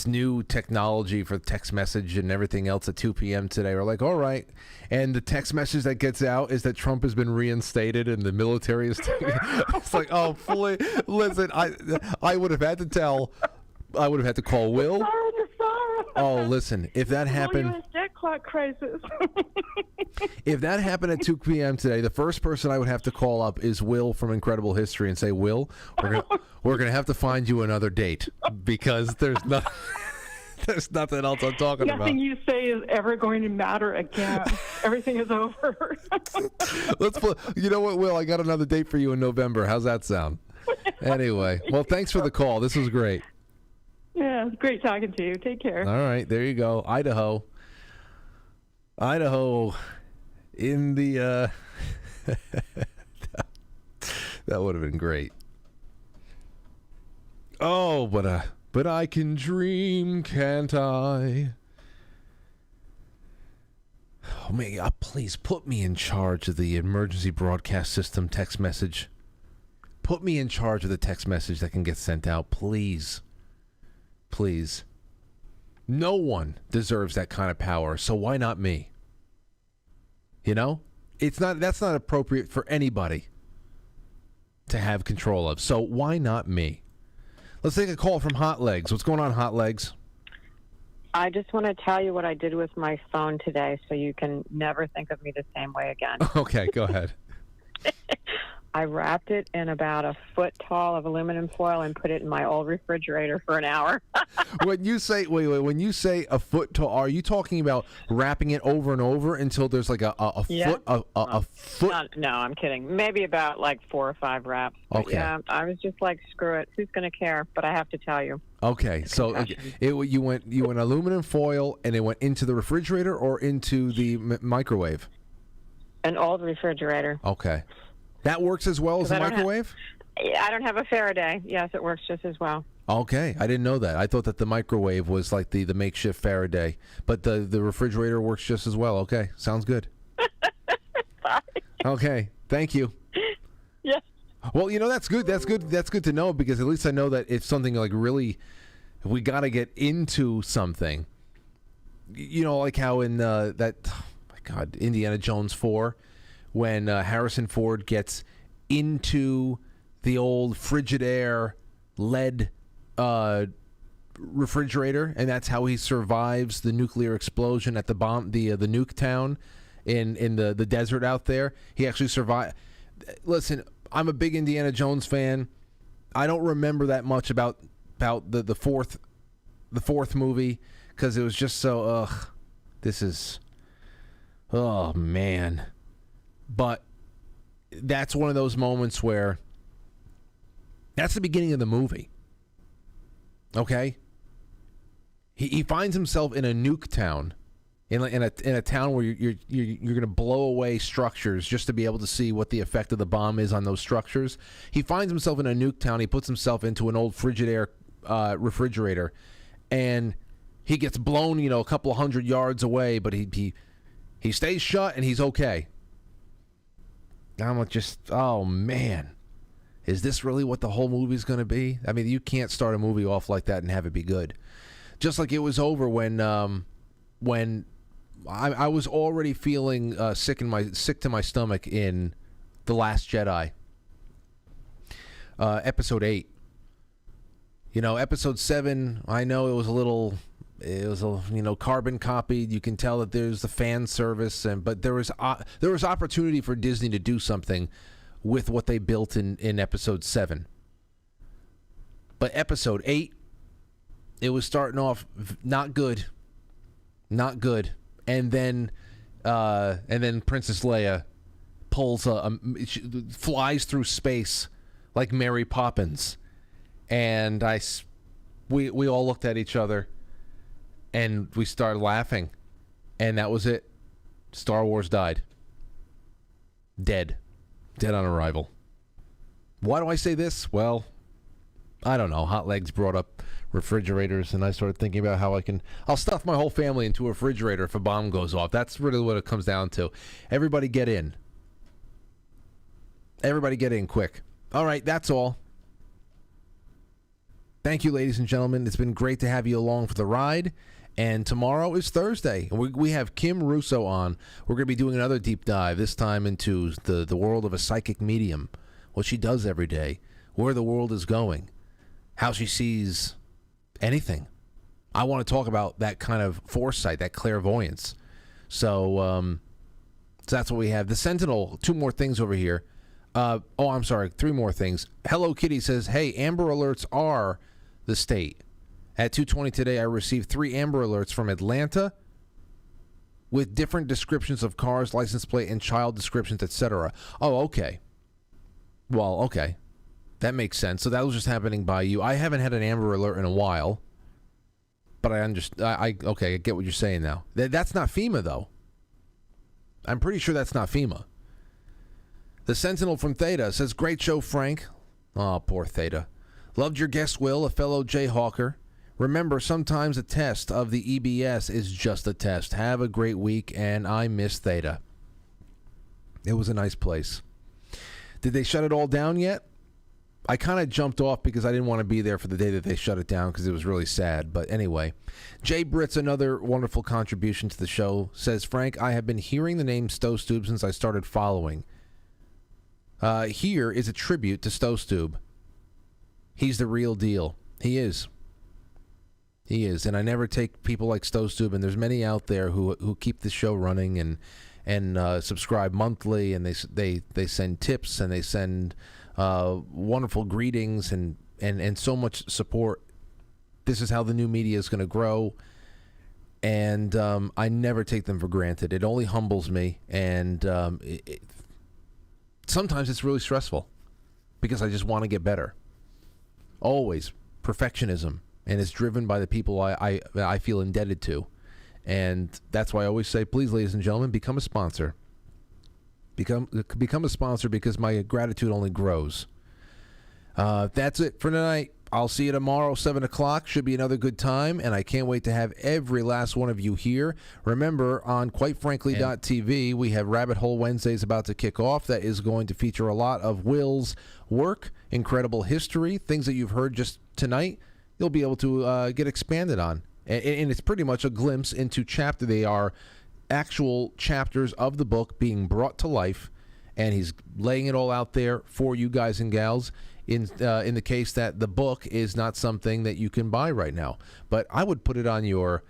new technology for text message and everything else at 2 p.m. today. We're like, all right. And the text message that gets out is that Trump has been reinstated and the military is it's like, oh, fully. Listen, I would have had to tell. I would have had to call Will. Sorry. Oh, listen, if that happened. U.S. debt o'clock crisis. If that happened at 2 p.m. today, the first person I would have to call up is Will from Incredible History and say, Will, we're gonna have to find you another date because there's nothing else I'm talking about. Nothing you say is ever going to matter again. Everything is over. You know what, Will? I got another date for you in November. How's that sound? Anyway, well, thanks for the call. This was great. Yeah, it's great talking to you. Take care. All right, there you go. Idaho in the that would have been great. Oh, but I can dream, can't I? Oh man, please put me in charge of the emergency broadcast system text message. Put me in charge of the text message that can get sent out, please. Please. No one deserves that kind of power, so why not me? You know? That's not appropriate for anybody to have control of. So why not me? Let's take a call from Hot Legs. What's going on, Hot Legs? I just want to tell you what I did with my phone today so you can never think of me the same way again. Okay, go ahead. I wrapped it in about a foot tall of aluminum foil and put it in my old refrigerator for an hour. When you say when you say a foot tall, are you talking about wrapping it over and over until there's like a foot a foot? No, I'm kidding. Maybe about like 4 or 5 wraps. But okay. Yeah, I was just like, screw it. Who's going to care? But I have to tell you. Okay, so you went aluminum foil and it went into the refrigerator or into the microwave? An old refrigerator. Okay. That works as well as a microwave? I don't have a Faraday. Yes, it works just as well. Okay, I didn't know that. I thought that the microwave was like the makeshift Faraday, but the refrigerator works just as well. Okay, sounds good. Bye. Okay, thank you. Yes. Well, that's good. That's good to know because at least I know that if something like really, if we got to get into something, like how in Indiana Jones 4, when Harrison Ford gets into the old Frigidaire lead refrigerator, and that's how he survives the nuclear explosion at the nuke town in the desert out there. He actually survived. Listen, I'm a big Indiana Jones fan. I don't remember that much about the fourth movie because it was just so oh man. But that's one of those moments where that's the beginning of the movie. Okay? He finds himself in a nuke town, in a town where you're going to blow away structures just to be able to see what the effect of the bomb is on those structures. He finds himself in a nuke town. He puts himself into an old Frigidaire refrigerator, and he gets blown, a couple of 100 yards away, but he stays shut and he's okay. I'm just, oh man, is this really what the whole movie's going to be? I mean, you can't start a movie off like that and have it be good. Just like it was over when I was already feeling sick to my stomach in The Last Jedi, episode 8. Episode 7, I know it was carbon copied. You can tell that there's the fan service, but there was opportunity for Disney to do something with what they built in episode 7. But episode 8, it was starting off not good, and then Princess Leia flies through space like Mary Poppins, and we all looked at each other. And we started laughing, and that was it. Star Wars died. Dead on arrival. Why do I say this? Well, I don't know. Hot Legs brought up refrigerators, and I started thinking about how I'll stuff my whole family into a refrigerator if a bomb goes off. That's really what it comes down to. Everybody get in. Everybody get in quick. All right, that's all. Thank you, ladies and gentlemen. It's been great to have you along for the ride. And tomorrow is Thursday. We have Kim Russo on. We're going to be doing another deep dive, this time into the world of a psychic medium, what she does every day, where the world is going, how she sees anything. I want to talk about that kind of foresight, that clairvoyance. So that's what we have. The Sentinel, 2 more things over here. I'm sorry, 3 more things. Hello Kitty says, hey, Amber Alerts are the state. At 2:20 today, I received 3 Amber Alerts from Atlanta with different descriptions of cars, license plate, and child descriptions, etc. Oh, okay. Well, okay. That makes sense. So that was just happening by you. I haven't had an Amber Alert in a while, but I understand. I get what you're saying now. That's not FEMA, though. I'm pretty sure that's not FEMA. The Sentinel from Theta says, great show, Frank. Oh, poor Theta. Loved your guest, Will, a fellow Jayhawker. Remember, sometimes a test of the EBS is just a test. Have a great week, and I miss Theta. It was a nice place. Did they shut it all down yet? I kind of jumped off because I didn't want to be there for the day that they shut it down because it was really sad. But anyway, Jay Britt's another wonderful contribution to the show. Says, Frank, I have been hearing the name Stowstube since I started following. Here is a tribute to Stowstube. He's the real deal. He is. He is. And I never take people like Stowstube, and there's many out there who keep the show running and subscribe monthly, and they send tips, and they send wonderful greetings and so much support. This is how the new media is going to grow, and I never take them for granted. It only humbles me, and sometimes it's really stressful because I just want to get better. Always perfectionism, and it's driven by the people I feel indebted to. And that's why I always say, please, ladies and gentlemen, become a sponsor. Become a sponsor because my gratitude only grows. That's it for tonight. I'll see you tomorrow, 7 o'clock. Should be another good time, and I can't wait to have every last one of you here. Remember, on QuiteFrankly.tv, we have Rabbit Hole Wednesdays about to kick off. That is going to feature a lot of Will's work, incredible history, things that you've heard just tonight. You'll be able to get expanded on. And it's pretty much a glimpse into They are actual chapters of the book being brought to life, and he's laying it all out there for you guys and gals in the case that the book is not something that you can buy right now. But I would put it on your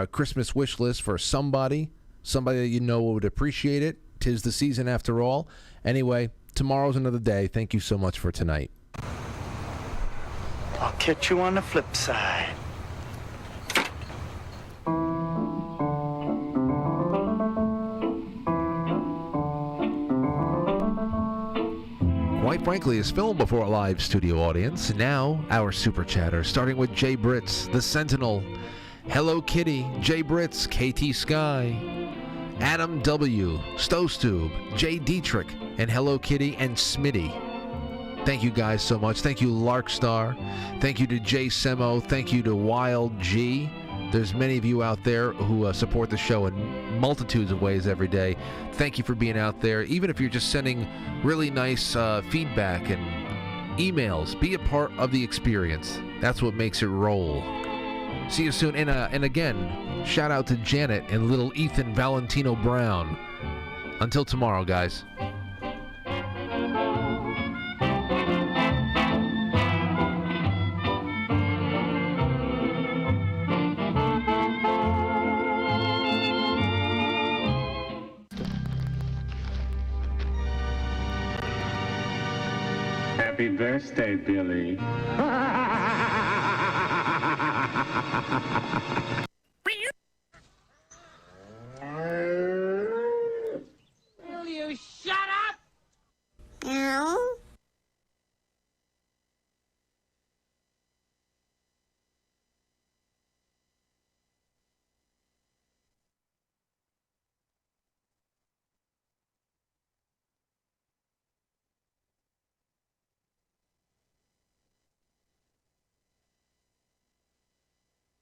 Christmas wish list for somebody that you know would appreciate it. 'Tis the season after all. Anyway, tomorrow's another day. Thank you so much for tonight. I'll catch you on the flip side. Quite Frankly is filmed before a live studio audience. Now, our super chatter, starting with Jay Britz, The Sentinel, Hello Kitty, Jay Britz, KT Sky, Adam W., Stowstube, Jay Dietrich, and Hello Kitty and Smitty. Thank you guys so much. Thank you, Larkstar. Thank you to Jay Semo. Thank you to Wild G. There's many of you out there who support the show in multitudes of ways every day. Thank you for being out there. Even if you're just sending really nice feedback and emails, be a part of the experience. That's what makes it roll. See you soon. And again, shout out to Janet and little Ethan Valentino Brown. Until tomorrow, guys. Happy birthday, Billy.